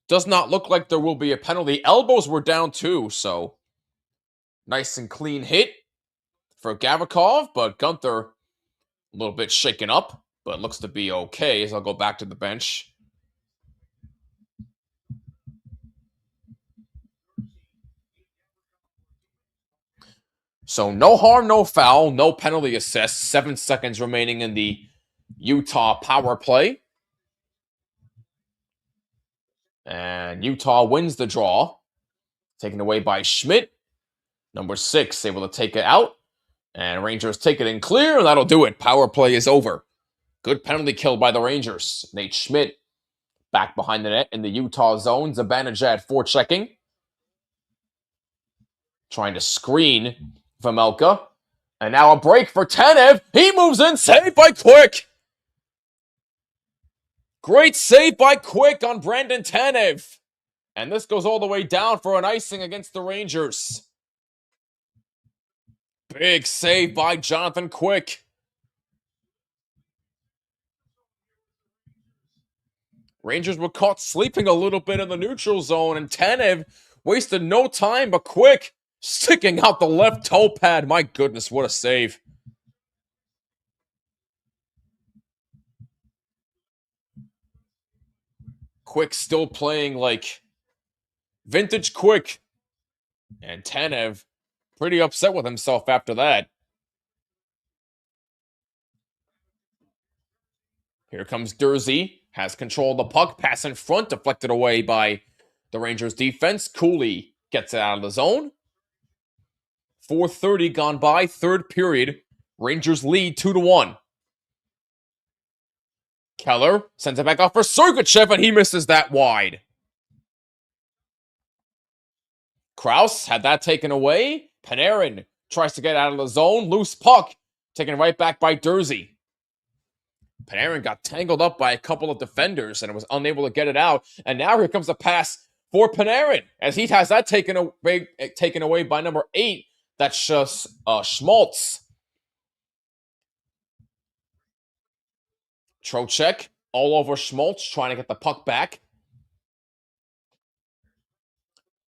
does not look like there will be a penalty. Elbows were down too, so nice and clean hit for Gavrikov, but Gunther a little bit shaken up, but looks to be okay as I'll go back to the bench. So no harm, no foul, no penalty assessed. 7 seconds remaining in the Utah power play. And Utah wins the draw. Taken away by Schmidt. Number 6 able to take it out. And Rangers take it in clear. That'll do it. Power play is over. Good penalty kill by the Rangers. Nate Schmidt back behind the net in the Utah zone. Zibanejad forechecking. Trying to screen Vejmelka. And now a break for Tanev. He moves in. Saved by Quick. Great save by Quick on Brandon Tanev. And this goes all the way down for an icing against the Rangers. Big save by Jonathan Quick. Rangers were caught sleeping a little bit in the neutral zone, and Tanev wasted no time, but Quick sticking out the left toe pad. My goodness, what a save. Quick still playing like vintage Quick. And Tanev pretty upset with himself after that. Here comes Dursey. Has control of the puck. Pass in front. Deflected away by the Rangers defense. Cooley gets it out of the zone. 4:30 gone by. Third period. Rangers lead 2-1. Keller sends it back off for Sergachev, and he misses that wide. Kraus had that taken away. Panarin tries to get out of the zone. Loose puck. Taken right back by Dursey. Panarin got tangled up by a couple of defenders and was unable to get it out. And now here comes a pass for Panarin as he has that taken away by number 8. That's just Schmaltz. Trocheck all over Schmaltz trying to get the puck back.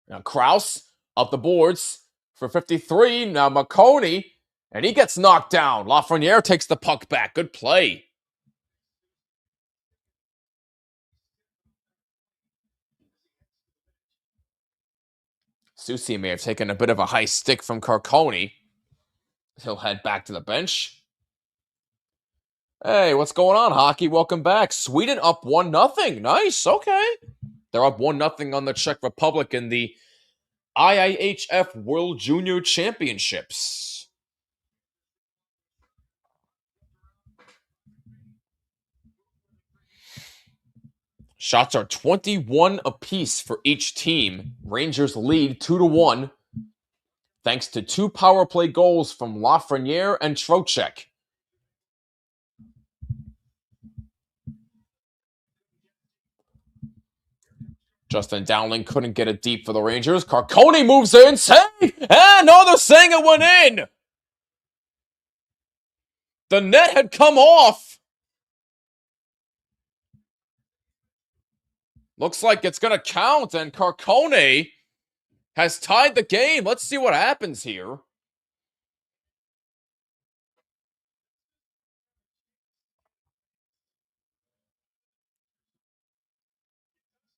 Now Kraus up the boards for 53. Now McConey, and he gets knocked down. Lafreniere takes the puck back. Good play. Susi may have taken a bit of a high stick from Carcone. He'll head back to the bench. Hey, what's going on, hockey? Welcome back. Sweden up 1-0. Nice, okay. They're up 1-0 on the Czech Republic in the IIHF World Junior Championships. Shots are 21 apiece for each team. Rangers lead 2-1, thanks to 2 power play goals from Lafreniere and Trocheck. Justin Dowling couldn't get it deep for the Rangers. Carcone moves in, save, and no, they're saying it went in. The net had come off. Looks like it's going to count, and Carcone has tied the game. Let's see what happens here.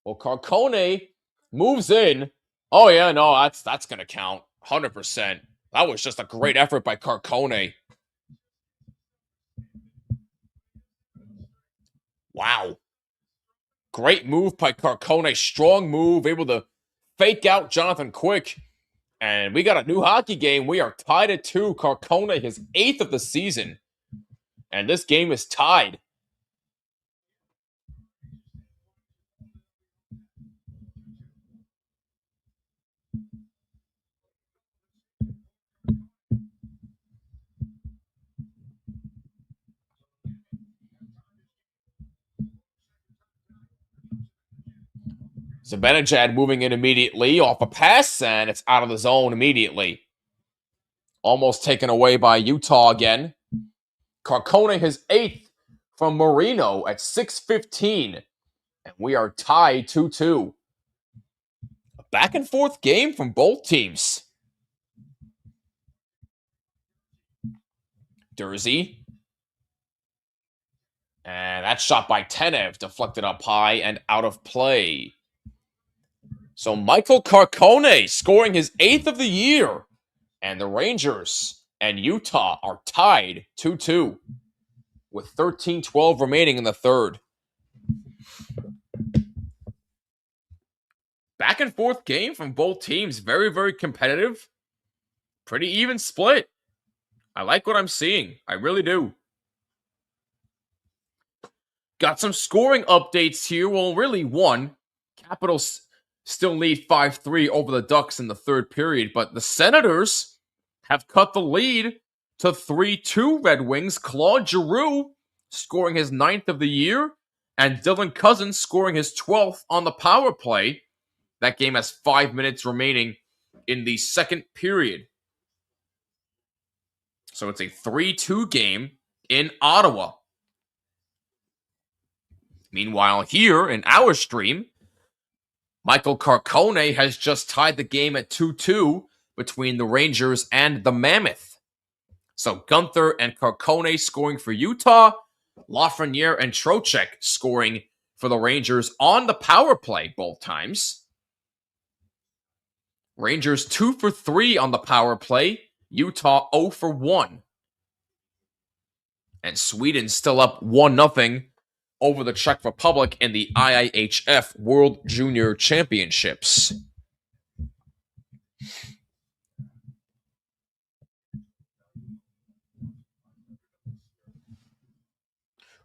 Well, Carcone moves in. Oh, yeah, no, that's going to count. 100%. That was just a great effort by Carcone. Wow. Great move by Carcone. Strong move. Able to fake out Jonathan Quick. And we got a new hockey game. We are tied at 2. Carcone, his 8th of the season. And this game is tied. Zibanejad moving in immediately off a pass, and it's out of the zone immediately. Almost taken away by Utah again. Carcone his 8th from Marino at 6:15. And we are tied 2-2. A back and forth game from both teams. Dursey. And that shot by Tenev deflected up high and out of play. So Michael Carcone scoring his 8th of the year. And the Rangers and Utah are tied 2-2 with 13:12 remaining in the third. Back and forth game from both teams. Very, very competitive. Pretty even split. I like what I'm seeing. I really do. Got some scoring updates here. Well, really one. Capitals still lead 5-3 over the Ducks in the third period, but the Senators have cut the lead to 3-2 Red Wings. Claude Giroux scoring his 9th of the year, and Dylan Cousins scoring his 12th on the power play. That game has 5 minutes remaining in the second period. So it's a 3-2 game in Ottawa. Meanwhile, here in our stream, Michael Carcone has just tied the game at 2-2 between the Rangers and the Mammoth. So Gunther and Carcone scoring for Utah, Lafreniere and Trocheck scoring for the Rangers on the power play both times. Rangers 2 for 3 on the power play, Utah 0 for 1. And Sweden still up 1-0 over the Czech Republic in the IIHF World Junior Championships.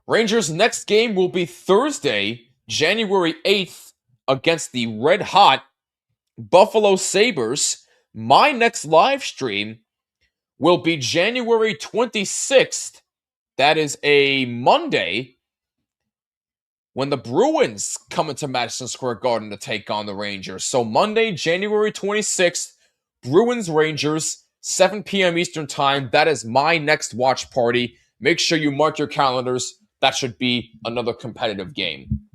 Rangers' next game will be Thursday, January 8th, against the red-hot Buffalo Sabres. My next live stream will be January 26th. That is a Monday, when the Bruins come into Madison Square Garden to take on the Rangers. So Monday, January 26th, Bruins-Rangers, 7 p.m. Eastern Time. That is my next watch party. Make sure you mark your calendars. That should be another competitive game.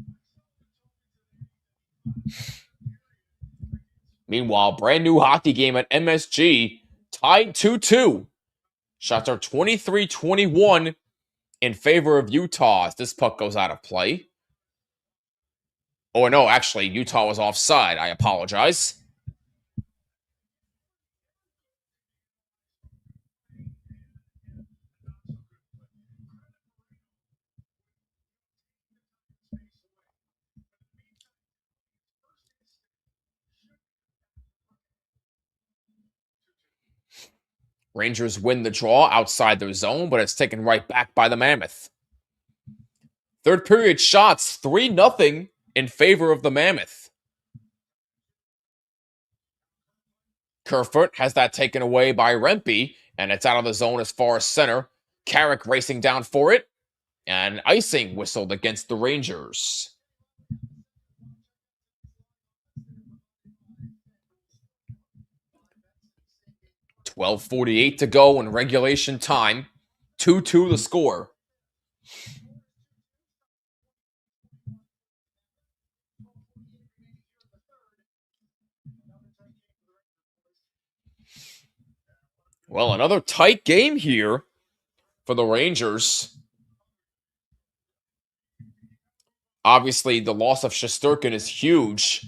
Meanwhile, brand new hockey game at MSG, tied 2-2. Shots are 23-21 in favor of Utah as this puck goes out of play. Oh, no, actually, Utah was offside. I apologize. Rangers win the draw outside their zone, but it's taken right back by the Mammoth. Third period shots, 3-0 in favor of the Mammoth. Kerfoot has that taken away by Rempe, and it's out of the zone as far as center. Carrick racing down for it, and icing whistled against the Rangers. .12:48 to go in regulation time. 2-2 the score. Well, another tight game here for the Rangers. Obviously, the loss of Shesterkin is huge,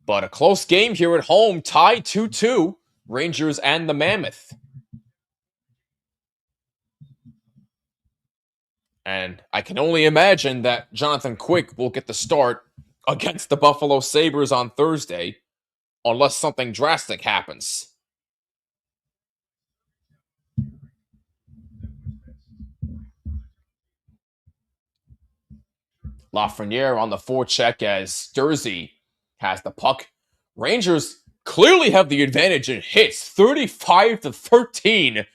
but a close game here at home, tied 2-2, Rangers and the Mammoth. And I can only imagine that Jonathan Quick will get the start against the Buffalo Sabres on Thursday, unless something drastic happens. Lafreniere on the forecheck as Dursey has the puck. Rangers clearly have the advantage in hits, 35-13.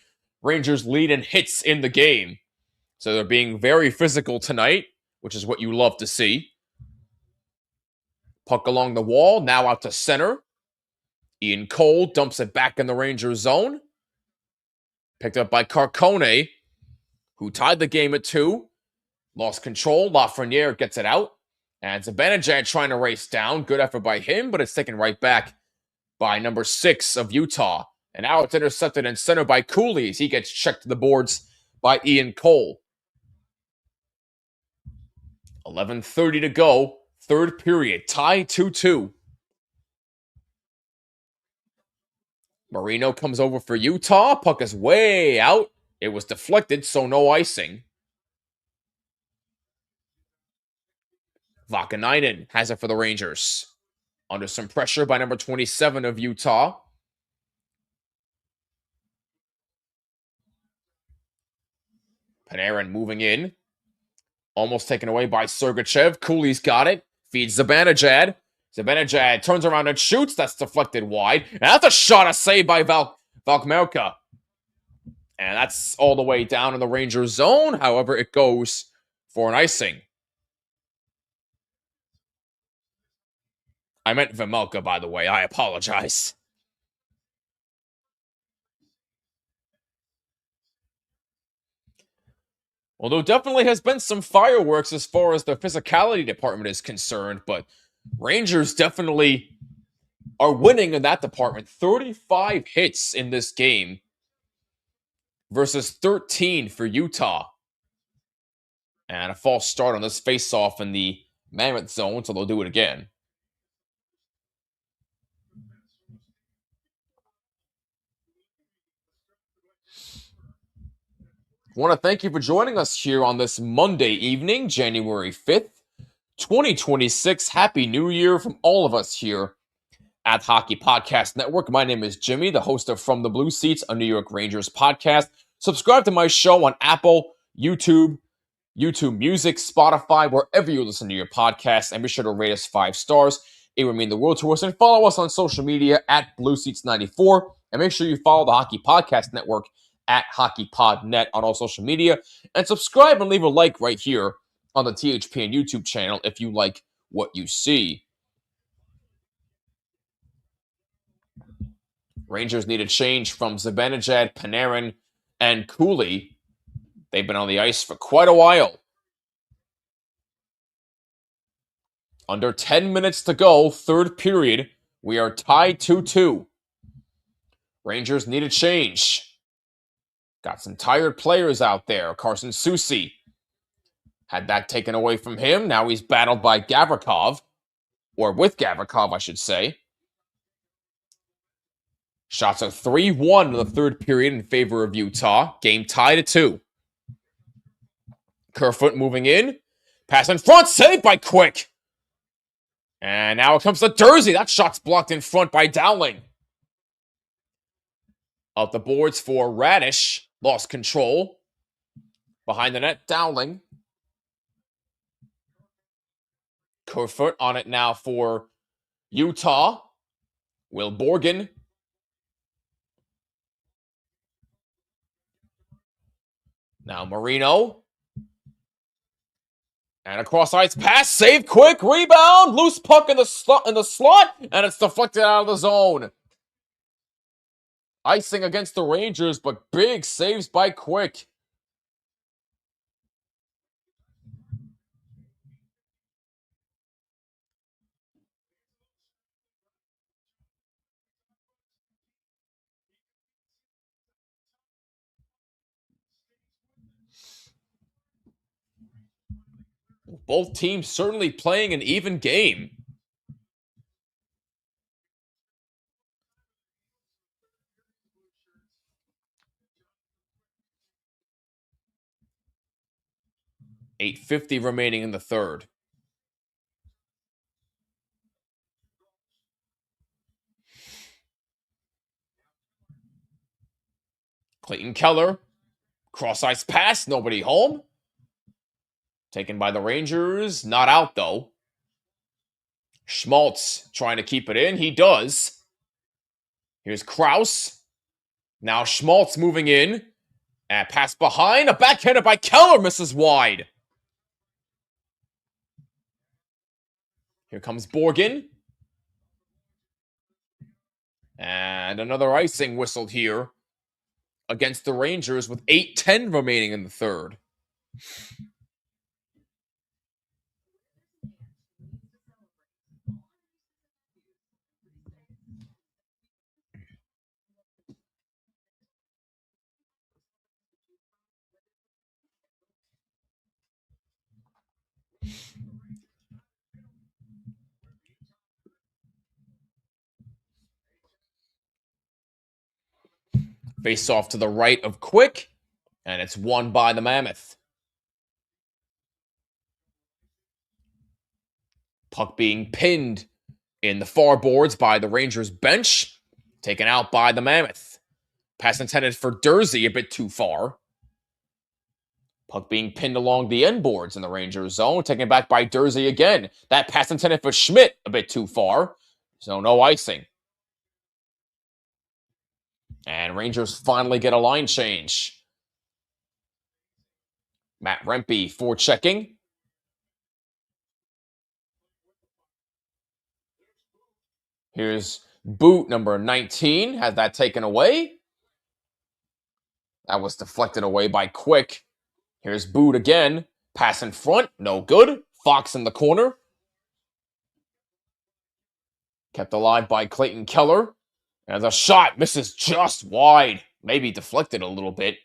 Rangers lead in hits in the game. So they're being very physical tonight, which is what you love to see. Puck along the wall, now out to center. Ian Cole dumps it back in the Rangers zone. Picked up by Carcone, who tied the game at 2. Lost control. Lafreniere gets it out. And Zibanejad trying to race down. Good effort by him, but it's taken right back by number 6 of Utah. And now it's intercepted in center by Cooley as he gets checked to the boards by Ian Cole. 11:30 to go. Third period. Tie 2-2. Marino comes over for Utah. Puck is way out. It was deflected, so no icing. Vakanainen has it for the Rangers. Under some pressure by number 27 of Utah. Panarin moving in. Almost taken away by Sergachev. Cooley's got it. Feeds Zibanejad. Zibanejad turns around and shoots. That's deflected wide. And that's a shot, a save by Valkmerka. And that's all the way down in the Rangers zone. However, it goes for an icing. I meant Vejmelka, by the way. I apologize. Although definitely has been some fireworks as far as the physicality department is concerned, but Rangers definitely are winning in that department. 35 hits in this game versus 13 for Utah. And a false start on this face-off in the Mammoth zone, so they'll do it again. I want to thank you for joining us here on this Monday evening, January 5th, 2026. Happy New Year from all of us here at Hockey Podcast Network. My name is Jimmy, the host of From the Blue Seats, a New York Rangers podcast. Subscribe to my show on Apple, YouTube Music, Spotify, wherever you listen to your podcasts, and be sure to rate us 5 stars. It would mean the world to us. And follow us on social media at BlueSeats94. And make sure you follow the Hockey Podcast Network at HockeyPodNet on all social media. And subscribe and leave a like right here on the THPN YouTube channel if you like what you see. Rangers need a change from Zibanejad, Panarin, and Cooley. They've been on the ice for quite a while. Under 10 minutes to go, third period. We are tied 2-2. Rangers need a change. Got some tired players out there. Carson Soucy had that taken away from him. Now he's battled by Gavrikov. Or with Gavrikov, I should say. Shots are 3-1 in the third period in favor of Utah. Game tied at 2. Kerfoot moving in. Pass in front. Saved by Quick. And now it comes to Durzi. That shot's blocked in front by Dowling. Out the boards for Radish. Lost control. Behind the net, Dowling. Kerfoot on it now for Utah. Will Borgen. Now Marino. And a cross-ice pass. Save quick. Rebound. Loose puck in the slot. And it's deflected out of the zone. Icing against the Rangers, but big saves by Quick. Both teams certainly playing an even game. $8:50 remaining in the third. Clayton Keller. Cross-ice pass. Nobody home. Taken by the Rangers. Not out, though. Schmaltz trying to keep it in. He does. Here's Krause. Now Schmaltz moving in. And pass behind. A backhander by Keller misses wide. Here comes Borgen. And another icing whistled here against the Rangers with 8:10 remaining in the third. Face off to the right of Quick, and it's won by the Mammoth. Puck being pinned in the far boards by the Rangers bench, taken out by the Mammoth. Pass intended for Dursey, a bit too far. Puck being pinned along the end boards in the Rangers zone, taken back by Dursey again. That pass intended for Schmidt, a bit too far, so no icing. And Rangers finally get a line change. Matt Rempe forechecking. Here's Boot, number 19, has that taken away. That was deflected away by Quick. Here's Boot again. Pass in front, no good. Fox in the corner. Kept alive by Clayton Keller. And the shot misses just wide. Maybe deflected a little bit.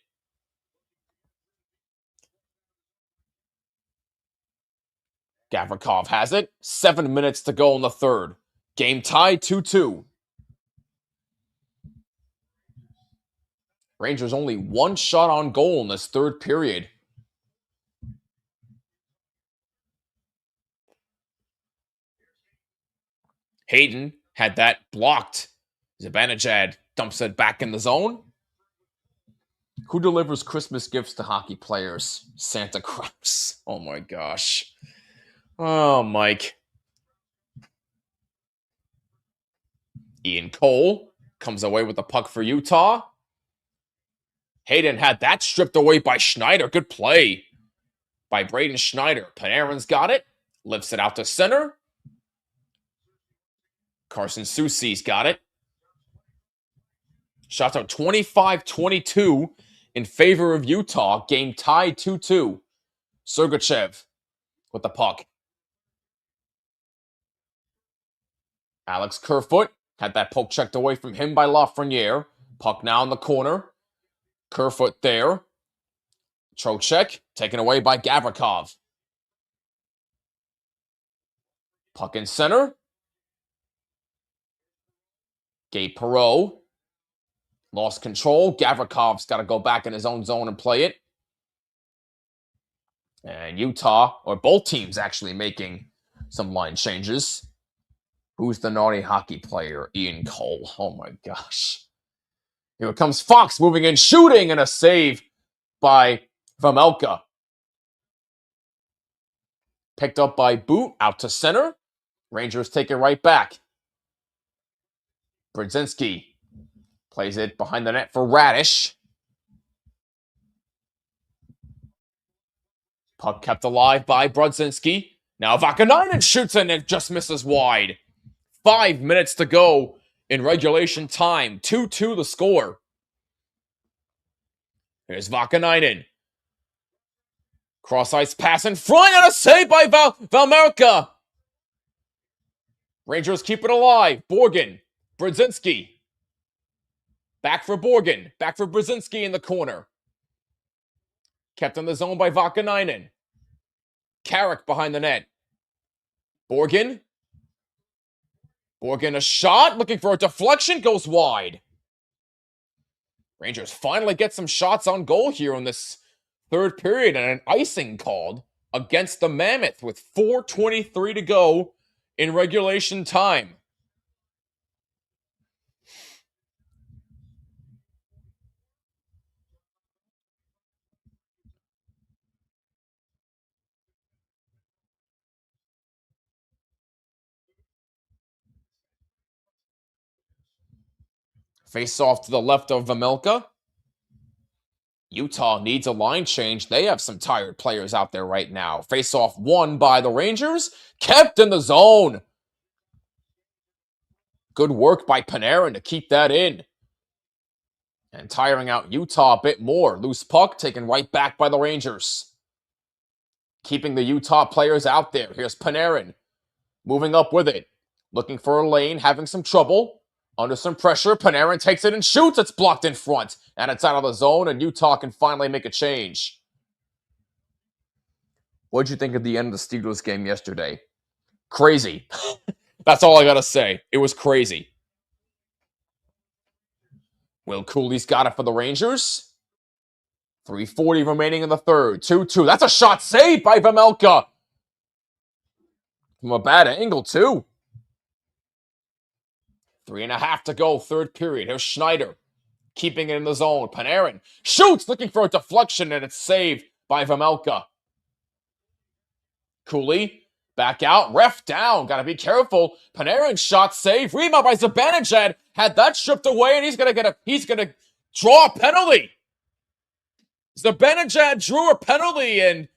Gavrikov has it. 7 minutes to go in the third. Game tied 2-2. Rangers only one shot on goal in this third period. Hayden had that blocked. Zibanejad dumps it back in the zone. Who delivers Christmas gifts to hockey players? Santa Claus. Oh my gosh. Oh, Mike. Ian Cole comes away with the puck for Utah. Hayden had that stripped away by Schneider. Good play by Braden Schneider. Panarin's got it. Lifts it out to center. Carson Soucy's got it. Shots out 25-22 in favor of Utah. Game tied 2-2. Sergachev with the puck. Alex Kerfoot had that poke checked away from him by Lafreniere. Puck now in the corner. Kerfoot there. Trocheck taken away by Gavrikov. Puck in center. Gabe Perreault lost control. Gavrikov's got to go back in his own zone and play it. And Utah, or both teams actually making some line changes. Who's the naughty hockey player? Ian Cole. Oh my gosh. Here comes Fox moving in, shooting, and a save by Vamelka. Picked up by Boot, out to center. Rangers take it right back. Brzezinski plays it behind the net for Radish. Puck kept alive by Brzezinski. Now Vakanainen shoots and it just misses wide. 5 minutes to go in regulation time. 2-2 the score. Here's Vakanainen. Cross-ice pass in front and a save by Valmerka. Rangers keep it alive. Borgen. Brzezinski. Back for Borgen. Back for Brzezinski in the corner. Kept in the zone by Vakanainen. Carrick behind the net. Borgen. Borgen a shot. Looking for a deflection. Goes wide. Rangers finally get some shots on goal here in this third period. And an icing called against the Mammoth with 4:23 to go in regulation time. Face off to the left of Vamelka. Utah needs a line change. They have some tired players out there right now. Face-off won by the Rangers. Kept in the zone. Good work by Panarin to keep that in. And tiring out Utah a bit more. Loose puck taken right back by the Rangers. Keeping the Utah players out there. Here's Panarin. Moving up with it. Looking for a lane. Having some trouble. Under some pressure. Panarin takes it and shoots. It's blocked in front. And it's out of the zone. And Utah can finally make a change. What'd you think of the end of the Steelers game yesterday? Crazy. That's all I gotta say. It was crazy. Will Cooley's got it for the Rangers. 3:40 remaining in the third. 2-2. That's a shot saved by Vejmelka. From a bad angle, too. 3.5 to go, third period. Here's Schneider. Keeping it in the zone. Panarin shoots, looking for a deflection, and it's saved by Vejmelka. Cooley, back out. Ref down. Gotta be careful. Panarin shot save. Rebound by Zibanejad. Had that stripped away, and he's gonna draw a penalty. Zibanejad drew a penalty, and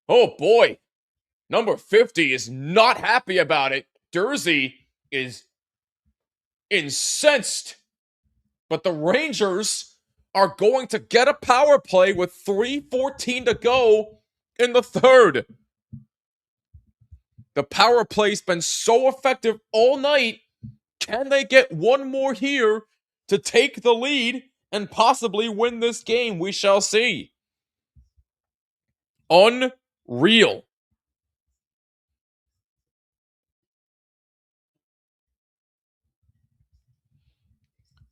oh boy, number 50 is not happy about it. Dursey is incensed. But the Rangers are going to get a power play with 3:14 to go in the third. The power play's been so effective all night. Can they get one more here to take the lead and possibly win this game? We shall see. Unreal.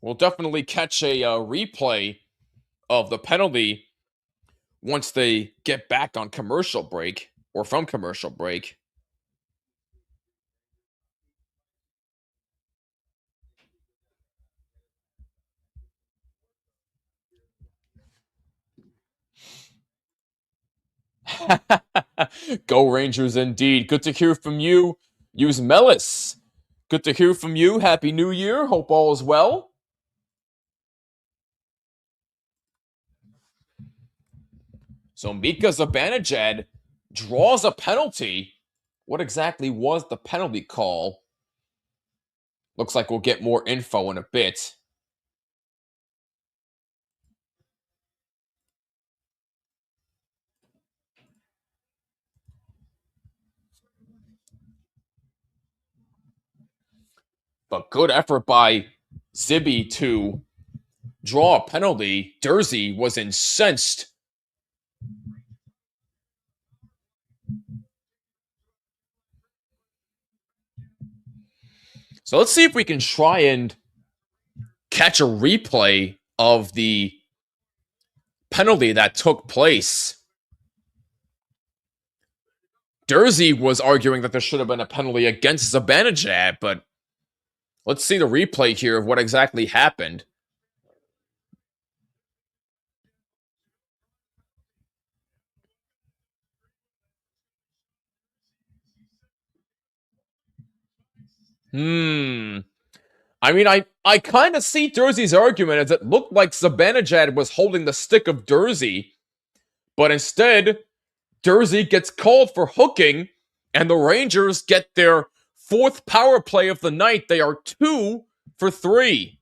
We'll definitely catch a replay of the penalty once they get back on commercial break or from commercial break. Go Rangers indeed. Good to hear from you. Use Mellis. Good to hear from you. Happy New Year. Hope all is well. So Mika Zibanejad draws a penalty. What exactly was the penalty call? Looks like we'll get more info in a bit. But good effort by Zibby to draw a penalty. Dursey was incensed. So let's see if we can try and catch a replay of the penalty that took place. Dursey was arguing that there should have been a penalty against Zibanejad, but let's see the replay here of what exactly happened. I mean, I kind of see Dursey's argument as it looked like Zibanejad was holding the stick of Dursey, but instead, Dursey gets called for hooking, and the Rangers get their fourth power play of the night. They are 2 for 3.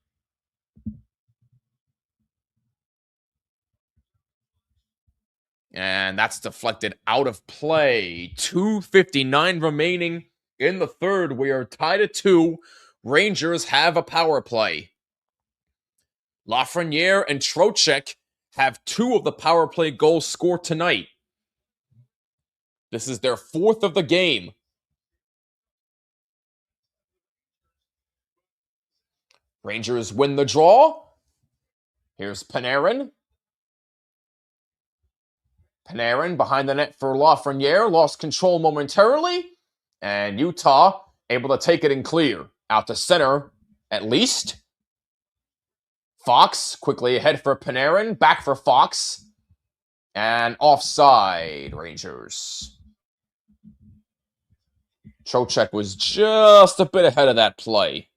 And that's deflected out of play. 2:59 remaining in the third. We are tied at 2. Rangers have a power play. Lafreniere and Trocheck have 2 of the power play goals scored tonight. This is their 4th of the game. Rangers win the draw. Here's Panarin. Panarin behind the net for Lafreniere. Lost control momentarily. And Utah able to take it and clear. Out to center, at least. Fox quickly ahead for Panarin. Back for Fox. And offside, Rangers. Trocheck was just a bit ahead of that play.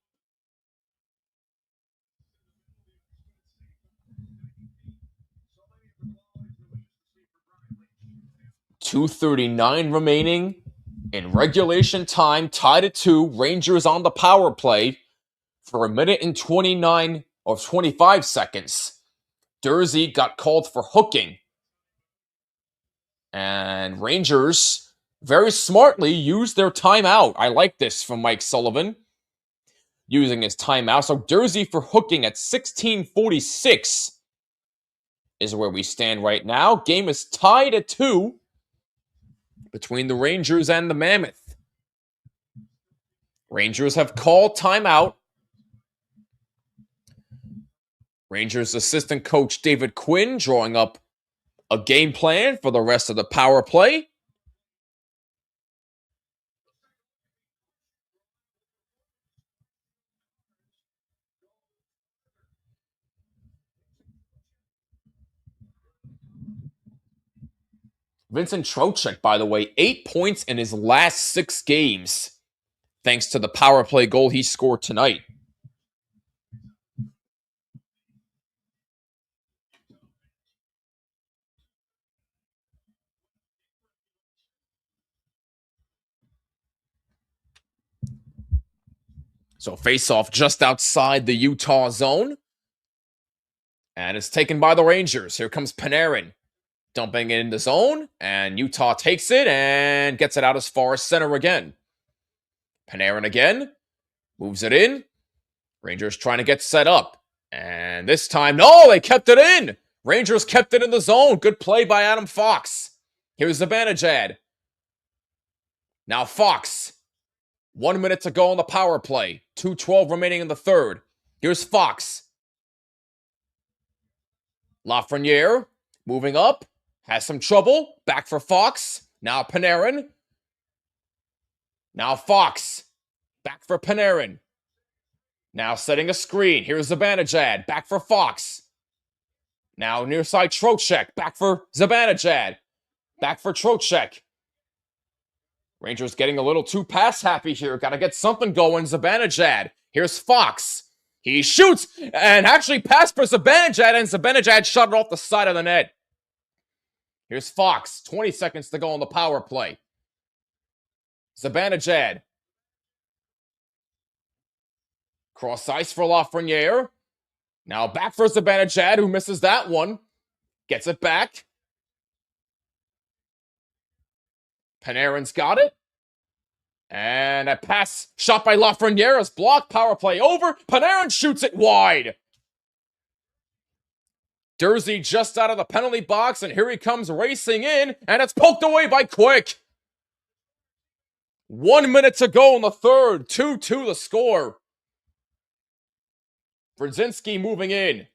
2:39 remaining in regulation time, tied at 2. Rangers on the power play for a minute and 29 or 25 seconds. Dursey got called for hooking. And Rangers very smartly used their timeout. I like this from Mike Sullivan, using his timeout. So Dursey for hooking at 16:46 is where we stand right now. Game is tied at 2 between the Rangers and the Mammoth. Rangers have called timeout. Rangers assistant coach David Quinn drawing up a game plan for the rest of the power play. Vincent Trocheck, by the way, 8 points in his last 6 games, thanks to the power play goal he scored tonight. So face-off just outside the Utah zone. And it's taken by the Rangers. Here comes Panarin, dumping it in the zone, and Utah takes it and gets it out as far as center again. Panarin again, moves it in. Rangers trying to get set up. And this time, no, they kept it in. Rangers kept it in the zone. Good play by Adam Fox. Here's Zibanejad. Now Fox. 1 minute to go on the power play. 2:12 remaining in the third. Here's Fox. Lafreniere moving up. Has some trouble. Back for Fox. Now Panarin. Now Fox. Back for Panarin. Now setting a screen. Here's Zibanejad. Back for Fox. Now near side Trocheck. Back for Zibanejad. Back for Trocheck. Rangers getting a little too pass happy here. Got to get something going. Zibanejad. Here's Fox. He shoots and actually passed for Zibanejad, and Zibanejad shot it off the side of the net. Here's Fox. 20 seconds to go on the power play. Zibanejad. Cross ice for Lafreniere. Now back for Zibanejad, who misses that one. Gets it back. Panarin's got it. And a pass shot by Lafreniere is blocked. Power play over. Panarin shoots it wide. Dursey just out of the penalty box, and here he comes racing in, and it's poked away by Quick. 1 minute to go in the third. 2-2 the score. Brzezinski moving in.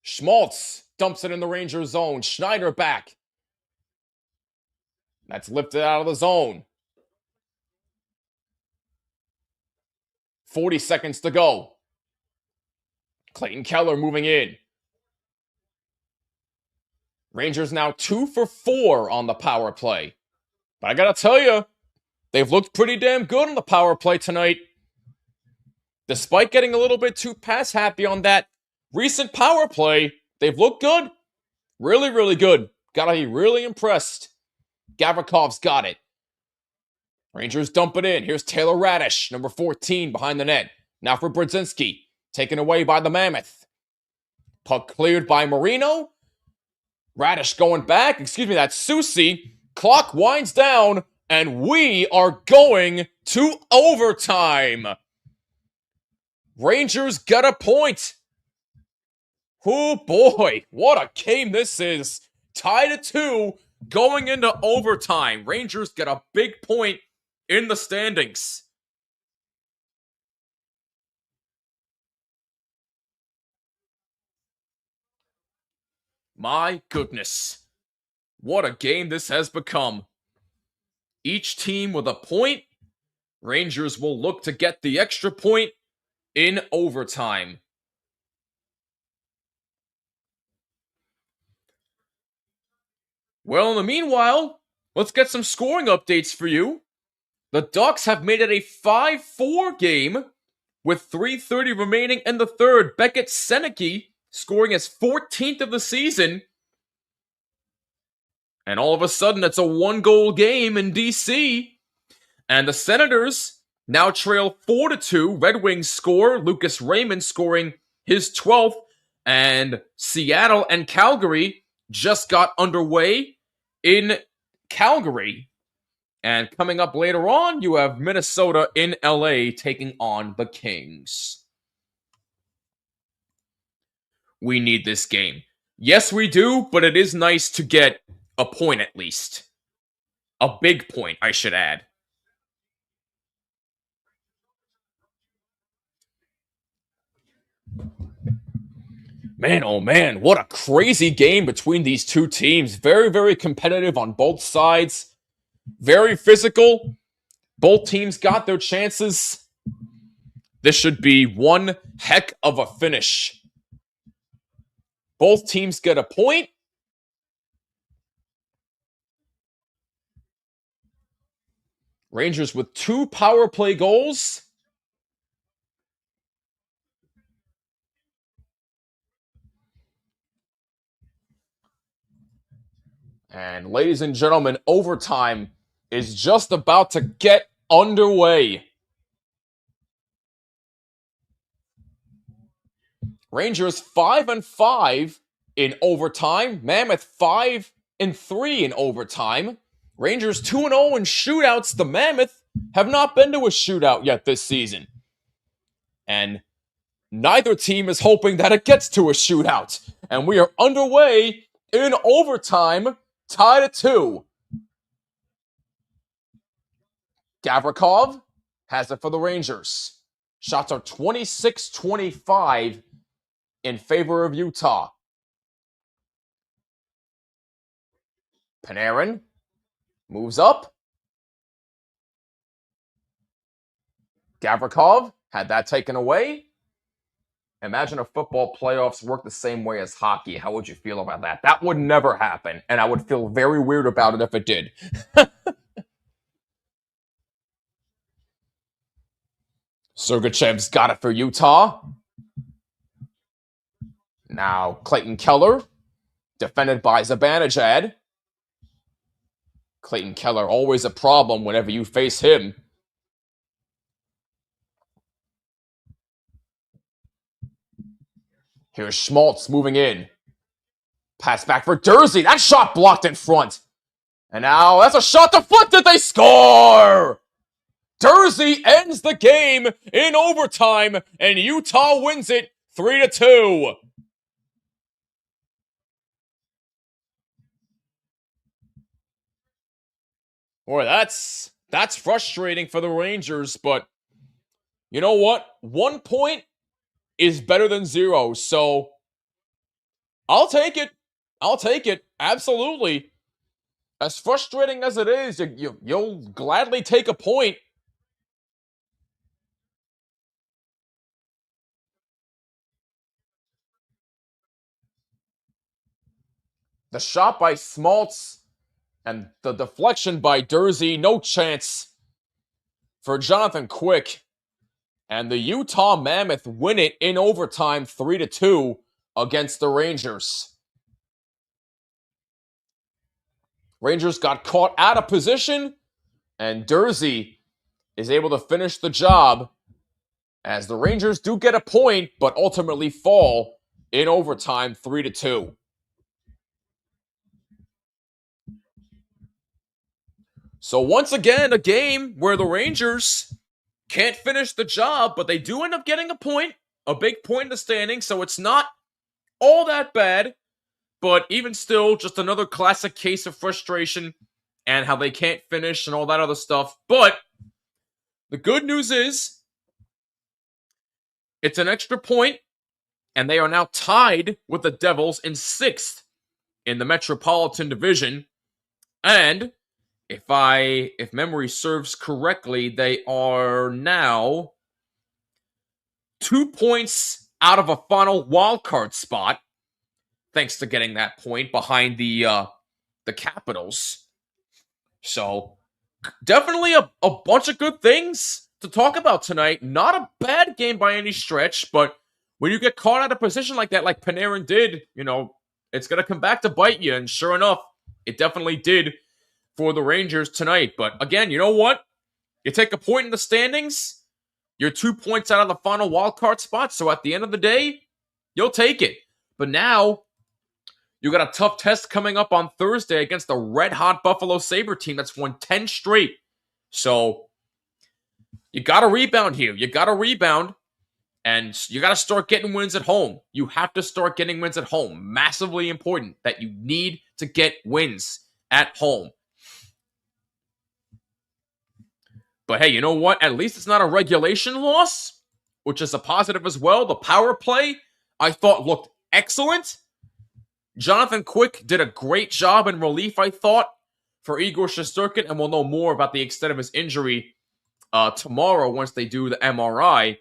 Schmaltz dumps it in the Ranger zone. Schneider back. That's lifted out of the zone. 40 seconds to go. Clayton Keller moving in. Rangers now 2 for 4 on the power play. But I gotta tell you, they've looked pretty damn good on the power play tonight. Despite getting a little bit too pass happy on that recent power play, they've looked good. Really, really good. Gotta be really impressed. Gavrikov's got it. Rangers dump it in. Here's Taylor Radish, number 14, behind the net. Now for Brzezinski, taken away by the Mammoth. Puck cleared by Marino. Radish going back. That's Susie. Clock winds down, and we are going to overtime. Rangers get a point. Oh boy, what a game this is. Tied at 2, going into overtime. Rangers get a big point in the standings. My goodness. What a game this has become. Each team with a point. Rangers will look to get the extra point in overtime. Well, in the meanwhile, let's get some scoring updates for you. The Ducks have made it a 5-4 game with 3:30 remaining in the third. Beckett Seneke scoring his 14th of the season. And all of a sudden, it's a 1-goal game in DC. And the Senators now trail 4-2. Red Wings score. Lucas Raymond scoring his 12th. And Seattle and Calgary just got underway in Calgary. And coming up later on, you have Minnesota in LA taking on the Kings. We need this game. Yes, we do, but it is nice to get a point at least. A big point, I should add. Man, oh man, what a crazy game between these two teams. Very, very competitive on both sides. Very physical. Both teams got their chances. This should be one heck of a finish. Both teams get a point. Rangers with 2 power play goals. And ladies and gentlemen, overtime is just about to get underway. Rangers 5-5 in overtime. Mammoth 5-3 in overtime. Rangers 2-0 in shootouts. The Mammoth have not been to a shootout yet this season. And neither team is hoping that it gets to a shootout. And we are underway in overtime, tied at 2. Gavrikov has it for the Rangers. Shots are 26-25 in favor of Utah. Panarin moves up. Gavrikov had that taken away. Imagine if football playoffs work the same way as hockey. How would you feel about that? That would never happen, and I would feel very weird about it if it did. Sergachev's got it for Utah. Now Clayton Keller, defended by Zibanejad. Clayton Keller, always a problem whenever you face him. Here's Schmaltz moving in. Pass back for Dursey. That shot blocked in front. And now that's a shot deflected. They score! Dursey ends the game in overtime, and Utah wins it 3-2. Boy, that's frustrating for the Rangers, but you know what? 1 point is better than 0, so I'll take it. I'll take it. Absolutely. As frustrating as it is, you'll gladly take a point. The shot by Schmaltz and the deflection by Dursey, no chance for Jonathan Quick. And the Utah Mammoth win it in overtime 3-2 against the Rangers. Rangers got caught out of position, and Dursey is able to finish the job as the Rangers do get a point, but ultimately fall in overtime 3-2. So once again, a game where the Rangers can't finish the job, but they do end up getting a big point in the standing, so it's not all that bad, but even still, just another classic case of frustration and how they can't finish and all that other stuff. But the good news is, it's an extra point, and they are now tied with the Devils in 6th in the Metropolitan Division, and if memory serves correctly, they are now 2 points out of a final wildcard spot, thanks to getting that point behind the Capitals. So, definitely a bunch of good things to talk about tonight. Not a bad game by any stretch, but when you get caught out of position like that, like Panarin did, it's going to come back to bite you. And sure enough, It definitely did for the Rangers tonight. But again, you know what? You take a point in the standings, you're 2 points out of the final wildcard spot. So at the end of the day, you'll take it. But now, you got a tough test coming up on Thursday against the red-hot Buffalo Sabre team that's won 10 straight. So, you got to rebound here. You got to rebound, and you got to start getting wins at home. You have to start getting wins at home. Massively important that you need to get wins at home. But hey, you know what? At least it's not a regulation loss, which is a positive as well. The power play, I thought, looked excellent. Jonathan Quick did a great job in relief, I thought, for Igor Shesterkin, and we'll know more about the extent of his injury tomorrow once they do the MRI.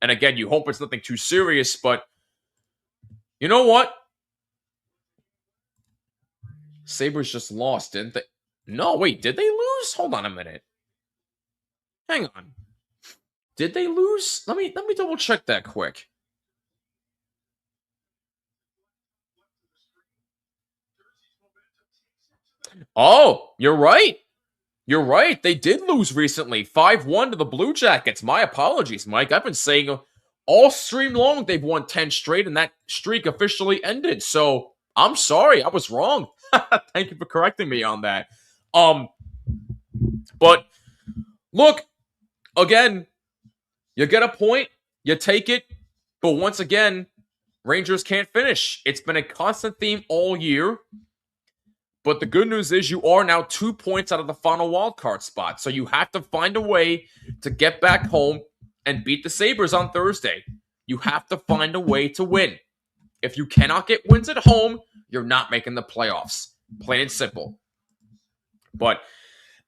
And again, you hope it's nothing too serious, but you know what? Sabres just lost, didn't they? No, wait, did they lose? Hold on a minute. Hang on. Did they lose? Let me double check that quick. Oh, you're right. You're right. They did lose recently. 5-1 to the Blue Jackets. My apologies, Mike. I've been saying all stream long they've won 10 straight, and that streak officially ended. So I'm sorry. I was wrong. Thank you for correcting me on that. But look, again, you get a point, you take it, but once again, Rangers can't finish. It's been a constant theme all year. But the good news is you are now 2 points out of the final wildcard spot. So you have to find a way to get back home and beat the Sabres on Thursday. You have to find a way to win. If you cannot get wins at home, you're not making the playoffs. Plain and simple. But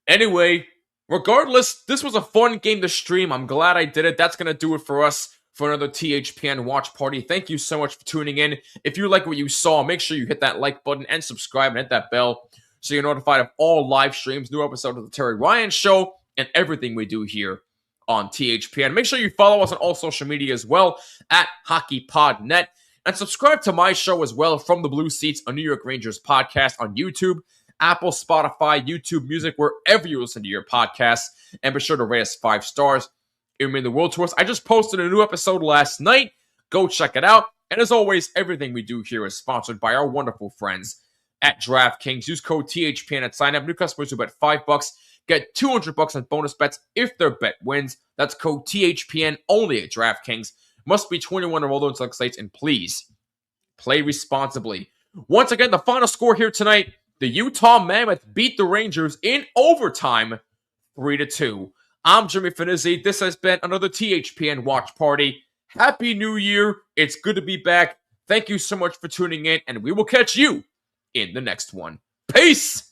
anyway, regardless, this was a fun game to stream. I'm glad I did it. That's going to do it for us for another THPN watch party. Thank you so much for tuning in. If you like what you saw, make sure you hit that like button and subscribe and hit that bell so you're notified of all live streams, new episodes of the Terry Ryan Show, and everything we do here on THPN. Make sure you follow us on all social media as well at HockeyPodNet, and subscribe to my show as well, From the Blue Seats, a New York Rangers podcast on YouTube, Apple, Spotify, YouTube Music, wherever you listen to your podcasts, and be sure to rate us 5 stars. It would mean the world to us. I just posted a new episode last night. Go check it out. And as always, everything we do here is sponsored by our wonderful friends at DraftKings. Use code THPN at sign up. New customers who bet $5 get $200 on bonus bets if their bet wins. That's code THPN only at DraftKings. Must be 21 or older in select states, and please play responsibly. Once again, the final score here tonight: the Utah Mammoth beat the Rangers in overtime, 3-2. I'm Jimmy Finizzi. This has been another THPN Watch Party. Happy New Year. It's good to be back. Thank you so much for tuning in, and we will catch you in the next one. Peace!